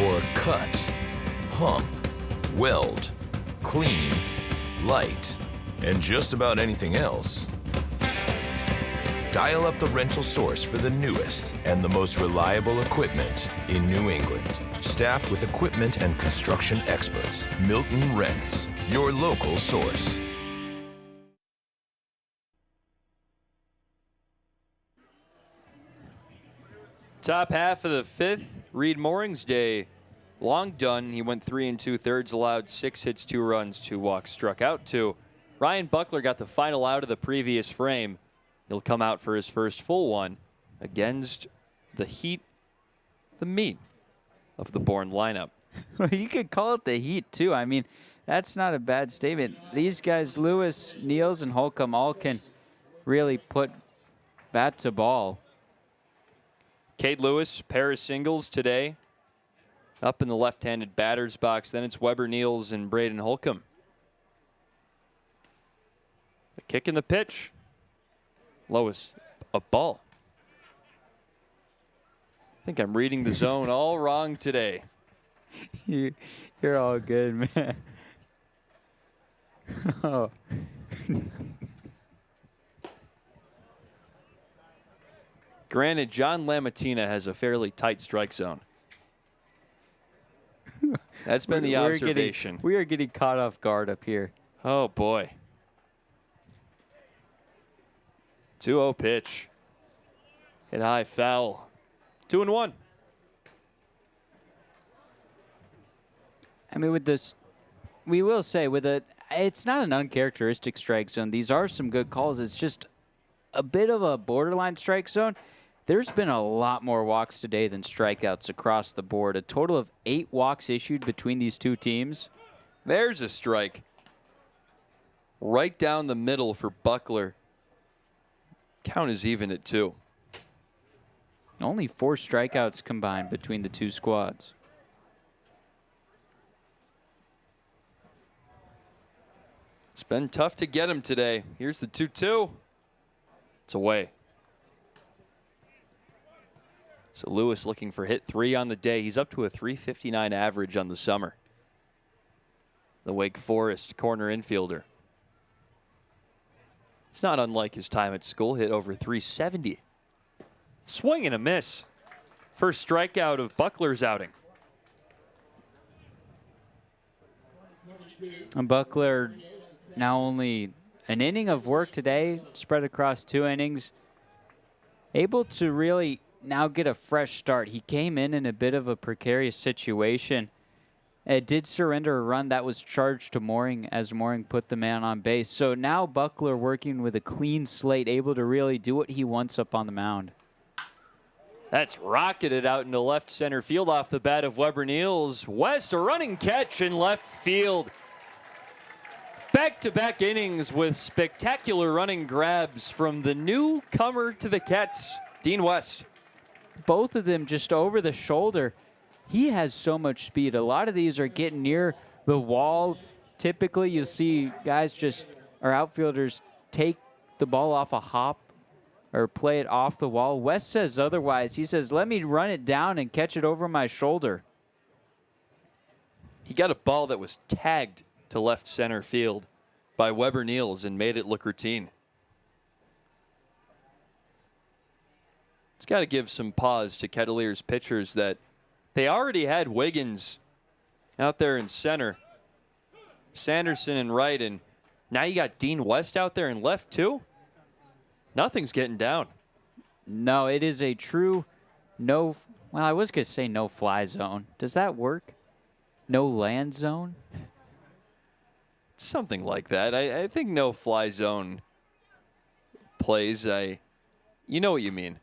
or cut, pump, weld, clean, light, and just about anything else, dial up the rental source for the newest and the most reliable equipment in New England. Staffed with equipment and construction experts, Milton Rents, your local source. Top half of the fifth, Reed Mooring's day. Long done. He went 3 2/3, allowed 6 hits, 2 runs, 2 walks, struck out 2. Ryan Buckler got the final out of the previous frame. He'll come out for his first full one against the Heat, the meat of the Bourne lineup. Well, you could call it the Heat, too. I mean, that's not a bad statement. These guys, Lewis, Niels, and Holcomb, all can really put bat to ball. Cade Lewis, pair of singles today. Up in the left-handed batter's box. Then it's Weber Niels and Braden Holcomb. The kick and the pitch. Lois, a ball. I think I'm reading the zone all wrong today. You're all good, man. Oh. Granted, John Lamatina has a fairly tight strike zone. That's been the observation. We are getting caught off guard up here. Oh, boy. 2-0 pitch. Hit high, foul. 2-1. I mean, with this, we will say, it's not an uncharacteristic strike zone. These are some good calls. It's just a bit of a borderline strike zone. There's been a lot more walks today than strikeouts across the board. A total of 8 walks issued between these two teams. There's a strike. Right down the middle for Buckler. Count is even at 2. Only 4 strikeouts combined between the two squads. It's been tough to get him today. Here's the 2-2. It's away. So Lewis looking for hit 3 on the day. He's up to a .359 average on the summer. The Wake Forest corner infielder. It's not unlike his time at school. Hit over .370. Swing and a miss. First strikeout of Buckler's outing. And Buckler now only an inning of work today, spread across 2 innings. Able to really now get a fresh start. He came in a bit of a precarious situation. It did surrender a run that was charged to Mooring as Mooring put the man on base. So now Buckler working with a clean slate, able to really do what he wants up on the mound. That's rocketed out into left center field off the bat of Weber Niels. West, a running catch in left field. Back-to-back innings with spectacular running grabs from the newcomer to the Cats, Dean West. Both of them just over the shoulder. He has so much speed. A lot of these are getting near the wall. Typically, you'll see guys or outfielders take the ball off a hop or play it off the wall. West says otherwise. He says, let me run it down and catch it over my shoulder. He got a ball that was tagged to left center field by Weber Niels and made it look routine. It's got to give some pause to Kettleers pitchers that they already had Wiggins out there in center, Sanderson in right, and now you got Dean West out there in left too. Nothing's getting down. No, it is a true well, I was going to say no fly zone. Does that work? No land zone? Something like that. I think no fly zone plays. You know what you mean.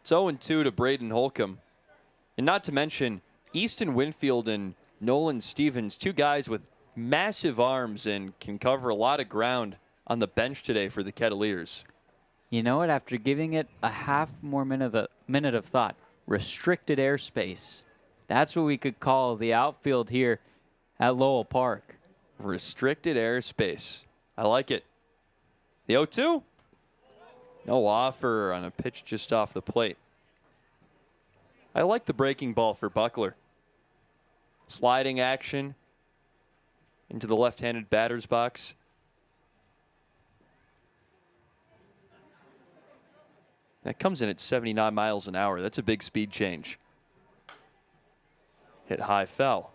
It's 0-2 to Braden Holcomb. And not to mention Easton Winfield and Nolan Stevens, 2 guys with massive arms and can cover a lot of ground on the bench today for the Kettleers. You know what? After giving it a half more minute of thought, restricted airspace. That's what we could call the outfield here at Lowell Park. Restricted airspace. I like it. The 0-2. No offer on a pitch just off the plate. I like the breaking ball for Buckler. Sliding action into the left-handed batter's box. That comes in at 79 miles an hour. That's a big speed change. Hit high, foul.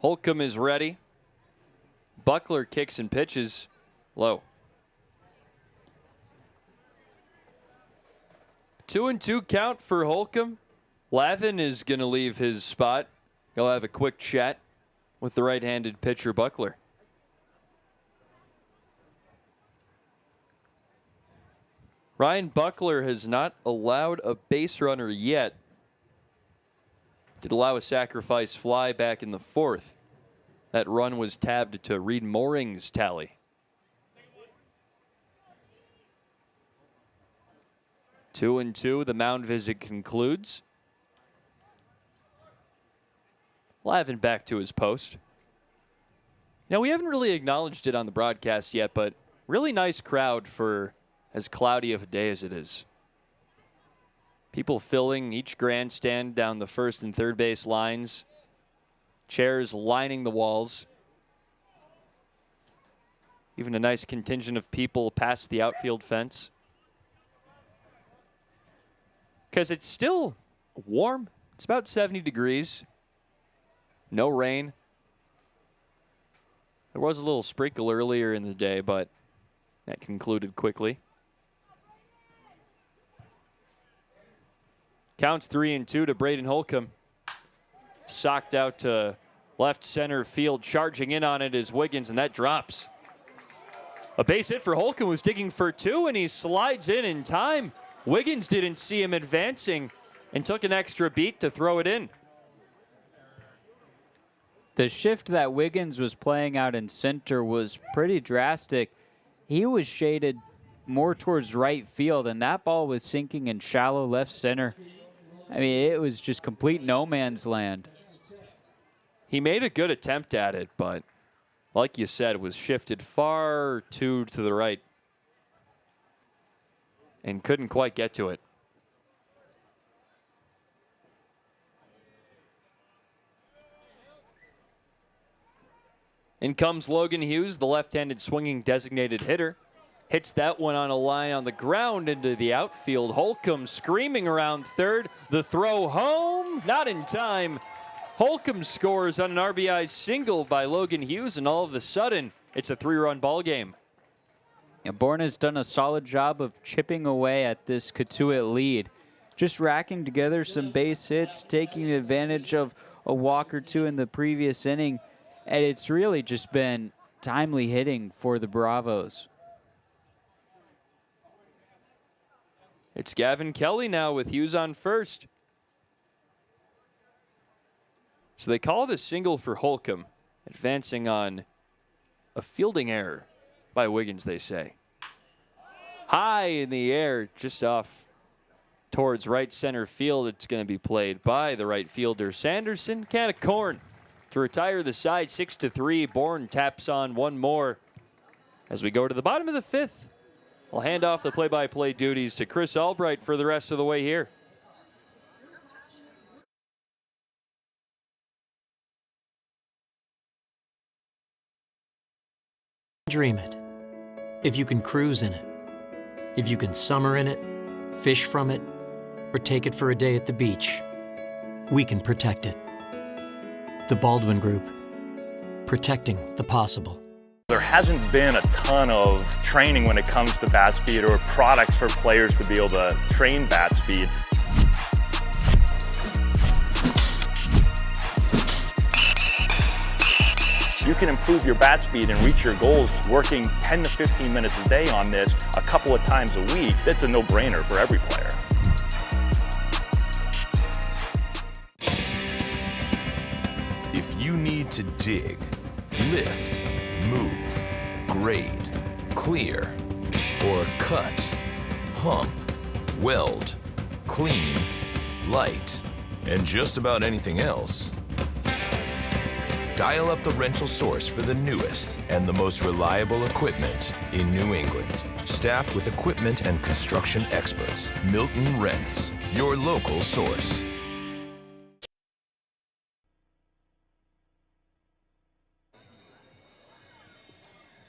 Holcomb is ready. Buckler kicks and pitches low. 2-2 count for Holcomb. Lavin is going to leave his spot. He'll have a quick chat with the right-handed pitcher Buckler. Ryan Buckler has not allowed a base runner yet. Did allow a sacrifice fly back in the 4th. That run was tabbed to Reed Mooring's tally. 2-2, the mound visit concludes. Lavin back to his post. Now, we haven't really acknowledged it on the broadcast yet, but really nice crowd for as cloudy of a day as it is. People filling each grandstand down the first and third base lines. Chairs lining the walls. Even a nice contingent of people past the outfield fence. Because it's still warm. It's about 70 degrees. No rain. There was a little sprinkle earlier in the day, but that concluded quickly. Counts 3-2 to Braden Holcomb. Socked out to left center field. Charging in on it is Wiggins, and that drops. A base hit for Holcomb, who's digging for 2, and he slides in time. Wiggins didn't see him advancing and took an extra beat to throw it in. The shift that Wiggins was playing out in center was pretty drastic. He was shaded more towards right field, and that ball was sinking in shallow left center. I mean, it was just complete no man's land. He made a good attempt at it, but like you said, was shifted far too to the right and couldn't quite get to it. In comes Logan Hughes, the left-handed swinging designated hitter. Hits that one on a line on the ground into the outfield. Holcomb screaming around third. The throw home, not in time. Holcomb scores on an RBI single by Logan Hughes, and all of a sudden, it's a 3-run ball game. Yeah, Bourne has done a solid job of chipping away at this Cotuit lead. Just racking together some base hits, taking advantage of a walk or two in the previous inning, and it's really just been timely hitting for the Bravos. It's Gavin Kelly now with Hughes on first. So they call it a single for Holcomb, advancing on a fielding error by Wiggins, they say. High in the air, just off towards right center field. It's going to be played by the right fielder, Sanderson. Can of corn to retire the side, 6-3. Bourne taps on one more as we go to the bottom of the fifth. I'll hand off the play-by-play duties to Chris Albright for the rest of the way here. Dream it. If you can cruise in it, if you can summer in it, fish from it, or take it for a day at the beach, we can protect it. The Baldwin Group, protecting the possible. There hasn't been a ton of training when it comes to bat speed or products for players to be able to train bat speed. You can improve your bat speed and reach your goals working 10 to 15 minutes a day on this a couple of times a week. That's a no-brainer for every player. If you need to dig, lift, move, grade, clear, or cut, pump, weld, clean, light, and just about anything else, dial up the rental source for the newest and the most reliable equipment in New England. Staffed with equipment and construction experts, Milton Rents, your local source.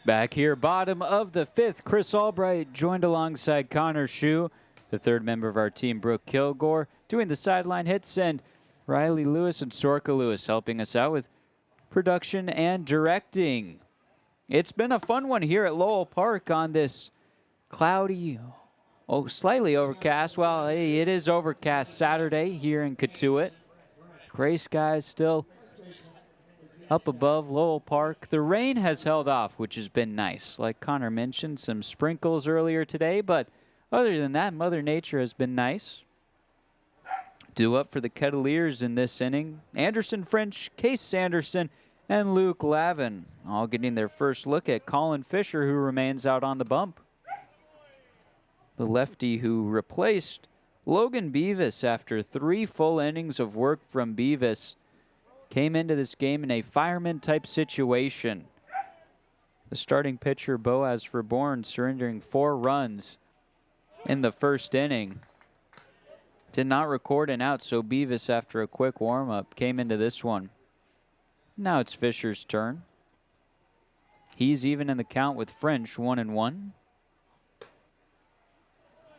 Back here, bottom of the fifth, Chris Albright joined alongside Connor Shue, the third member of our team, Brooke Kilgore, doing the sideline hits, and Riley Lewis and Sorka Lewis helping us out with production and directing. It's been a fun one here at Lowell Park on this cloudy, slightly overcast. Well, hey, it is overcast Saturday here in Cotuit. Gray skies still up above Lowell Park. The rain has held off, which has been nice. Like Connor mentioned, some sprinkles earlier today, but other than that, Mother Nature has been nice. Due up for the Kettleers in this inning, Anderson French, Case Sanderson, and Luke Lavin, all getting their first look at Colin Fisher, who remains out on the bump. The lefty who replaced Logan Beavis after 3 full innings of work from Beavis came into this game in a fireman-type situation. The starting pitcher, Boaz for Bourne, surrendering 4 runs in the first inning. Did not record an out, so Beavis, after a quick warm-up, came into this one. Now it's Fisher's turn. He's even in the count with French, 1-1.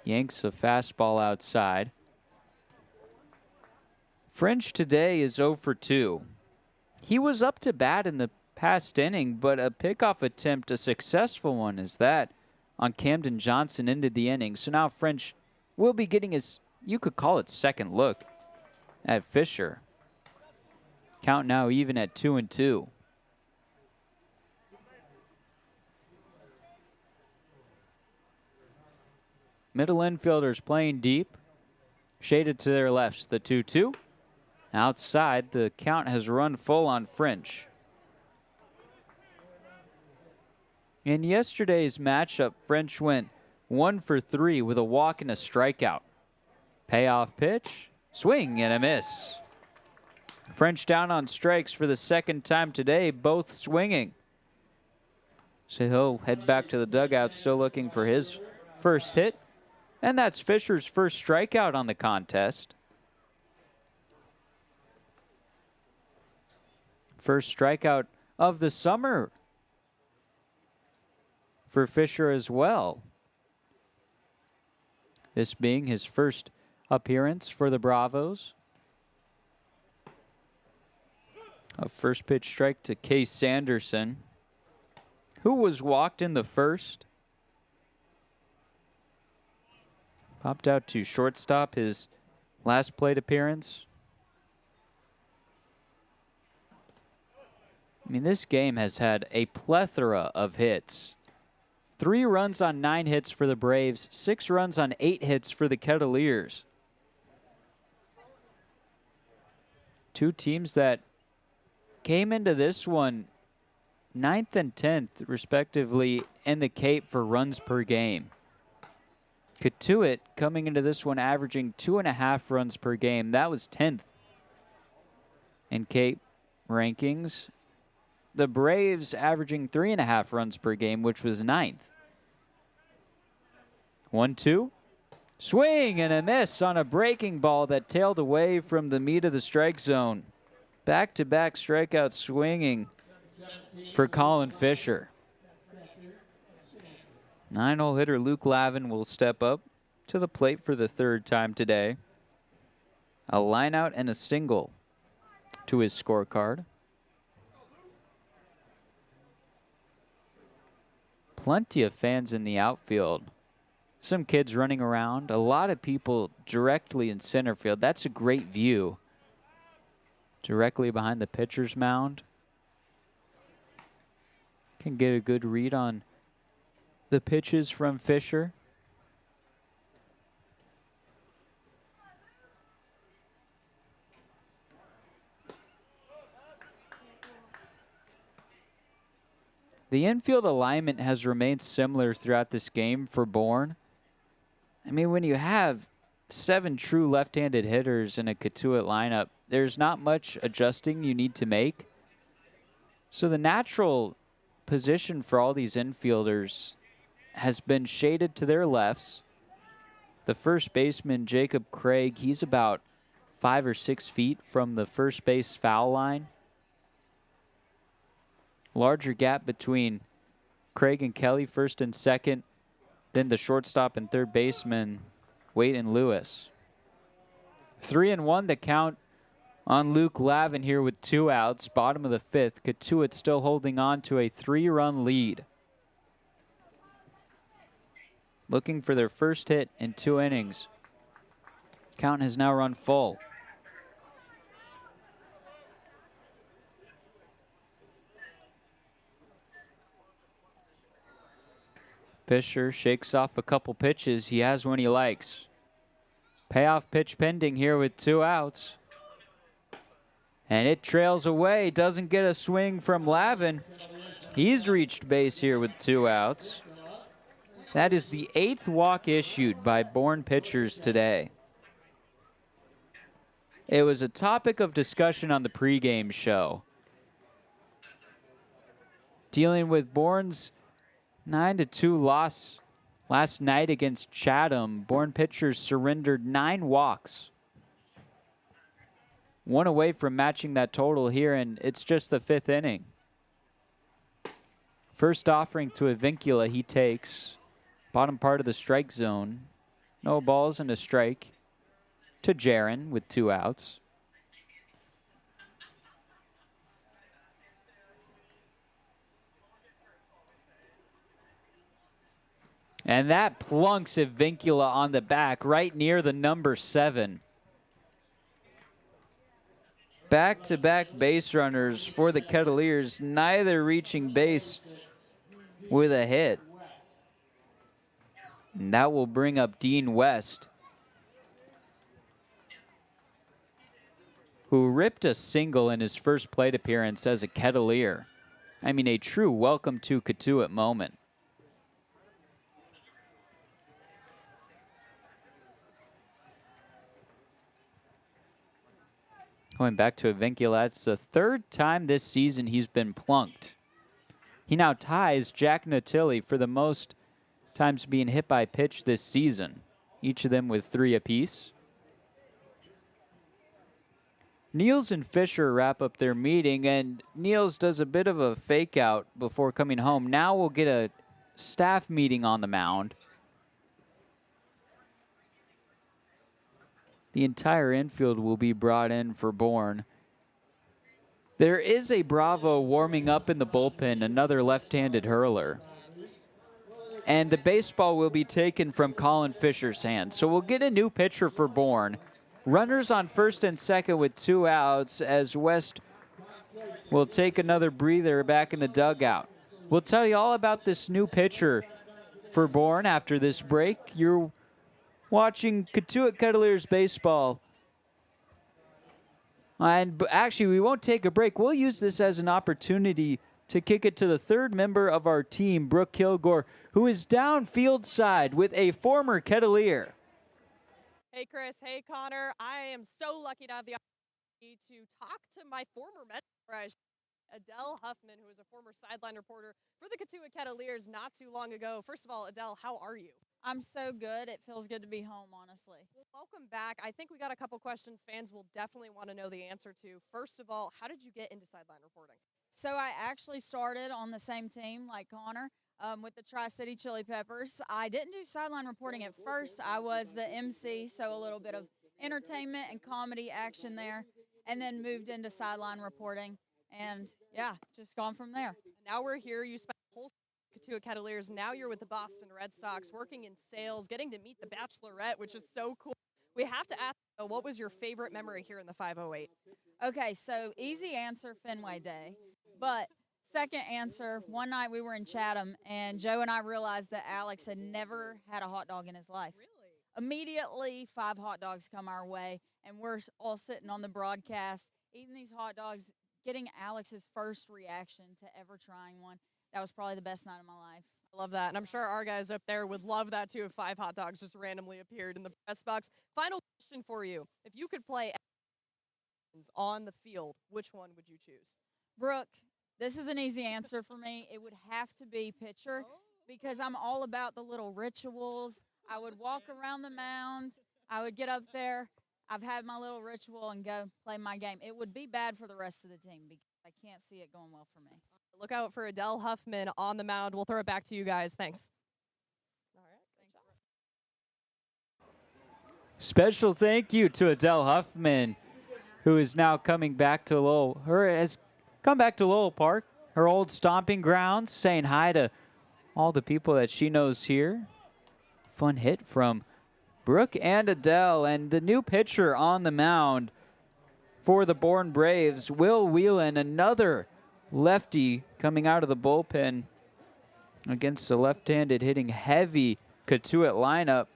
Yanks a fastball outside. French today is 0 for 2. He was up to bat in the past inning, but a pickoff attempt, a successful one is that, on Camden Johnson ended the inning. So now French will be getting his, you could call it, second look at Fisher. Count now even at 2-2. Middle infielders playing deep. Shaded to their lefts, the 2-2. Outside, the count has run full on French. In yesterday's matchup, French went 1 for 3 with a walk and a strikeout. Payoff pitch, swing and a miss. French down on strikes for the second time today, both swinging. So he'll head back to the dugout, still looking for his first hit. And that's Fisher's first strikeout on the contest. First strikeout of the summer for Fisher as well. This being his first appearance for the Bravos. A first pitch strike to Case Sanderson, who was walked in the first. Popped out to shortstop his last plate appearance. I mean, this game has had a plethora of hits. 3 runs on 9 hits for the Braves, 6 runs on 8 hits for the Kettleers. Two teams that came into this one 9th and 10th, respectively, in the Cape for runs per game. Cotuit coming into this one averaging 2.5 runs per game. That was 10th in Cape rankings. The Braves averaging 3.5 runs per game, which was 9th. 1-2. Swing and a miss on a breaking ball that tailed away from the meat of the strike zone. Back-to-back strikeout swinging for Colin Fisher. 9-hole hitter Luke Lavin will step up to the plate for the 3rd time today. A lineout and a single to his scorecard. Plenty of fans in the outfield. Some kids running around. A lot of people directly in center field. That's a great view. Directly behind the pitcher's mound. Can get a good read on the pitches from Fisher. The infield alignment has remained similar throughout this game for Bourne. I mean, when you have 7 true left-handed hitters in a Cotuit lineup, there's not much adjusting you need to make. So the natural position for all these infielders has been shaded to their lefts. The first baseman, Jacob Craig, he's about 5 or 6 feet from the first base foul line. Larger gap between Craig and Kelly, first and second, then the shortstop and third baseman, Waite and Lewis. 3-1 the count on Luke Lavin here with 2 outs, bottom of the 5th. Cotuit still holding on to a 3-run lead. Looking for their first hit in 2 innings. Count has now run full. Fisher shakes off a couple pitches. He has one he likes. Payoff pitch pending here with 2 outs. And it trails away. Doesn't get a swing from Lavin. He's reached base here with 2 outs. That is the 8th walk issued by Bourne pitchers today. It was a topic of discussion on the pregame show. Dealing with Bourne's 9-2 loss last night against Chatham, Bourne pitchers surrendered 9 walks. 1 away from matching that total here, and it's just the 5th inning. First offering to Avincula, he takes. Bottom part of the strike zone. No balls and a strike to Jaron with 2 outs. And that plunks Avincula on the back right near the number 7. Back-to-back base runners for the Kettleers, neither reaching base with a hit. And that will bring up Dean West, who ripped a single in his first plate appearance as a Kettleer. I mean, a true welcome to Cotuit moment. Going back to Avincula, it's the 3rd time this season he's been plunked. He now ties Jack Natilli for the most times being hit by pitch this season, each of them with 3 apiece. Niels and Fisher wrap up their meeting, and Niels does a bit of a fake out before coming home. Now we'll get a staff meeting on the mound. The entire infield will be brought in for Bourne. There is a Bravo warming up in the bullpen, another left-handed hurler. And the baseball will be taken from Colin Fisher's hands. So we'll get a new pitcher for Bourne. Runners on first and second with 2 outs as West will take another breather back in the dugout. We'll tell you all about this new pitcher for Bourne after this break. You're watching Cotuit Kettleers baseball. And actually, we won't take a break. We'll use this as an opportunity to kick it to the third member of our team, Brooke Kilgore, who is down field side with a former Kettleer. Hey, Chris. Hey, Connor. I am so lucky to have the opportunity to talk to my former mentor, Adele Huffman, who is a former sideline reporter for the Cotuit Kettleers not too long ago. First of all, Adele, how are you? I'm so good. It feels good to be home, honestly. Well, welcome back. I think we got a couple questions fans will definitely want to know the answer to. First of all, how did you get into sideline reporting? So I actually started on the same team like Connor with the Tri-City Chili Peppers. I didn't do sideline reporting at first. I was the MC, so a little bit of entertainment and comedy action there, and then moved into sideline reporting. And, yeah, just gone from there. And now we're here. You spent the whole Cotuit Kettleers. Now you're with the Boston Red Sox, working in sales, getting to meet the Bachelorette, which is so cool. We have to ask, what was your favorite memory here in the 508? Okay, so easy answer, Fenway Day. But second answer, one night we were in Chatham, and Joe and I realized that Alex had never had a hot dog in his life. Really? Immediately, 5 hot dogs come our way, and we're all sitting on the broadcast, eating these hot dogs, getting Alex's first reaction to ever trying one. That was probably the best night of my life. I love that, and I'm sure our guys up there would love that too if 5 hot dogs just randomly appeared in the press box. Final question for you. If you could play on the field, which one would you choose? Brooke, this is an easy answer for me. It would have to be pitcher because I'm all about the little rituals. I would walk around the mound. I would get up there. I've had my little ritual and go play my game. It would be bad for the rest of the team because I can't see it going well for me. Look out for Adele Huffman on the mound. We'll throw it back to you guys. Thanks. All right. Thanks. Special thank you to Adele Huffman, who is now coming back to has come back to Lowell Park, her old stomping grounds, saying hi to all the people that she knows here. Fun hit from Brooke and Adele, and the new pitcher on the mound for the Bourne Braves, Will Whelan, another lefty coming out of the bullpen against a left-handed hitting heavy Cotuit lineup.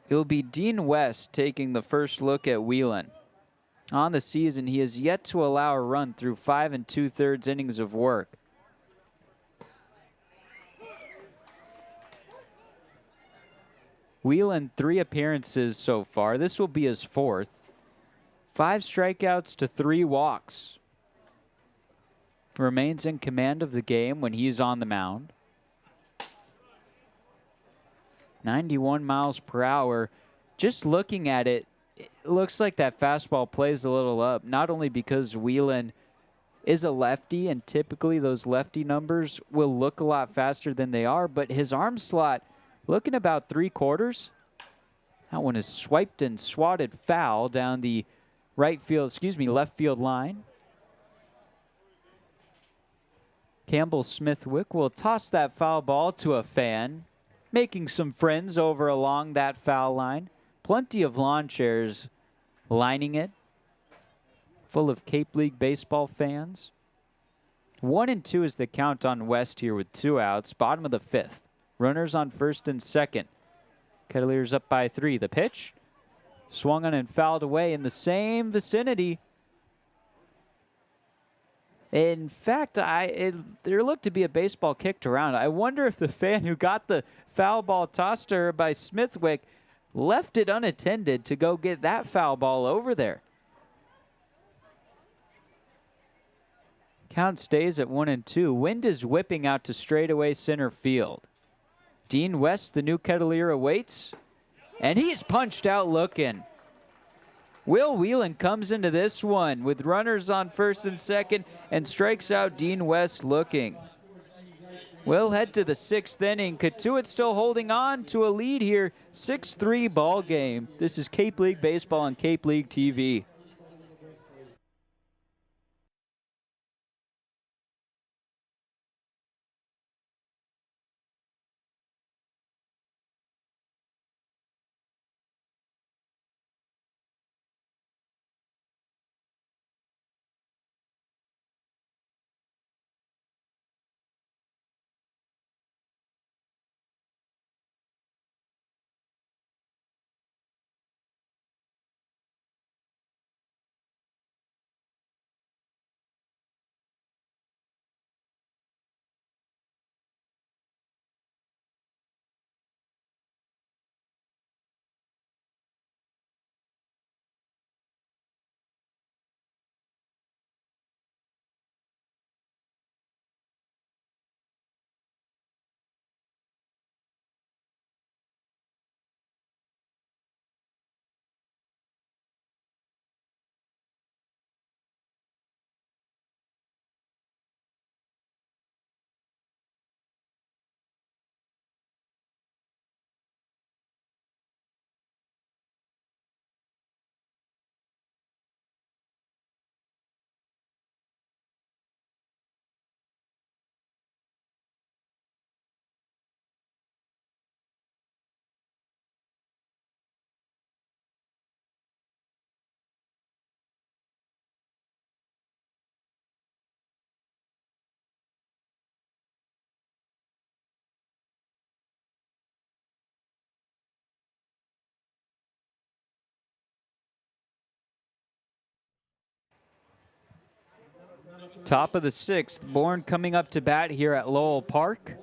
It'll be Dean West taking the first look at Whelan. On the season, he has yet to allow a run through 5 2/3 innings of work. Whelan, 3 appearances so far. This will be his 4th. 5 strikeouts to 3 walks. Remains in command of the game when he's on the mound. 91 miles per hour. Just looking at it, it looks like that fastball plays a little up, not only because Whelan is a lefty, and typically those lefty numbers will look a lot faster than they are, but his arm slot looking about 3/4. That one is swiped and swatted foul down the left field line. Campbell Smithwick will toss that foul ball to a fan, making some friends over along that foul line. Plenty of lawn chairs lining it, full of Cape League baseball fans. 1-2 is the count on West here with 2 outs, bottom of the 5th. Runners on first and second. Kettleers up by 3. The pitch swung on and fouled away in the same vicinity. In fact, there looked to be a baseball kicked around. I wonder if the fan who got the foul ball tossed to her by Smithwick left it unattended to go get that foul ball over there. Count stays at 1-2. Wind is whipping out to straightaway center field. Dean West, the new Kettleer, awaits, and he's punched out looking. Will Whelan comes into this one with runners on first and second and strikes out Dean West looking. We'll head to the 6th inning. Cotuit still holding on to a lead here. 6-3 ball game. This is Cape League Baseball on Cape League TV. Top of the 6th, Bourne coming up to bat here at Lowell Park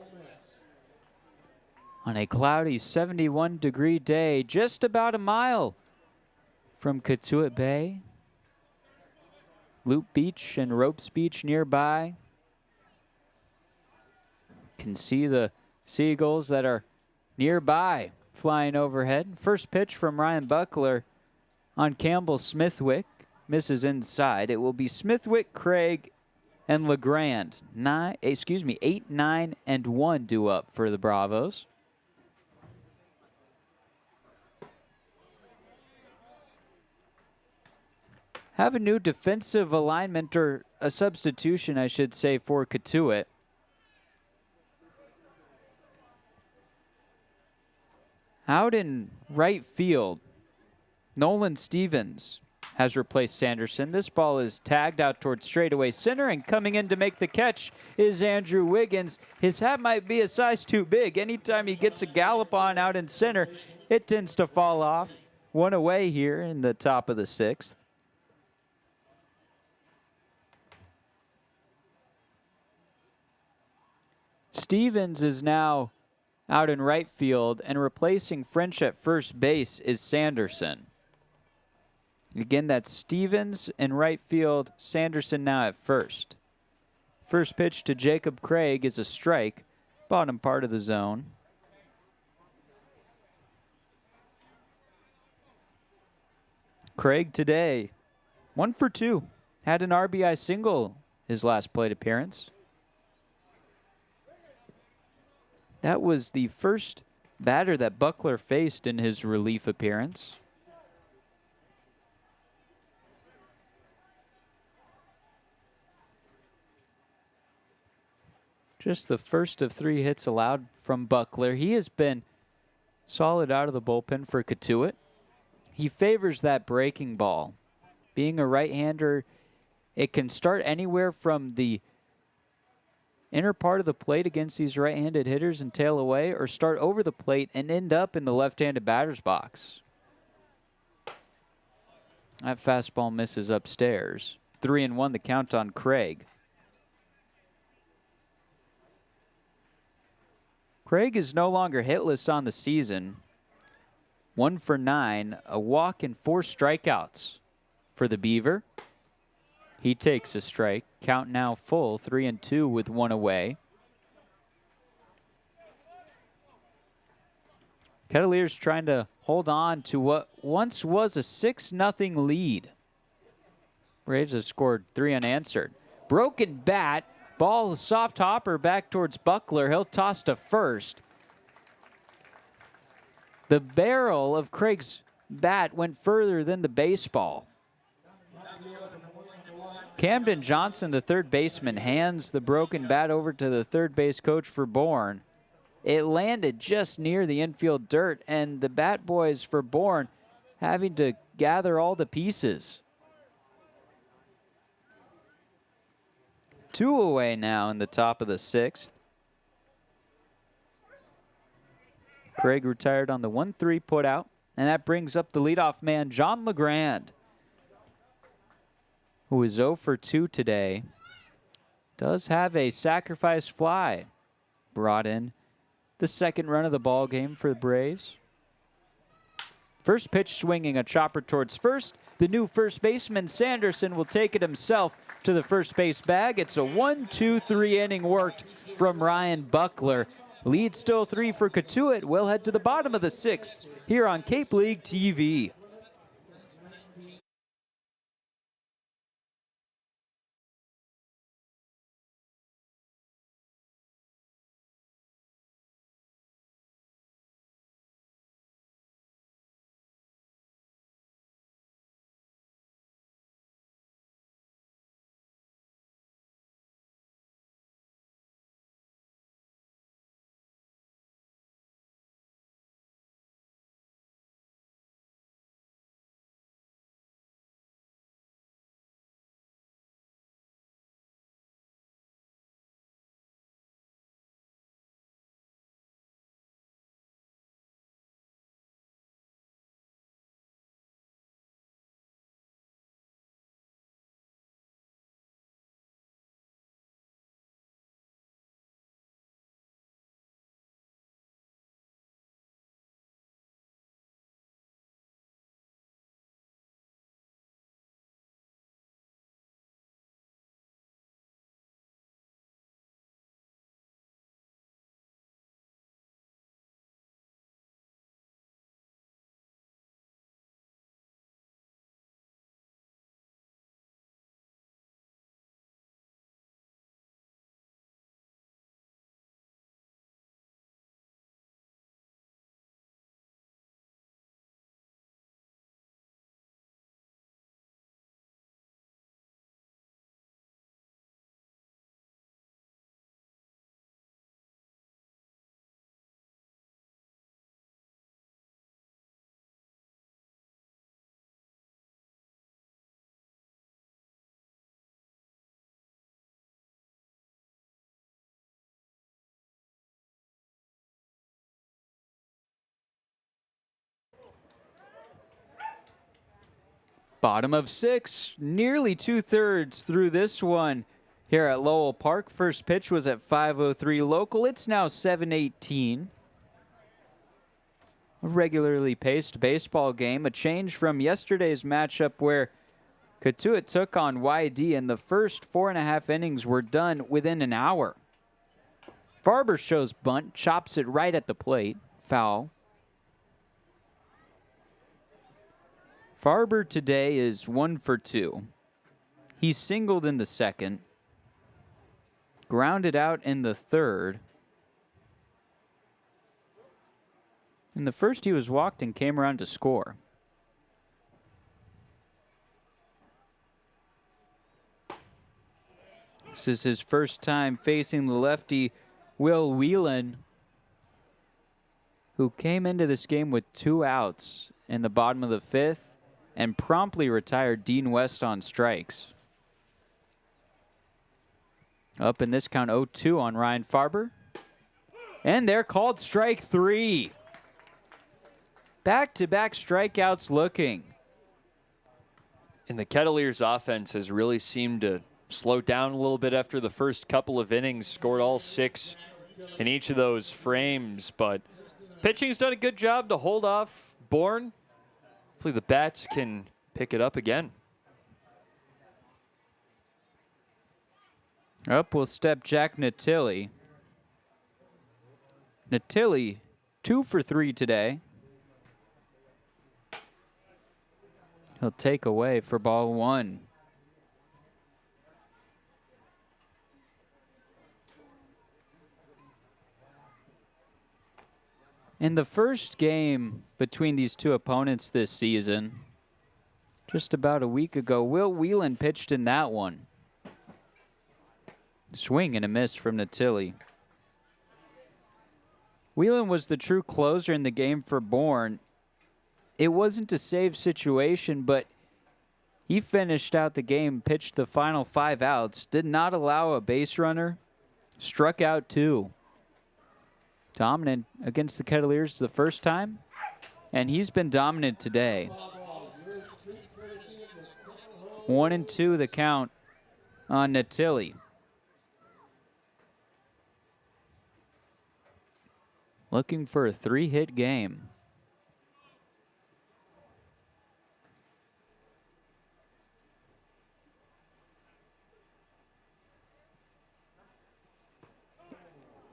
on a cloudy 71-degree day, just about a mile from Cotuit Bay. Loop Beach and Ropes Beach nearby. Can see the seagulls that are nearby flying overhead. First pitch from Ryan Buckler on Campbell Smithwick. Misses inside. It will be Smithwick, Craig, and LeGrand. 8, 9, and 1 due up for the Bravos. Have a new defensive alignment, or a substitution, I should say, for Cotuit. Out in right field, Nolan Stevens has replaced Sanderson. This ball is tagged out towards straightaway center, and coming in to make the catch is Andrew Wiggins. His hat might be a size too big. Anytime he gets a gallop on out in center, it tends to fall off. One away here in the top of the 6th. Stevens is now out in right field, and replacing French at first base is Sanderson. Again, that's Stevens in right field, Sanderson now at first. First pitch to Jacob Craig is a strike, bottom part of the zone. Craig today, 1 for 2. Had an RBI single his last plate appearance. That was the first batter that Buckler faced in his relief appearance. Just the first of 3 hits allowed from Buckler. He has been solid out of the bullpen for Cotuit. He favors that breaking ball. Being a right-hander, it can start anywhere from the inner part of the plate against these right-handed hitters and tail away, or start over the plate and end up in the left-handed batter's box. That fastball misses upstairs. 3-1 the count on Craig. Craig is no longer hitless on the season. 1 for 9, a walk and 4 strikeouts for the Beaver. He takes a strike. Count now full, 3-2 with 1 away. Kettleers trying to hold on to what once was a 6-0 lead. Braves have scored 3 unanswered. Broken bat. Ball, soft hopper back towards Buckler. He'll toss to first. The barrel of Craig's bat went further than the baseball. Camden Johnson, the third baseman, hands the broken bat over to the third base coach for Bourne. It landed just near the infield dirt, and the bat boys for Bourne having to gather all the pieces. 2 away now in the top of the 6th. Craig retired on the 1-3 putout, and that brings up the leadoff man, John LeGrand, who is 0 for 2 today. Does have a sacrifice fly brought in the second run of the ball game for the Braves. First pitch swinging a chopper towards first. The new first baseman, Sanderson, will take it himself to the first base bag. It's a 1-2-3 inning worked from Ryan Buckler. Lead still 3 for Cotuit. We'll head to the bottom of the 6th here on Cape League TV. Bottom of 6, nearly 2/3 through this one here at Lowell Park. First pitch was at 5:03 local. It's now 7:18. A regularly paced baseball game, a change from yesterday's matchup where Cotuit took on YD and the first 4.5 innings were done within an hour. Farber shows bunt, chops it right at the plate, foul. Farber today is 1 for 2. He singled in the second, grounded out in the third. In the first, he was walked and came around to score. This is his first time facing the lefty, Will Whelan, who came into this game with 2 outs in the bottom of the 5th and promptly retired Dean West on strikes. Up in this count, 0-2 on Ryan Farber. And they're called strike 3. Back-to-back strikeouts looking. And the Kettleers offense has really seemed to slow down a little bit after the first couple of innings, scored all 6 in each of those frames, but pitching's done a good job to hold off Bourne. Hopefully the bats can pick it up again. Up will step Jack Natilli. Natilli, 2 for 3 today. He'll take away for ball 1. In the first game between these two opponents this season, just about a week ago, Will Whelan pitched in that one. Swing and a miss from Natilli. Whelan was the true closer in the game for Bourne. It wasn't a save situation, but he finished out the game, pitched the final 5 outs, did not allow a base runner, struck out 2. Dominant against the Kettleers the first time, and he's been dominant today. 1-2 the count on Natilli. Looking for a 3-hit game.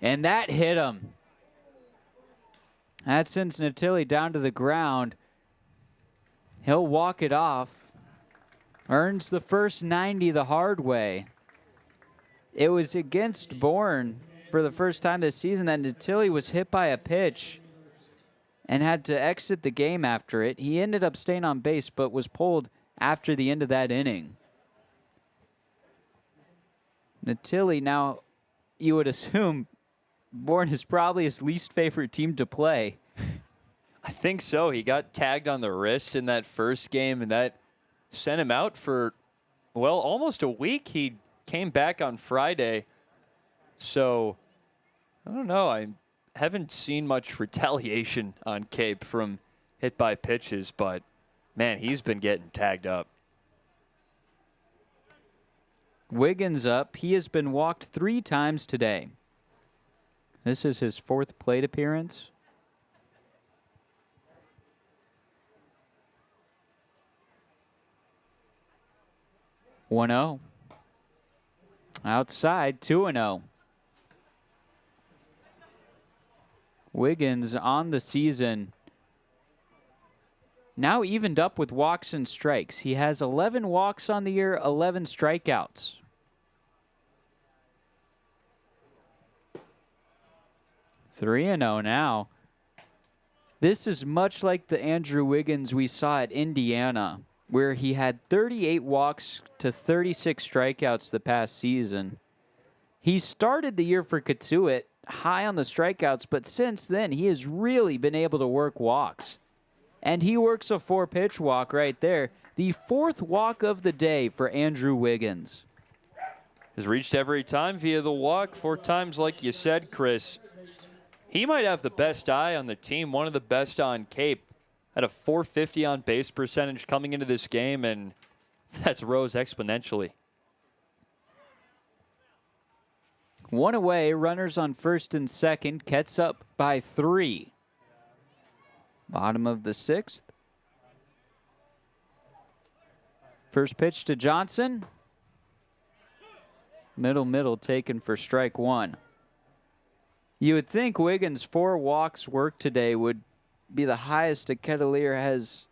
And that hit him. That sends Natilli down to the ground. He'll walk it off. Earns the first 90 the hard way. It was against Bourne for the first time this season that Natilli was hit by a pitch and had to exit the game after it. He ended up staying on base but was pulled after the end of that inning. Natilli, now you would assume Bourne is probably his least favorite team to play. I think so. He got tagged on the wrist in that first game, and that sent him out for, well, almost a week. He came back on Friday. So, I don't know. I haven't seen much retaliation on Cape from hit by pitches, but, man, he's been getting tagged up. Wiggins up. He has been walked 3 times today. This is his 4th plate appearance. (1-0). Outside, 2-0. Wiggins on the season now evened up with walks and strikes. He has 11 walks on the year, 11 strikeouts. (3-0) now. This is much like the Andrew Wiggins we saw at Indiana, where he had 38 walks to 36 strikeouts the past season. He started the year for Cotuit high on the strikeouts, but since then he has really been able to work walks. And he works a 4-pitch walk right there. The 4th walk of the day for Andrew Wiggins. Has reached every time via the walk, 4 times like you said, Chris. He might have the best eye on the team, one of the best on Cape. Had a .450 on base percentage coming into this game, and that's rose exponentially. 1 away, runners on first and second. Ketts up by 3. Bottom of the 6th. First pitch to Johnson. Middle taken for strike 1. You would think Wiggins' 4 walks worked today would be the highest a Kettleer has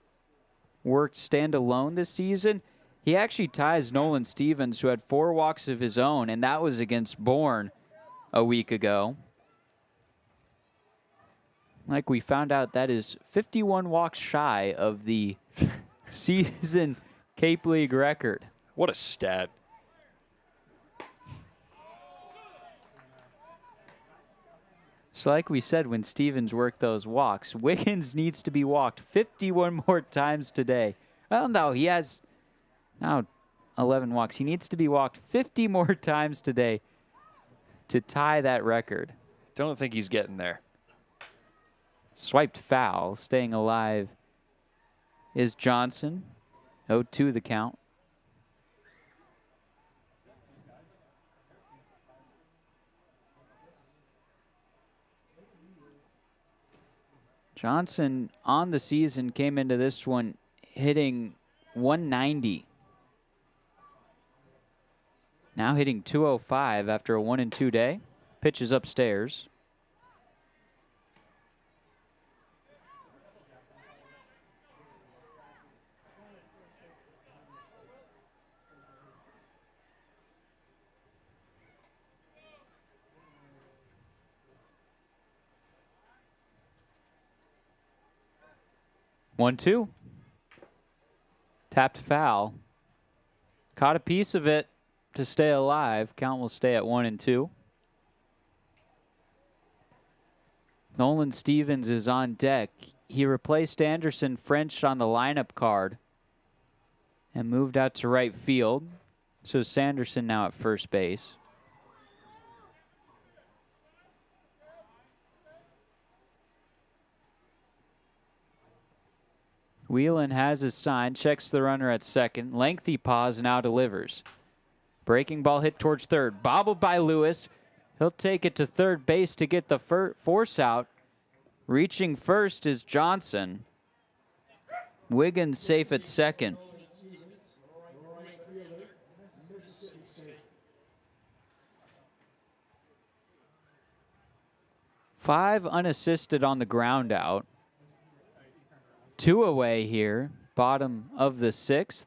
worked standalone this season. He actually ties Nolan Stevens, who had 4 walks of his own, and that was against Bourne a week ago. Like we found out, that is 51 walks shy of the season Cape League record. What a stat. So like we said, when Stevens worked those walks, Wiggins needs to be walked 51 more times today. Well, no, he has now 11 walks. He needs to be walked 50 more times today to tie that record. Don't think he's getting there. Swiped foul, staying alive is Johnson. 0-2 the count. Johnson on the season came into this one hitting 190. Now hitting 205 after a 1-2 day. Pitches upstairs. 1-2. Tapped foul. Caught a piece of it to stay alive. Count will stay at 1-2. Nolan Stevens is on deck. He replaced Anderson French on the lineup card and moved out to right field. So Sanderson now at first base. Whelan has his sign, checks the runner at second. Lengthy pause, now delivers. Breaking ball hit towards third. Bobbled by Lewis. He'll take it to third base to get the force out. Reaching first is Johnson. Wiggins safe at second. Five unassisted on the ground out. 2 away here, bottom of the 6th.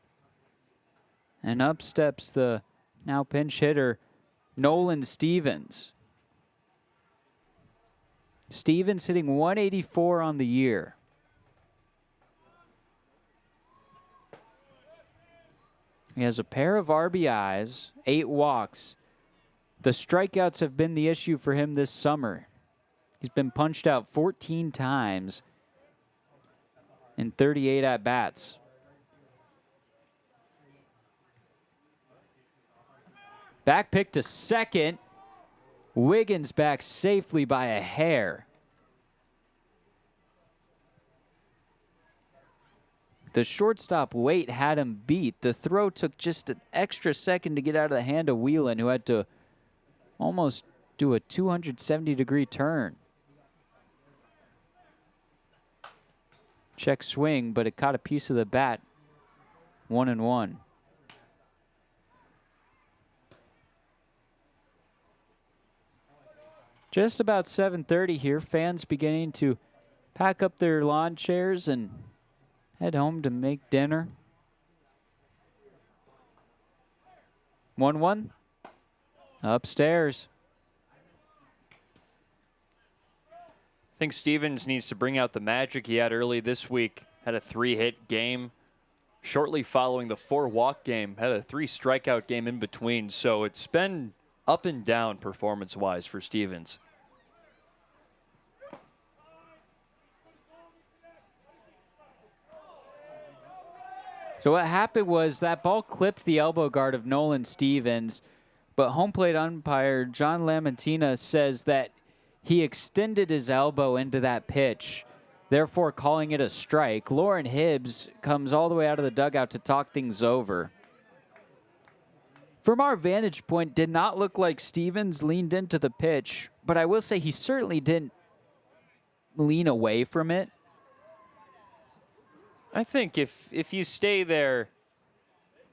And up steps the now pinch hitter, Nolan Stevens. Stevens hitting 184 on the year. He has a pair of RBIs, 8 walks. The strikeouts have been the issue for him this summer. He's been punched out 14 times in 38 at-bats. Back pick to second. Wiggins back safely by a hair. The shortstop Waite had him beat. The throw took just an extra second to get out of the hand of Whelan, who had to almost do a 270-degree turn. Check swing, but it caught a piece of the bat. 1-1. Just about 7:30 here. Fans beginning to pack up their lawn chairs and head home to make dinner. 1-1. Upstairs. I think Stevens needs to bring out the magic he had early this week. Had a 3-hit game. Shortly following the 4-walk game, had a 3-strikeout game in between. So it's been up and down performance-wise for Stevens. So what happened was that ball clipped the elbow guard of Nolan Stevens, but home plate umpire John Lamantina says that he extended his elbow into that pitch, therefore calling it a strike. Lauren Hibbs comes all the way out of the dugout to talk things over. From our vantage point, did not look like Stevens leaned into the pitch, but I will say he certainly didn't lean away from it. I think if you stay there,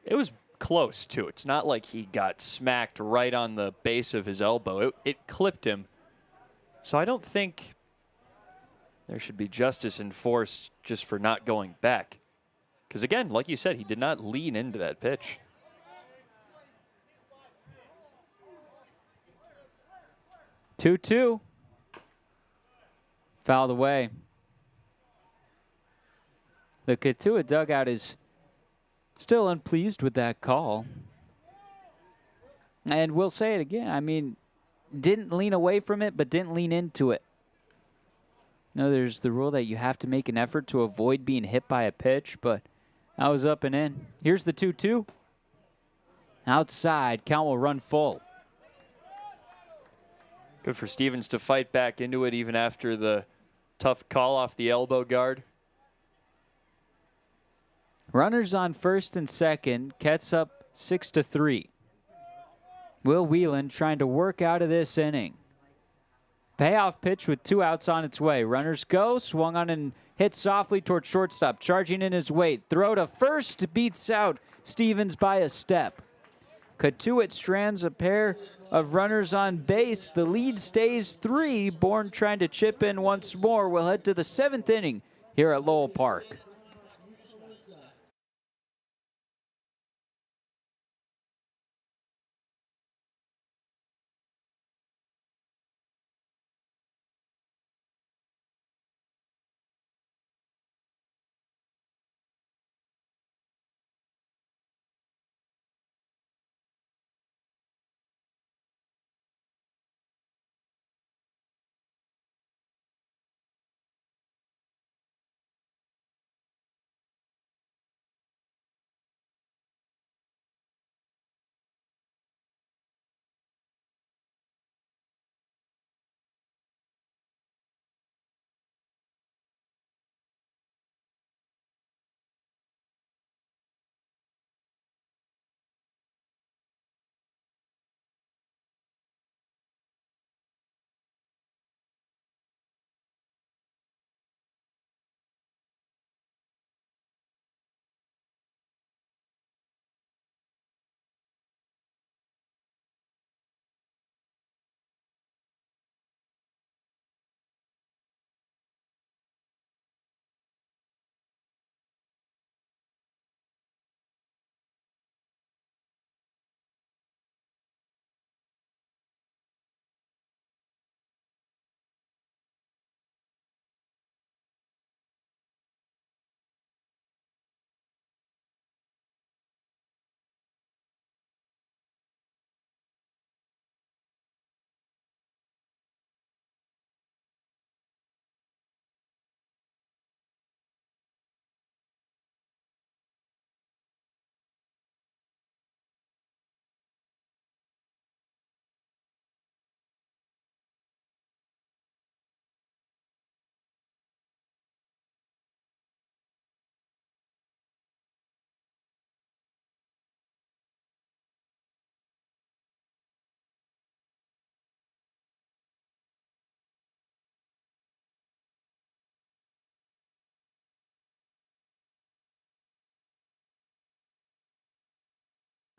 it was close, too. It's not like he got smacked right on the base of his elbow. It clipped him. So I don't think there should be justice enforced just for not going back. Because, again, like you said, he did not lean into that pitch. Two. Fouled away. The Cotuit dugout is still unpleased with that call. And we'll say it again. I mean, didn't lean away from it, but didn't lean into it. No, there's the rule that you have to make an effort to avoid being hit by a pitch, but that was up and in. Here's the 2-2. Outside, count will run full. Good for Stevens to fight back into it even after the tough call off the elbow guard. Runners on first and second. Ket's up 6-3. Will Whelan trying to work out of this inning. Payoff pitch with 2 outs on its way. Runners go. Swung on and hit softly toward shortstop. Charging in his weight. Throw to first. Beats out Stevens by a step. Cotuit strands a pair of runners on base. The lead stays 3. Bourne trying to chip in once more. We'll head to the 7th inning here at Lowell Park.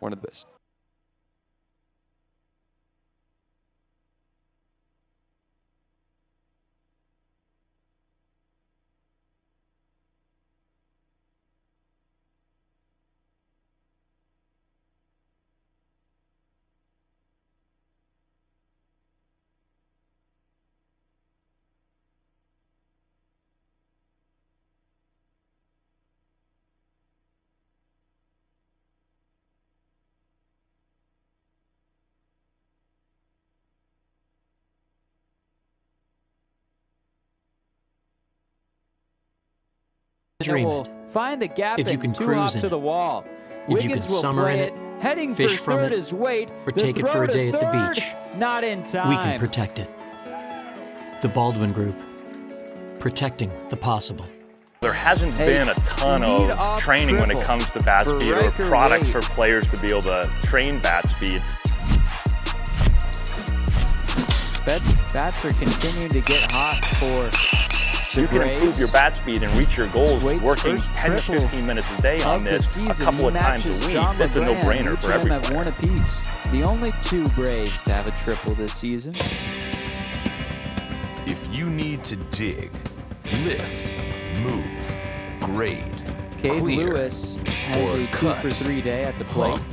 One of the best. It will find the gap If you and can two cruise hop in to it. the wall. If you Wiggins can will summer play in it, it, heading fish for from third it, is Wade. or The take it throw for a to day at the third, beach. Not in time. We can protect it. The Baldwin Group. Protecting the possible. There hasn't A been a ton of lead-off training when it triple comes to bat for speed or Riker products Wade. for players to be able to train bat speed. Bats are continuing to get hot for the You can Braves. improve your bat speed and reach your goals Wade's working first 10 to triple 15 minutes a day on of the this a season. couple He of times matches a week. John That's a LeGrand. no-brainer Each for of them every have player. one apiece. The only two Braves to have a triple this season. If you need to dig, lift, move, grade, Cade clear, Lewis has or a cut, 2-for-3 day at the plate. pump,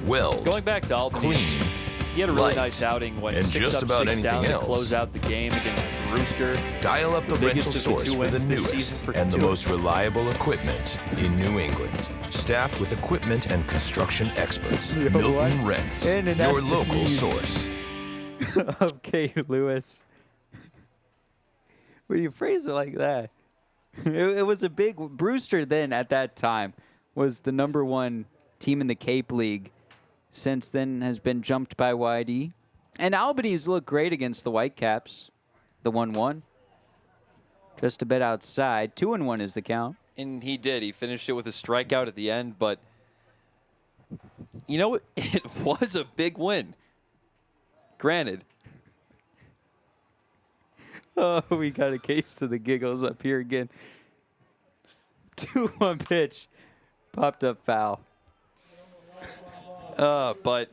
weld, Going back to Albany, clean, he had a really light, nice outing when and 6 just up, about 6 down anything to else. close out the game against Brewster. Dial up the biggest rental of the source two for the wins this newest season for and the Cotuit. most reliable equipment in New England. Staffed with equipment and construction experts. You know what? Milton Rents, And an your F- local news. source. Of Cade Lewis. When you phrase it like that, it was a big. Brewster then at that time was the #1 team in the Cape League. Since then has been jumped by Whitey, and Albany's looked great against the Whitecaps. The 1-1, just a bit outside. 2-1 is the count. And he did. He finished it with a strikeout at the end, but you know, it was a big win. Granted. Oh, we got a case of the giggles up here again. 2-1 pitch, popped up foul. But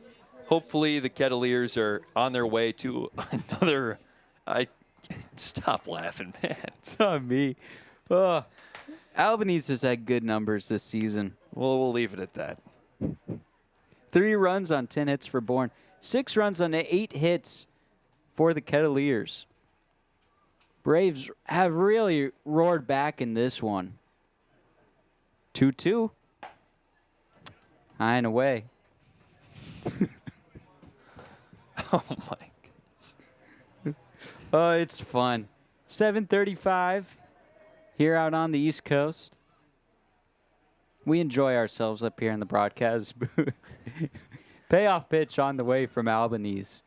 hopefully the Kettleers are on their way to another. Stop laughing, man. It's on me. Albanese has had good numbers this season. Well, we'll leave it at that. 3 runs on 10 hits for Bourne. 6 runs on 8 hits for the Kettleers. Braves have really roared back in this one. 2-2. High and away. Oh, my goodness. Oh, it's fun. 7:35 here out on the East Coast. We enjoy ourselves up here in the broadcast booth. Payoff pitch on the way from Albanese.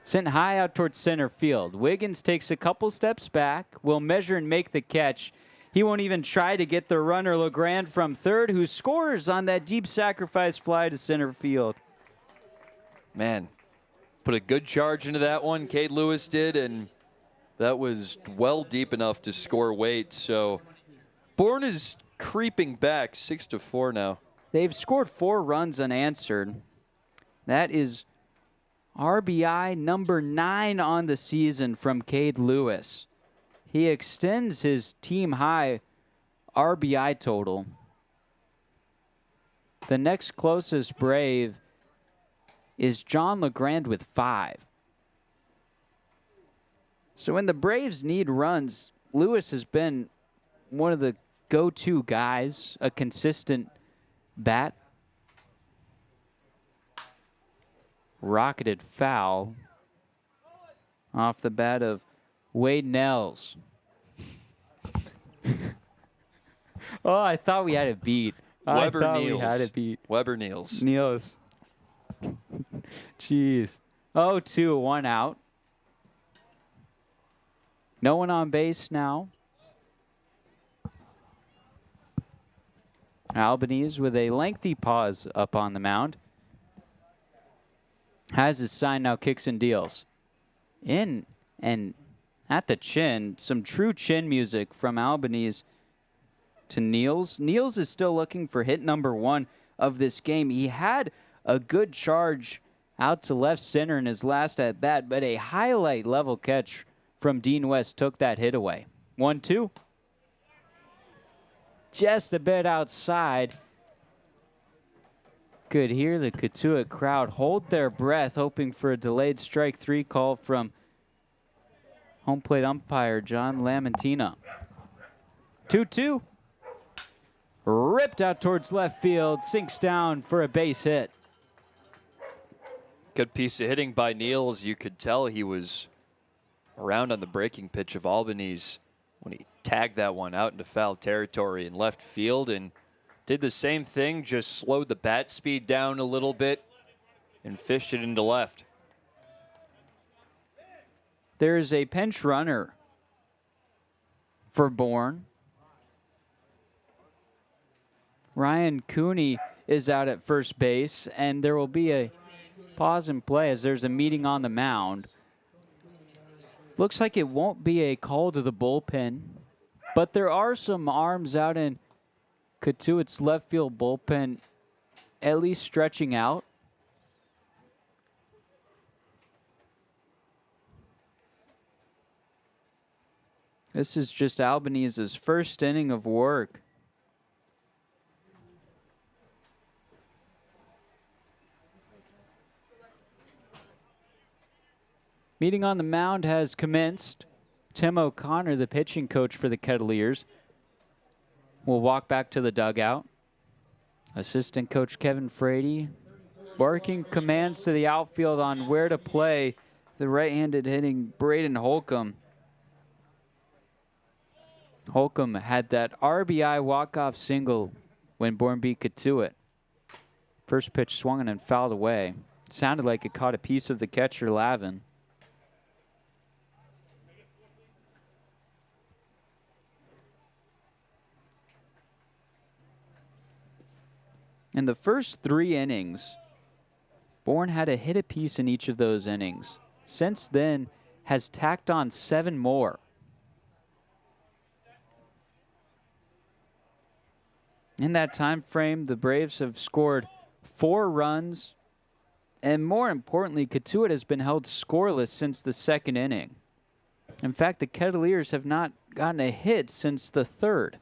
Sent high out towards center field. Wiggins takes a couple steps back, will measure and make the catch. He won't even try to get the runner LeGrand from third, who scores on that deep sacrifice fly to center field. Man, put a good charge into that one. Cade Lewis did, and that was well deep enough to score Wade. So Bourne is creeping back 6-4 now. They've scored 4 runs unanswered. That is RBI number 9 on the season from Cade Lewis. He extends his team high RBI total. The next closest Brave is John LeGrand with 5. So when the Braves need runs, Lewis has been one of the go-to guys, a consistent bat. Rocketed foul off the bat of Wade Nels. Oh, I thought we had it beat. Weber I thought Niels. we had it beat. Weber Niels. Niels. Jeez. 0-2, 1 out. No one on base now. Albanese with a lengthy pause up on the mound. Has his sign, now kicks and deals. In and at the chin, some true chin music from Albanese. to Niels. Niels is still looking for hit number 1 of this game. He had a good charge out to left center in his last at bat, but a highlight level catch from Dean West took that hit away. 1-2. Just a bit outside. Could hear the Cotuit crowd hold their breath, hoping for a delayed strike 3 call from home plate umpire John Lamantina. 2-2. Ripped out towards left field, sinks down for a base hit. Good piece of hitting by Niels. You could tell he was around on the breaking pitch of Albany's when he tagged that one out into foul territory in left field, and did the same thing, just slowed the bat speed down a little bit and fished it into left. There's a pinch runner for Bourne. Ryan Cooney is out at first base, and there will be a pause and play as there's a meeting on the mound. Looks like it won't be a call to the bullpen, but there are some arms out in Cotuit's left field bullpen, at least stretching out. This is just Albanese's first inning of work. Meeting on the mound has commenced. Tim O'Connor, the pitching coach for the Kettleers, will walk back to the dugout. Assistant coach Kevin Frady barking commands to the outfield on where to play the right-handed hitting Braden Holcomb. Holcomb had that RBI walk-off single when Bourne beat Cotuit. First pitch swung and fouled away. Sounded like it caught a piece of the catcher, Lavin. In the first 3 innings, Bourne had a hit apiece in each of those innings. Since then, has tacked on 7 more. In that time frame, the Braves have scored 4 runs, and more importantly, Cotuit has been held scoreless since the 2nd inning. In fact, the Kettleers have not gotten a hit since the 3rd.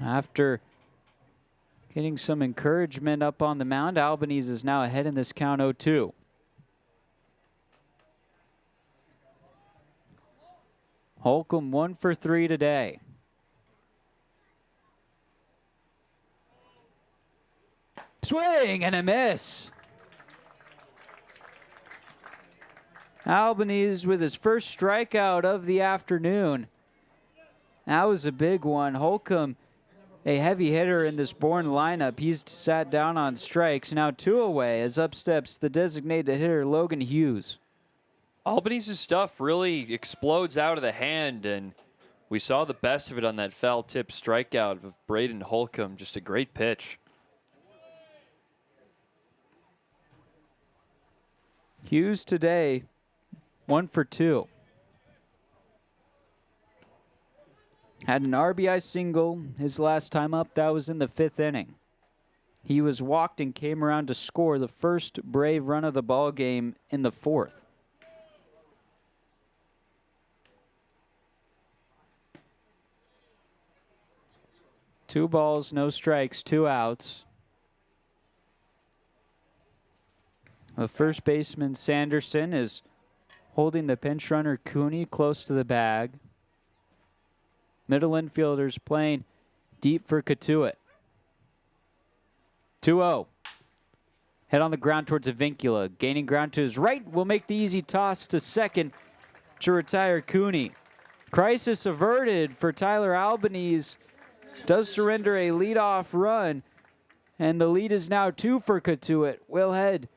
After getting some encouragement up on the mound, Albanese is now ahead in this count 0-2. Holcomb 1 for 3 today. Swing and a miss. Albanese with his first strikeout of the afternoon. That was a big one. Holcomb, a heavy hitter in this Bourne lineup. He's sat down on strikes. Now 2 away as up steps the designated hitter, Logan Hughes. Albanese's stuff really explodes out of the hand, and we saw the best of it on that foul tip strikeout of Braden Holcomb. Just a great pitch. Hughes today, 1 for 2. Had an RBI single his last time up. That was in the 5th inning. He was walked and came around to score the first Brave run of the ball game in the 4th. Two balls, no strikes, 2 outs. The first baseman, Sanderson, is holding the pinch runner, Cooney, close to the bag. Middle infielders playing deep for Cotuit. 2-0. Head on the ground towards Avincula. Gaining ground to his right will make the easy toss to second to retire Cooney. Crisis averted for Tyler Albanese. Does surrender a leadoff run, and the lead is now 2 for Cotuit. We'll head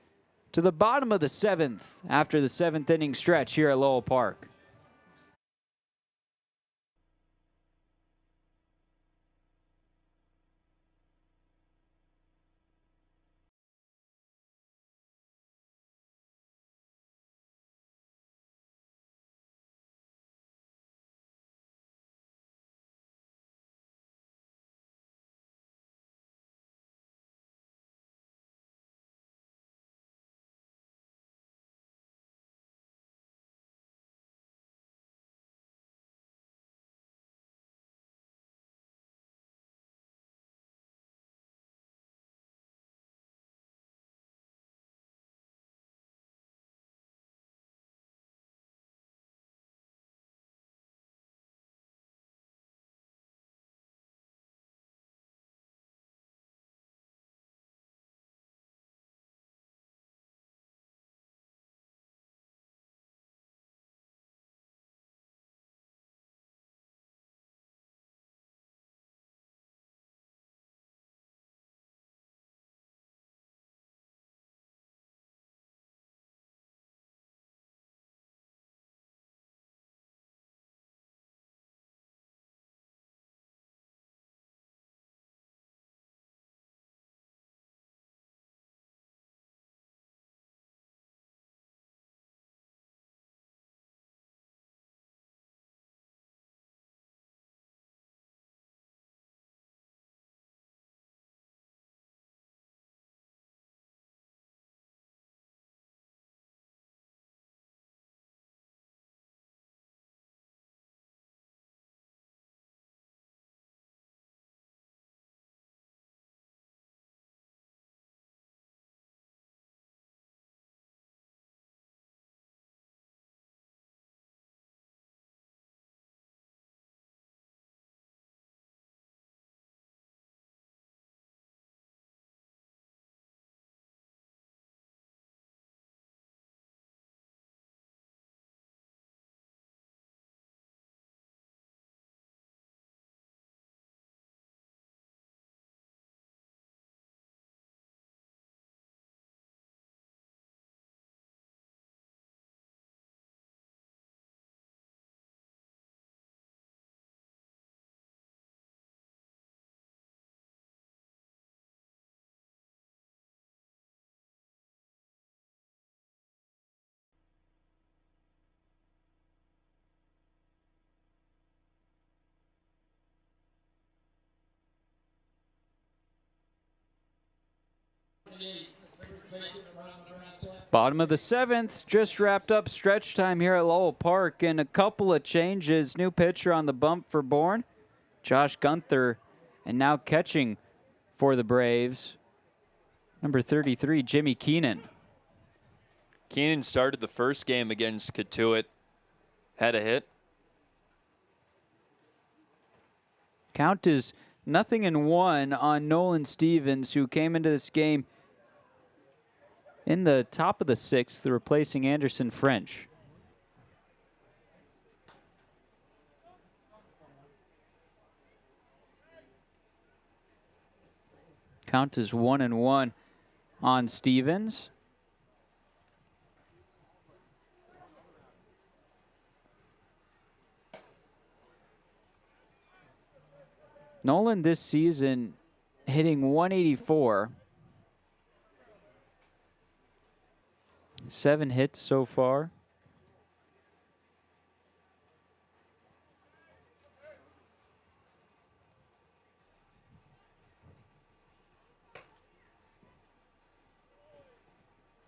to the bottom of the 7th after the 7th inning stretch here at Lowell Park. Bottom of the 7th, just wrapped up stretch time here at Lowell Park, and a couple of changes. New pitcher on the bump for Bourne, Josh Gunther, and now catching for the Braves, number 33, Jimmy Keenan. Keenan started the first game against Cotuit, had a hit. Count is 0-1 on Nolan Stevens, who came into this game in the top of the 6th, replacing Anderson French. Count is 1-1 on Stevens. Nolan this season hitting 184. 7 hits so far.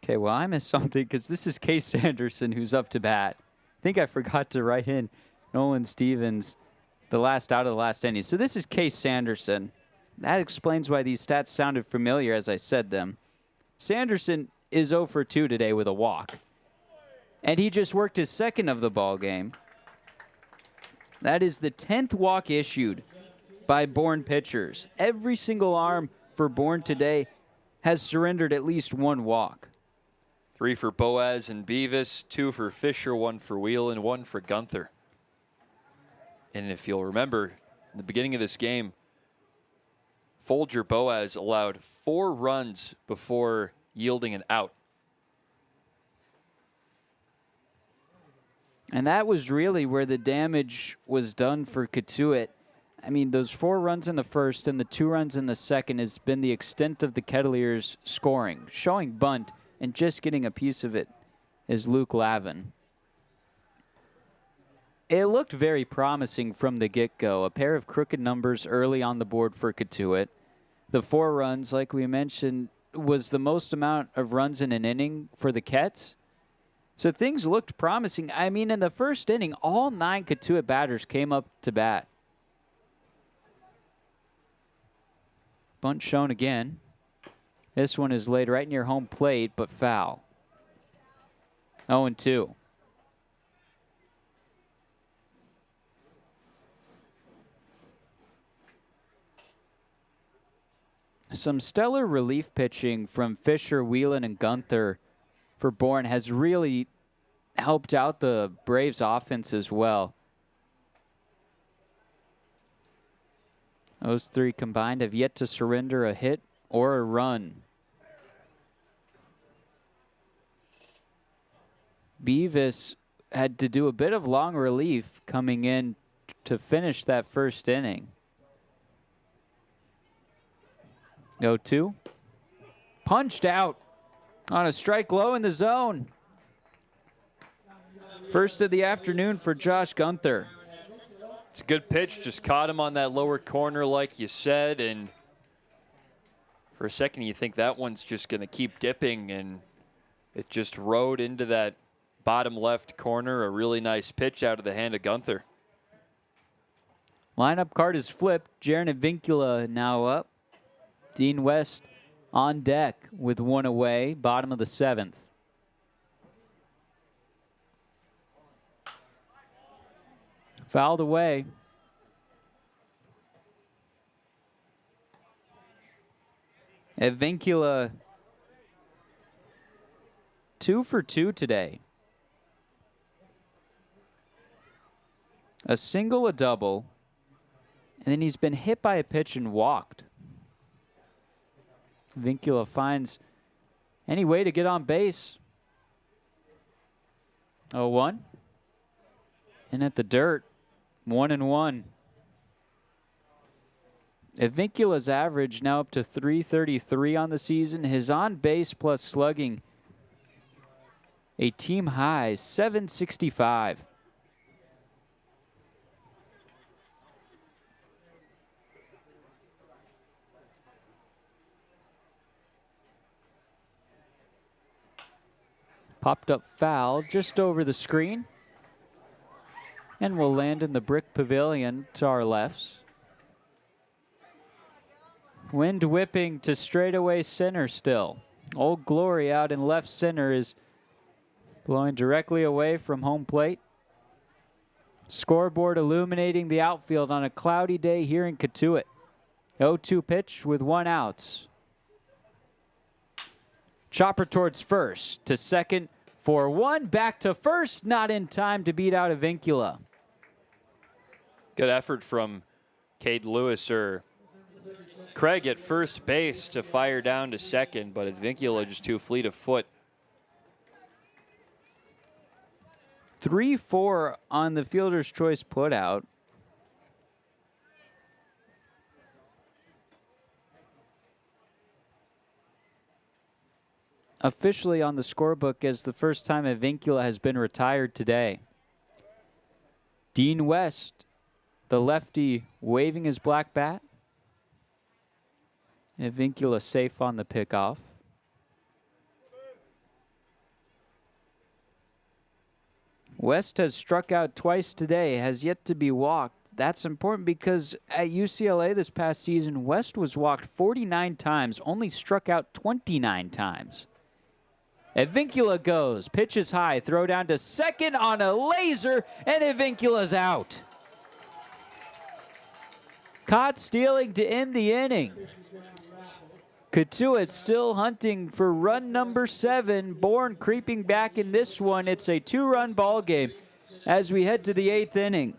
Okay, well, I missed something because this is Case Sanderson who's up to bat. I think I forgot to write in Nolan Stevens, the last out of the last inning. So this is Case Sanderson. That explains why these stats sounded familiar as I said them. Sanderson is 0 for 2 today with a walk. And he just worked his second of the ball game. That is the 10th walk issued by Bourne pitchers. Every single arm for Bourne today has surrendered at least one walk. 3 for Boaz and Beavis, 2 for Fisher, 1 for Whelan, 1 for Gunther. And if you'll remember, in the beginning of this game, Folger Boaz allowed 4 runs before yielding an out. And that was really where the damage was done for Cotuit. I mean, those 4 runs in the first and the 2 runs in the second has been the extent of the Kettleers scoring. Showing bunt and just getting a piece of it is Luke Lavin. It looked very promising from the get-go. A pair of crooked numbers early on the board for Cotuit. The 4 runs, like we mentioned, was the most amount of runs in an inning for the Kets. So things looked promising. I mean, in the first inning, all 9 Cotuit batters came up to bat. Bunt shown again. This one is laid right near home plate, but foul. 0-2. Some stellar relief pitching from Fisher, Whelan, and Gunther for Bourne has really helped out the Braves offense as well. Those 3 combined have yet to surrender a hit or a run. Beavis had to do a bit of long relief coming in to finish that first inning. 0-2. Punched out on a strike low in the zone. First of the afternoon for Josh Gunther. It's a good pitch. Just caught him on that lower corner like you said. And for a second you think that one's just going to keep dipping. And it just rode into that bottom left corner. A really nice pitch out of the hand of Gunther. Lineup card is flipped. Jaron Vincula now up. Dean West on deck with 1 away, bottom of the 7th. Fouled away. Vincula 2 for 2 today. A single, a double, and then he's been hit by a pitch and walked. Vincula finds any way to get on base. 0-1. And at the dirt, 1-1. Vincula's average now up to .333 on the season. His on-base plus slugging, a team high, .765. Popped up foul just over the screen. And will land in the brick pavilion to our lefts. Wind whipping to straightaway center still. Old Glory out in left center is blowing directly away from home plate. Scoreboard illuminating the outfield on a cloudy day here in Cotuit. 0-2 pitch with 1 out. Chopper towards first, to second for 1. Back to first, not in time to beat out Avincula. Good effort from Cade Lewis, or Craig at first base to fire down to second, but Avincula just too fleet of foot. 3-4 on the fielder's choice putout. Officially on the scorebook as the first time Avincula has been retired today. Dean West, the lefty, waving his black bat. Avincula safe on the pickoff. West has struck out twice today, has yet to be walked. That's important because at UCLA this past season, West was walked 49 times, only struck out 29 times. Avincula goes, pitches high, throw down to second on a laser, and Avincula's out. Caught stealing to end the inning. Cotuit still hunting for run number 7. Bourne creeping back in this one. It's a 2-run ball game as we head to the 8th inning.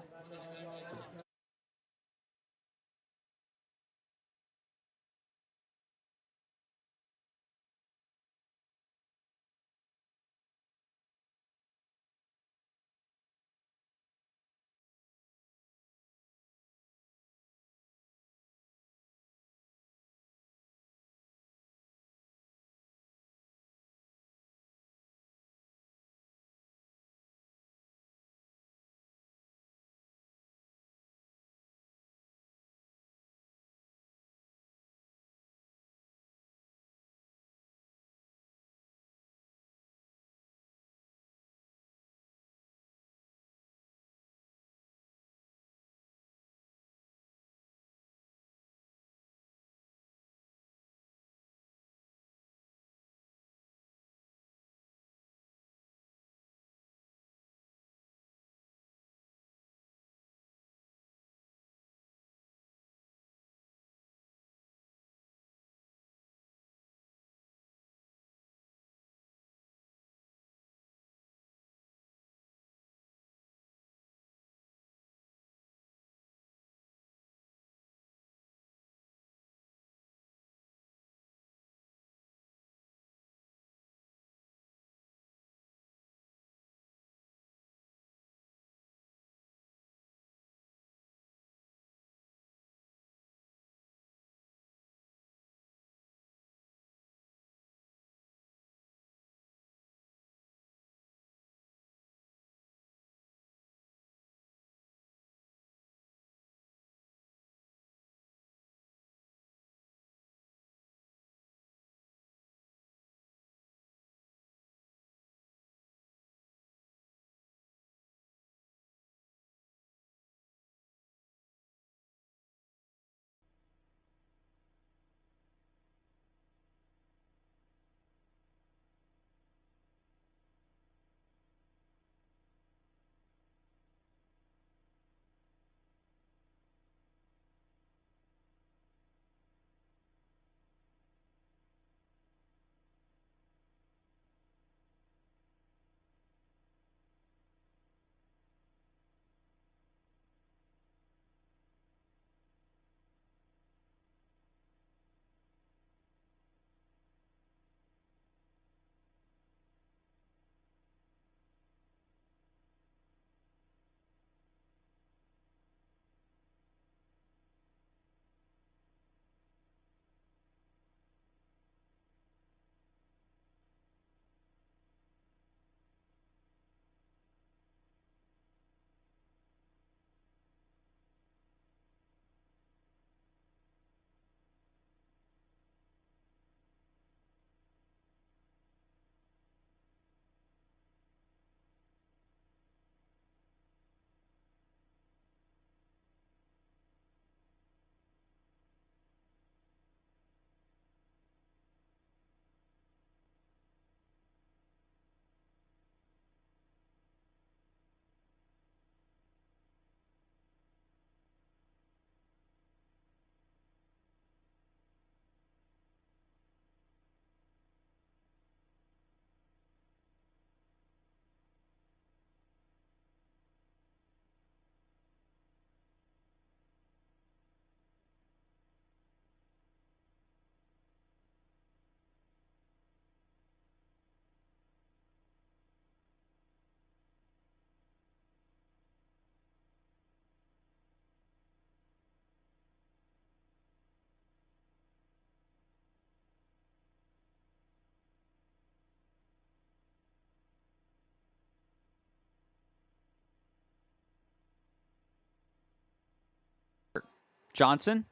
Johnson,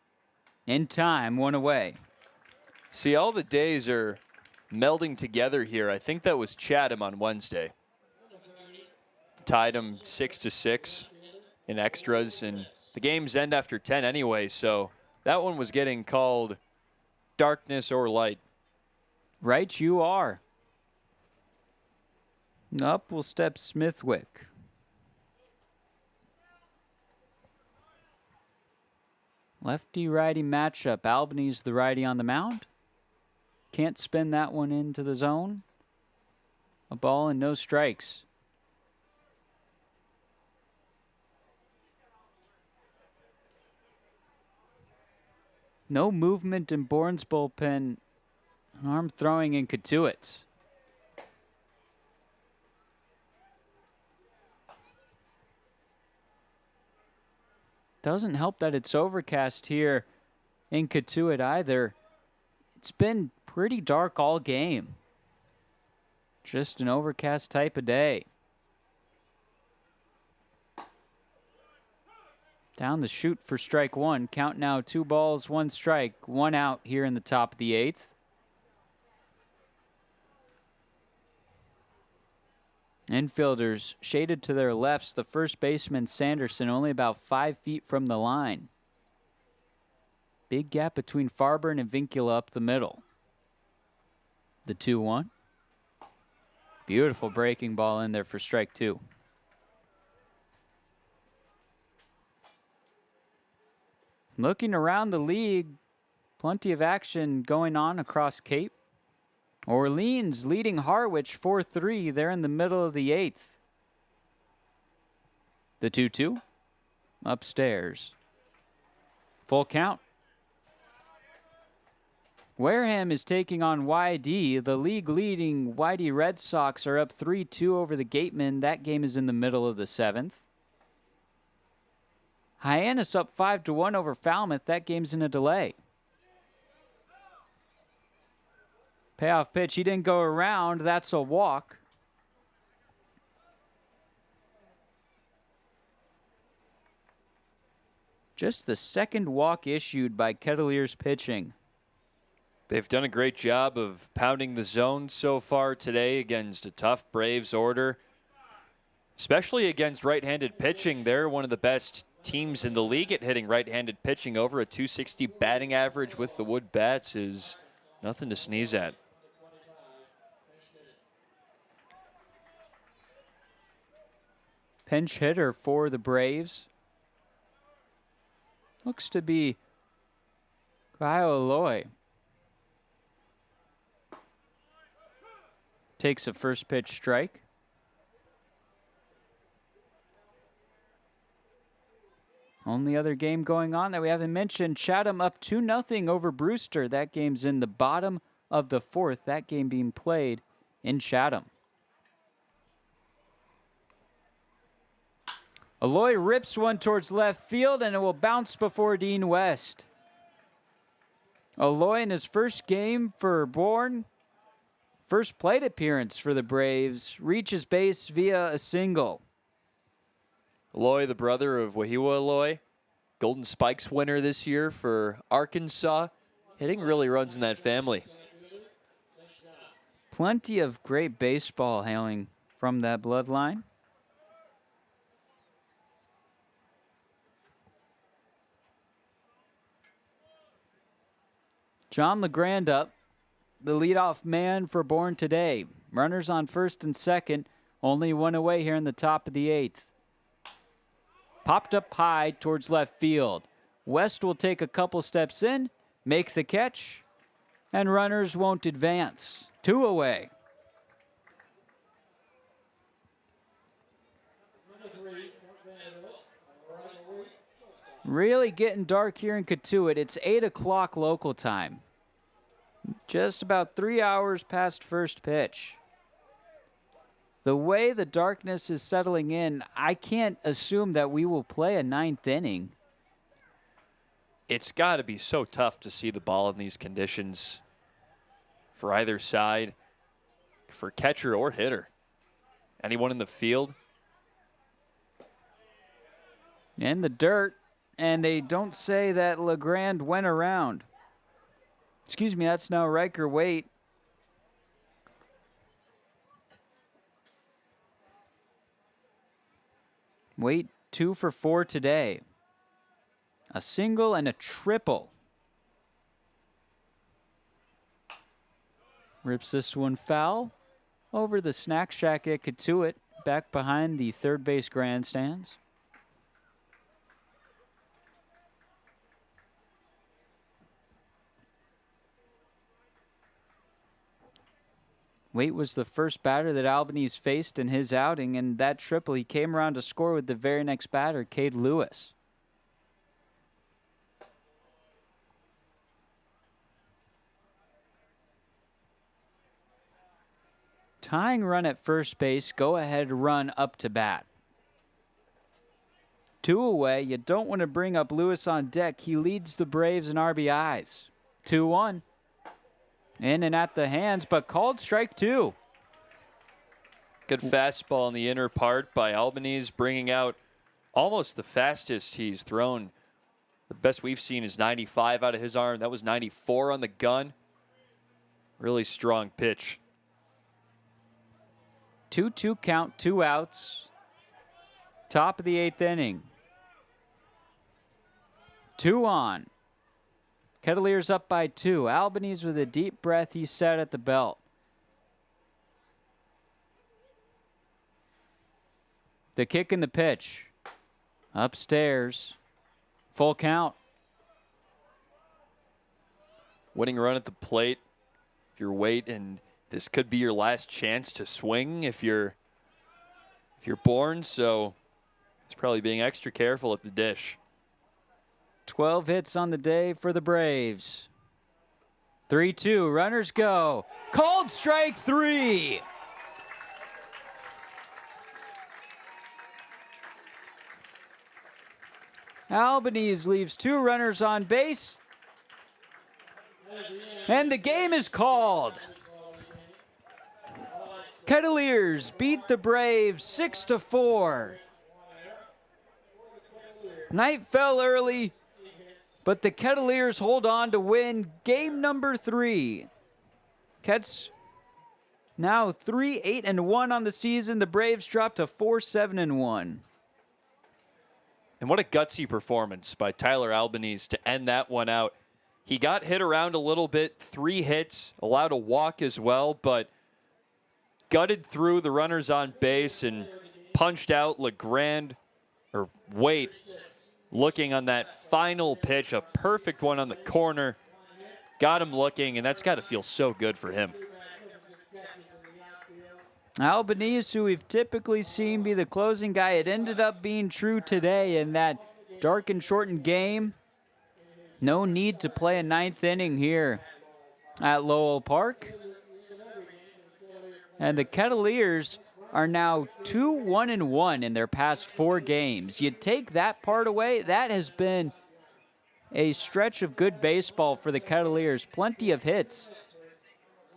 in time, one away. See, all the days are melding together here. I think that was Chatham on Wednesday. Tied them 6-6 in extras, and the games end after 10 anyway, so that one was getting called darkness or light. Right, you are. Up will step Smithwick. Lefty-righty matchup. Albany's the righty on the mound. Can't spin that one into the zone. A ball and no strikes. No movement in Bourne's bullpen. An arm throwing in Cotuit's. Doesn't help that it's overcast here in Cotuit either. It's been pretty dark all game. Just an overcast type of day. Down the chute for strike one. Count now 2 balls, 1 strike, 1 out here in the top of the 8th. Infielders shaded to their lefts. The first baseman, Sanderson, only about 5 feet from the line. Big gap between Farburn and Vincula up the middle. The 2-1. Beautiful breaking ball in there for strike 2. Looking around the league, plenty of action going on across Cape. Orleans leading Harwich 4-3. They're in the middle of the 8th. The 2-2 upstairs. Full count. Wareham is taking on YD. The league leading YD Red Sox are up 3-2 over the Gatemen. That game is in the middle of the 7th. Hyannis up 5-1 over Falmouth. That game's in a delay. Payoff pitch. He didn't go around. That's a walk. Just the second walk issued by Kettleers pitching. They've done a great job of pounding the zone so far today against a tough Braves order, especially against right-handed pitching. They're one of the best teams in the league at hitting right-handed pitching. Over a .260 batting average with the wood bats is nothing to sneeze at. Pinch hitter for the Braves. Looks to be Kyle Aloy. Takes a first pitch strike. Only other game going on that we haven't mentioned, Chatham up 2-0 over Brewster. That game's in the bottom of the 4th. That game being played in Chatham. Aloy rips one towards left field, and it will bounce before Dean West. Aloy in his first game for Bourne, first plate appearance for the Braves, reaches base via a single. Aloy, the brother of Wahiwa Aloy, Golden Spikes winner this year for Arkansas. Hitting really runs in that family. Plenty of great baseball hailing from that bloodline. John LeGrand up, the leadoff man for Bourne today. Runners on first and second, only 1 away here in the top of the 8th. Popped up high towards left field. West will take a couple steps in, make the catch, and runners won't advance. 2 away. Really getting dark here in Cotuit. It's 8 o'clock local time. Just about 3 hours past first pitch. The way the darkness is settling in, I can't assume that we will play a 9th inning. It's got to be so tough to see the ball in these conditions for either side, for catcher or hitter. Anyone in the field? In the dirt, and they don't say that LeGrand went around. Excuse me, that's now Riker Waite. Waite 2 for 4 today. A single and a triple. Rips this one foul over the snack shack at Cotuit, back behind the third base grandstands. Waite was the first batter that Albanese faced in his outing, and that triple he came around to score with the very next batter, Cade Lewis. Tying run at first base, go ahead run up to bat. 2 away, you don't want to bring up Lewis on deck. He leads the Braves in RBIs. 2-1. In and at the hands, but called strike 2. Good fastball in the inner part by Albanese, bringing out almost the fastest he's thrown. The best we've seen is 95 out of his arm. That was 94 on the gun. Really strong pitch. 2-2 count, 2 outs. Top of the 8th inning. 2 on. Kettleers up by 2. Albanese with a deep breath, he sat at the belt. The kick and the pitch. Upstairs. Full count. Winning run at the plate. If you're Waite, and this could be your last chance to swing if you're Bourne, so it's probably being extra careful at the dish. 12 hits on the day for the Braves. 3-2, runners go. Called strike 3. Albanese leaves 2 runners on base. And the game is called. Kettleers beat the Braves 6-4. Night fell early, but the Kettleers hold on to win game number 3. Kets now 3-8-1 on the season. The Braves dropped to 4-7-1. And what a gutsy performance by Tyler Albanese to end that one out. He got hit around a little bit, 3 hits, allowed a walk as well, but gutted through the runners on base and punched out Waite, looking on that final pitch, a perfect one on the corner. Got him looking, and that's got to feel so good for him. Albanese, who we've typically seen be the closing guy, it ended up being true today in that dark and shortened game. No need to play a 9th inning here at Lowell Park. And the Kettleers are now 2-1-1 in their past 4 games. You take that part away, that has been a stretch of good baseball for the Kettleers. Plenty of hits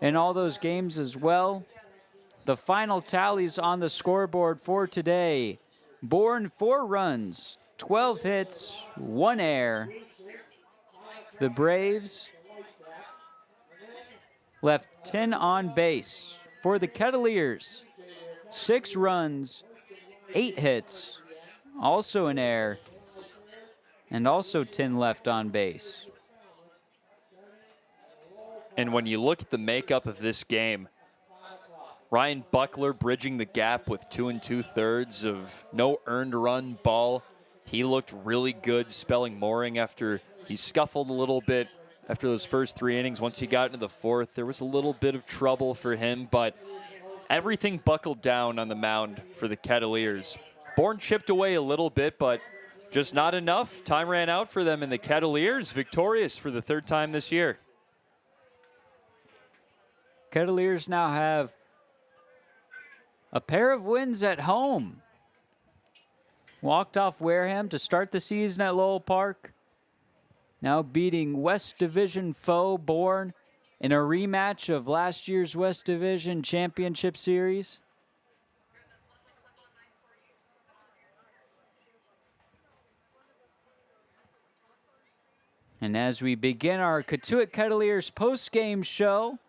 in all those games as well. The final tallies on the scoreboard for today. Bourne 4 runs, 12 hits, 1 error. The Braves left 10 on base. For the Kettleers, 6 runs, 8 hits, also an error, and also 10 left on base. And when you look at the makeup of this game, Ryan Buckler bridging the gap with 2 2/3 of no earned run ball. He looked really good, spelling Mooring after he scuffled a little bit after those first 3 innings. Once he got into the 4th, there was a little bit of trouble for him, but everything buckled down on the mound for the Kettleers. Bourne chipped away a little bit, but just not enough. Time ran out for them, and the Kettleers victorious for the 3rd time this year. Kettleers now have a pair of wins at home. Walked off Wareham to start the season at Lowell Park. Now beating West Division foe Bourne in a rematch of last year's West Division Championship Series. And as we begin our Cotuit Kettleers post-game show,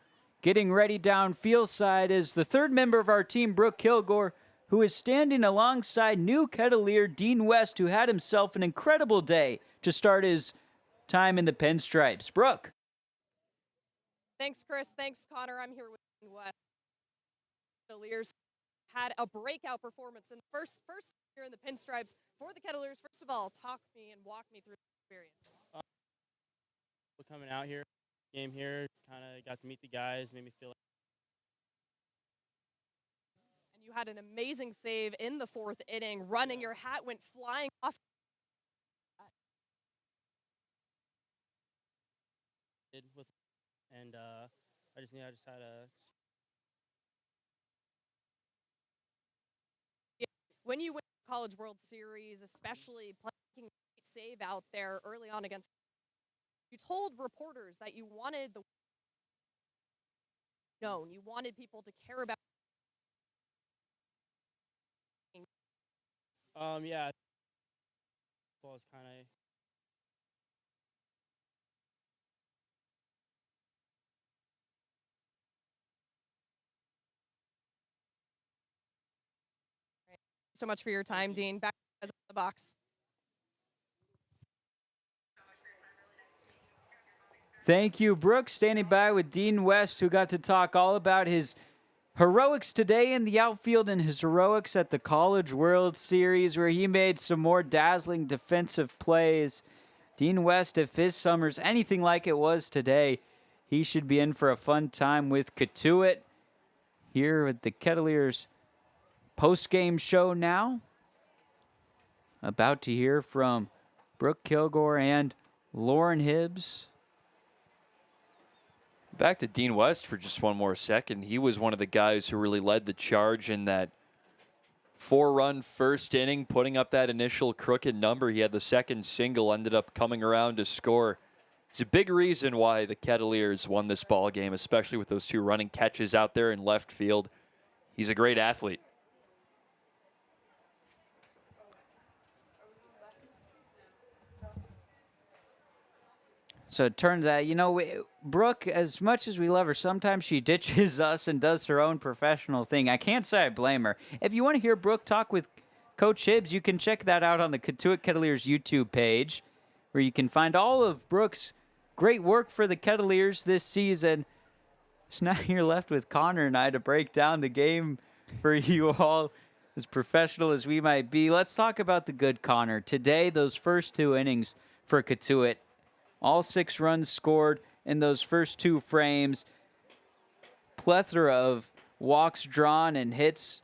getting ready down field side is the third member of our team, Brooke Kilgore, who is standing alongside new Kettleer Dean West, who had himself an incredible day to start his time in the pinstripes. Brooke. Thanks, Chris. Thanks, Connor. I'm here with Dean West. Kettleers had a breakout performance in the first year in the pinstripes for the Kettleers. First of all, talk me and walk me through the experience. Coming out here, game here, kind of got to meet the guys, made me feel like. And you had an amazing save in the fourth inning, running. Your hat went flying off. And I just had a. When you win the College World Series, especially playing a great save out there early on against, you told reporters that you wanted the known. You wanted people to care about. Yeah. Was kind of. So much for your time, Dean. Back to the box. Thank you, Brooke. Standing by with Dean West, who got to talk all about his heroics today in the outfield and his heroics at the College World Series, where he made some more dazzling defensive plays. Dean West, if his summer's anything like it was today, he should be in for a fun time with Cotuit. Here with the Kettleers post-game show now. About to hear from Brooke Kilgore and Lauren Hibbs. Back to Dean West for just one more second. He was one of the guys who really led the charge in that 4-run first inning, putting up that initial crooked number. He had the second single, ended up coming around to score. It's a big reason why the Kettleers won this ball game, especially with those two running catches out there in left field. He's a great athlete. So it turns out, Brooke, as much as we love her, sometimes she ditches us and does her own professional thing. I can't say I blame her. If you want to hear Brooke talk with Coach Hibbs, you can check that out on the Cotuit Kettleers YouTube page, where you can find all of Brooke's great work for the Kettleers this season. So now you're left with Connor and I to break down the game for you all, as professional as we might be. Let's talk about the good, Connor. Today, those first two innings for Cotuit, all 6 runs scored in those first 2 frames. Plethora of walks drawn and hits.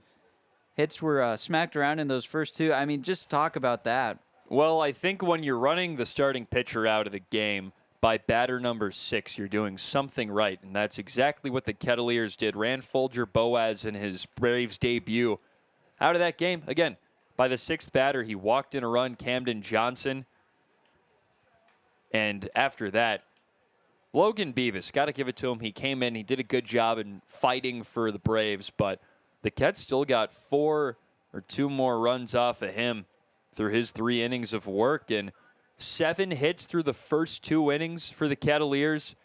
Hits were smacked around in those first 2. I mean, just talk about that. Well, I think when you're running the starting pitcher out of the game by batter number 6, you're doing something right, and that's exactly what the Kettleers did. Ran Folger Boaz in his Braves debut out of that game. Again, by the 6th batter, he walked in a run, Camden Johnson. And after that, Logan Beavis, got to give it to him. He came in, he did a good job in fighting for the Braves, but the Kets still got 4 or 2 more runs off of him through his 3 innings of work, and 7 hits through the first 2 innings for the Kettleers.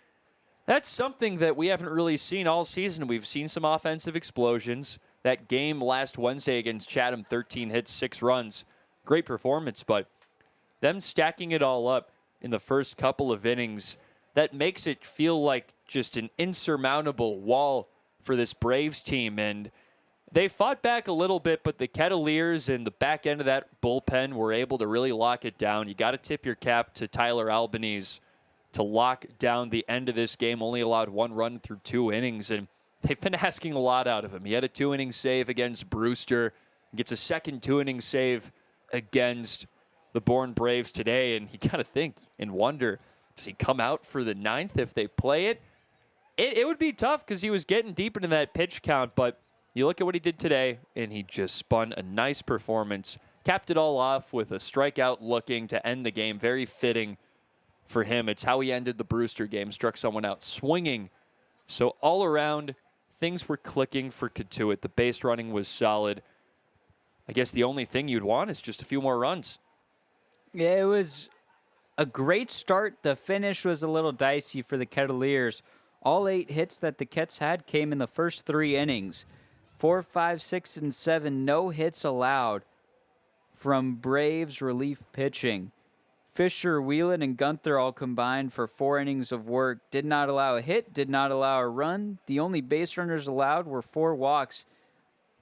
That's something that we haven't really seen all season. We've seen some offensive explosions. That game last Wednesday against Chatham, 13 hits, 6 runs. Great performance, but them stacking it all up in the first couple of innings, that makes it feel like just an insurmountable wall for this Braves team. And they fought back a little bit, but the Kettleers in the back end of that bullpen were able to really lock it down. You got to tip your cap to Tyler Albanese to lock down the end of this game. Only allowed 1 run through 2 innings, and they've been asking a lot out of him. He had a 2-inning save against Brewster, gets a second 2-inning save against the Bourne Braves today, and you got to think and wonder, does he come out for the 9th if they play it? It would be tough because he was getting deep into that pitch count, but you look at what he did today, and he just spun a nice performance, capped it all off with a strikeout looking to end the game. Very fitting for him. It's how he ended the Brewster game, struck someone out swinging. So all around, things were clicking for Cotuit. The base running was solid. I guess the only thing you'd want is just a few more runs. Yeah, it was a great start. The finish was a little dicey for the Kettleers. All 8 hits that the Kets had came in the first 3 innings. 4, 5, 6, and 7, no hits allowed from Braves relief pitching. Fisher, Whelan, and Gunther all combined for 4 innings of work. Did not allow a hit, did not allow a run. The only base runners allowed were 4 walks,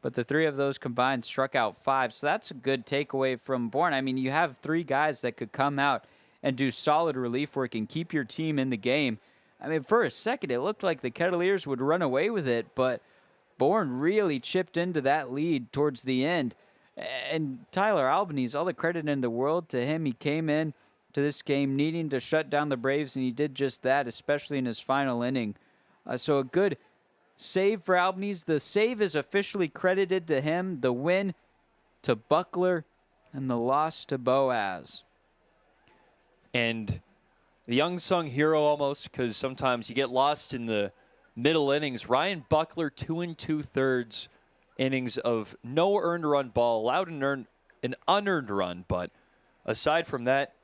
but the 3 of those combined struck out 5. So that's a good takeaway from Bourne. I mean, you have 3 guys that could come out and do solid relief work and keep your team in the game. I mean, for a second, it looked like the Kettleers would run away with it, but Bourne really chipped into that lead towards the end. And Tyler Albanese, all the credit in the world to him. He came in to this game needing to shut down the Braves, and he did just that, especially in his final inning. So a good save for Albanese. The save is officially credited to him, the win to Buckler, and the loss to Boaz. And the unsung hero almost, because sometimes you get lost in the middle innings. Ryan Buckler, 2 2/3 innings of no earned run ball, allowed an unearned run, but aside from that,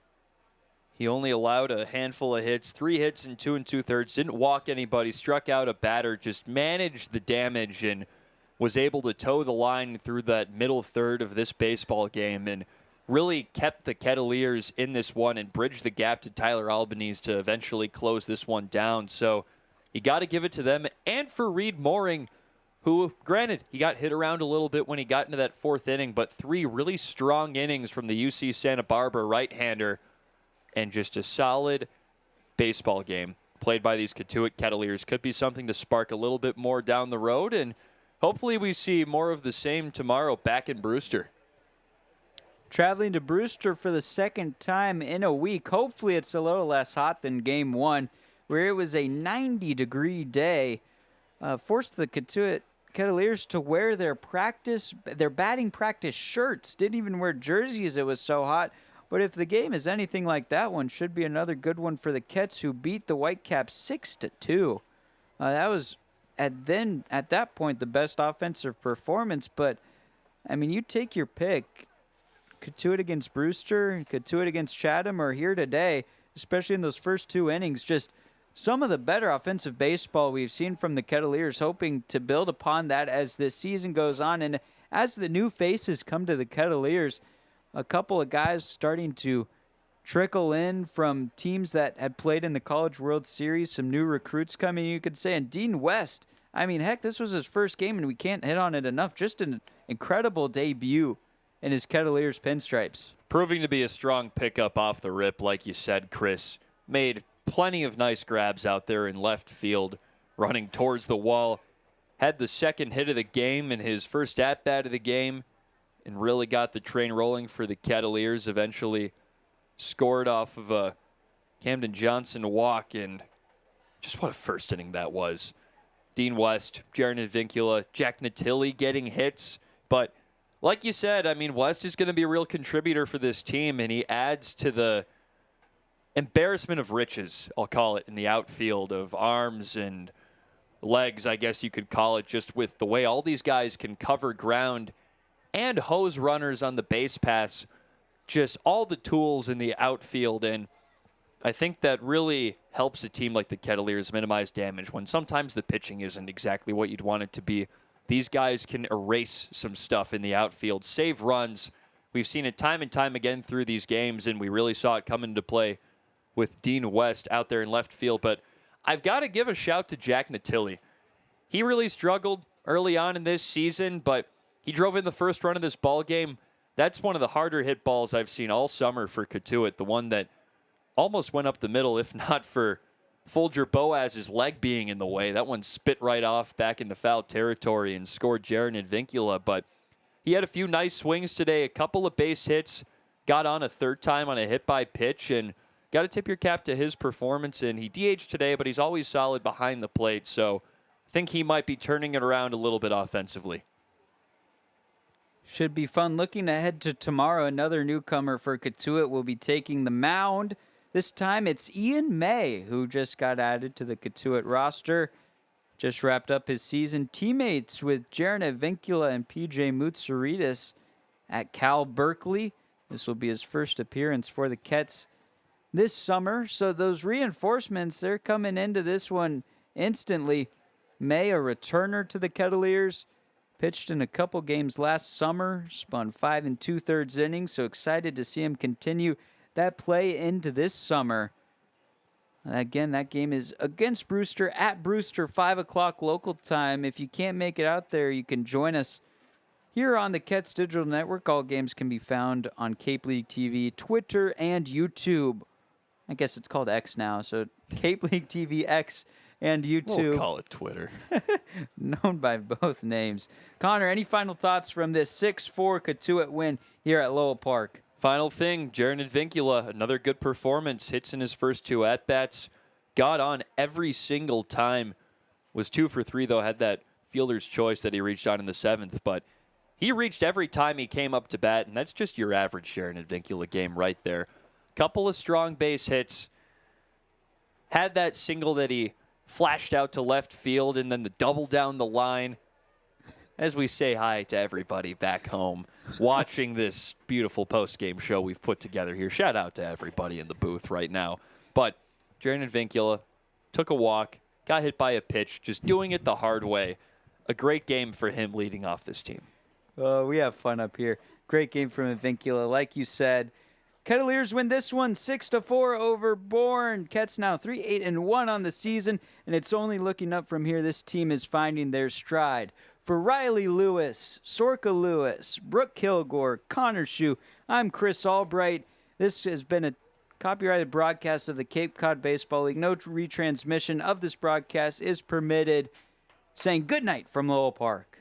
he only allowed a handful of hits, 3 hits in 2 2/3, didn't walk anybody, struck out a batter, just managed the damage and was able to toe the line through that middle third of this baseball game and really kept the Kettleers in this one and bridged the gap to Tyler Albanese to eventually close this one down. So you got to give it to them. And for Reed Mooring, who, granted, he got hit around a little bit when he got into that 4th inning, but 3 really strong innings from the UC Santa Barbara right-hander and just a solid baseball game played by these Cotuit Kettleers. Could be something to spark a little bit more down the road, and hopefully we see more of the same tomorrow back in Brewster. Traveling to Brewster for the 2nd time in a week. Hopefully it's a little less hot than Game 1, where it was a 90-degree day. Forced the Cotuit Kettleers to wear their batting practice shirts. Didn't even wear jerseys. It was so hot. But if the game is anything like that one, should be another good one for the Kets, who beat the Whitecaps 6-2. That was at that point the best offensive performance. But I mean, you take your pick. Cotuit against Brewster, Cotuit against Chatham are here today, especially in those first 2 innings. Just some of the better offensive baseball we've seen from the Kettleers, hoping to build upon that as this season goes on. And as the new faces come to the Kettleers, a couple of guys starting to trickle in from teams that had played in the College World Series, some new recruits coming, you could say. And Dean West, I mean, heck, this was his first game, and we can't hit on it enough. Just an incredible debut in his Kettleers pinstripes. Proving to be a strong pickup off the rip, like you said, Chris. Made plenty of nice grabs out there in left field, running towards the wall. Had the 2nd hit of the game in his first at-bat of the game and really got the train rolling for the Kettleers. Eventually scored off of a Camden Johnson walk, and just what a first inning that was. Dean West, Jaron Advincula, Jack Natilli getting hits. But like you said, I mean, West is going to be a real contributor for this team, and he adds to the embarrassment of riches, I'll call it, in the outfield of arms and legs, I guess you could call it, just with the way all these guys can cover ground and hose runners on the base pass. Just all the tools in the outfield, and I think that really helps a team like the Kettleers minimize damage when sometimes the pitching isn't exactly what you'd want it to be. These guys can erase some stuff in the outfield, save runs. We've seen it time and time again through these games, and we really saw it come into play with Dean West out there in left field. But I've got to give a shout to Jack Natilli. He really struggled early on in this season, but he drove in the first run of this ball game. That's one of the harder hit balls I've seen all summer for Cotuit, the one that almost went up the middle, if not for Folger Boaz's leg being in the way. That one spit right off back into foul territory and scored Jaron Advincula. But he had a few nice swings today, a couple of base hits, got on a 3rd time on a hit by pitch, and got to tip your cap to his performance. And he DH'd today, but he's always solid behind the plate. So I think he might be turning it around a little bit offensively. Should be fun. Looking ahead to tomorrow, another newcomer for Cotuit will be taking the mound. This time it's Ian May, who just got added to the Cotuit roster. Just wrapped up his season. Teammates with Jaron Advincula and PJ Moutsouridis at Cal Berkeley. This will be his first appearance for the Kets. this summer. So those reinforcements, they're coming into this one instantly. May, a returner to the Kettleers, pitched in a couple games last summer, spun 5 2/3 innings. So excited to see him continue that play into this summer. Again, that game is against Brewster, at Brewster, 5 o'clock local time. If you can't make it out there, you can join us here on the Ketts Digital Network. All games can be found on Cape League TV, Twitter, and YouTube. I guess it's called X now, so Cape League TV, X, and YouTube. We'll call it Twitter. Known by both names. Connor, any final thoughts from this 6-4 Cotuit win here at Lowell Park? Final thing, Jaron Advincula, another good performance. Hits in his first 2 at-bats. Got on every single time. Was 2 for 3, though. Had that fielder's choice that he reached on in the 7th. But he reached every time he came up to bat, and that's just your average Jaron Advincula game right there. Couple of strong base hits. Had that single that he flashed out to left field, and then the double down the line. As we say hi to everybody back home watching this beautiful post-game show we've put together here. Shout out to everybody in the booth right now. But Jaron Advincula took a walk, got hit by a pitch, just doing it the hard way. A great game for him leading off this team. We have fun up here. Great game from Advincula. Like you said, Kettleers win this one 6-4 over Bourne. Ketts now 3-8-1 on the season, and it's only looking up from here. This team is finding their stride. For Riley Lewis, Sorka Lewis, Brooke Kilgore, Connor Shue, I'm Chris Albright. This has been a copyrighted broadcast of the Cape Cod Baseball League. No retransmission of this broadcast is permitted. Saying good night from Lowell Park.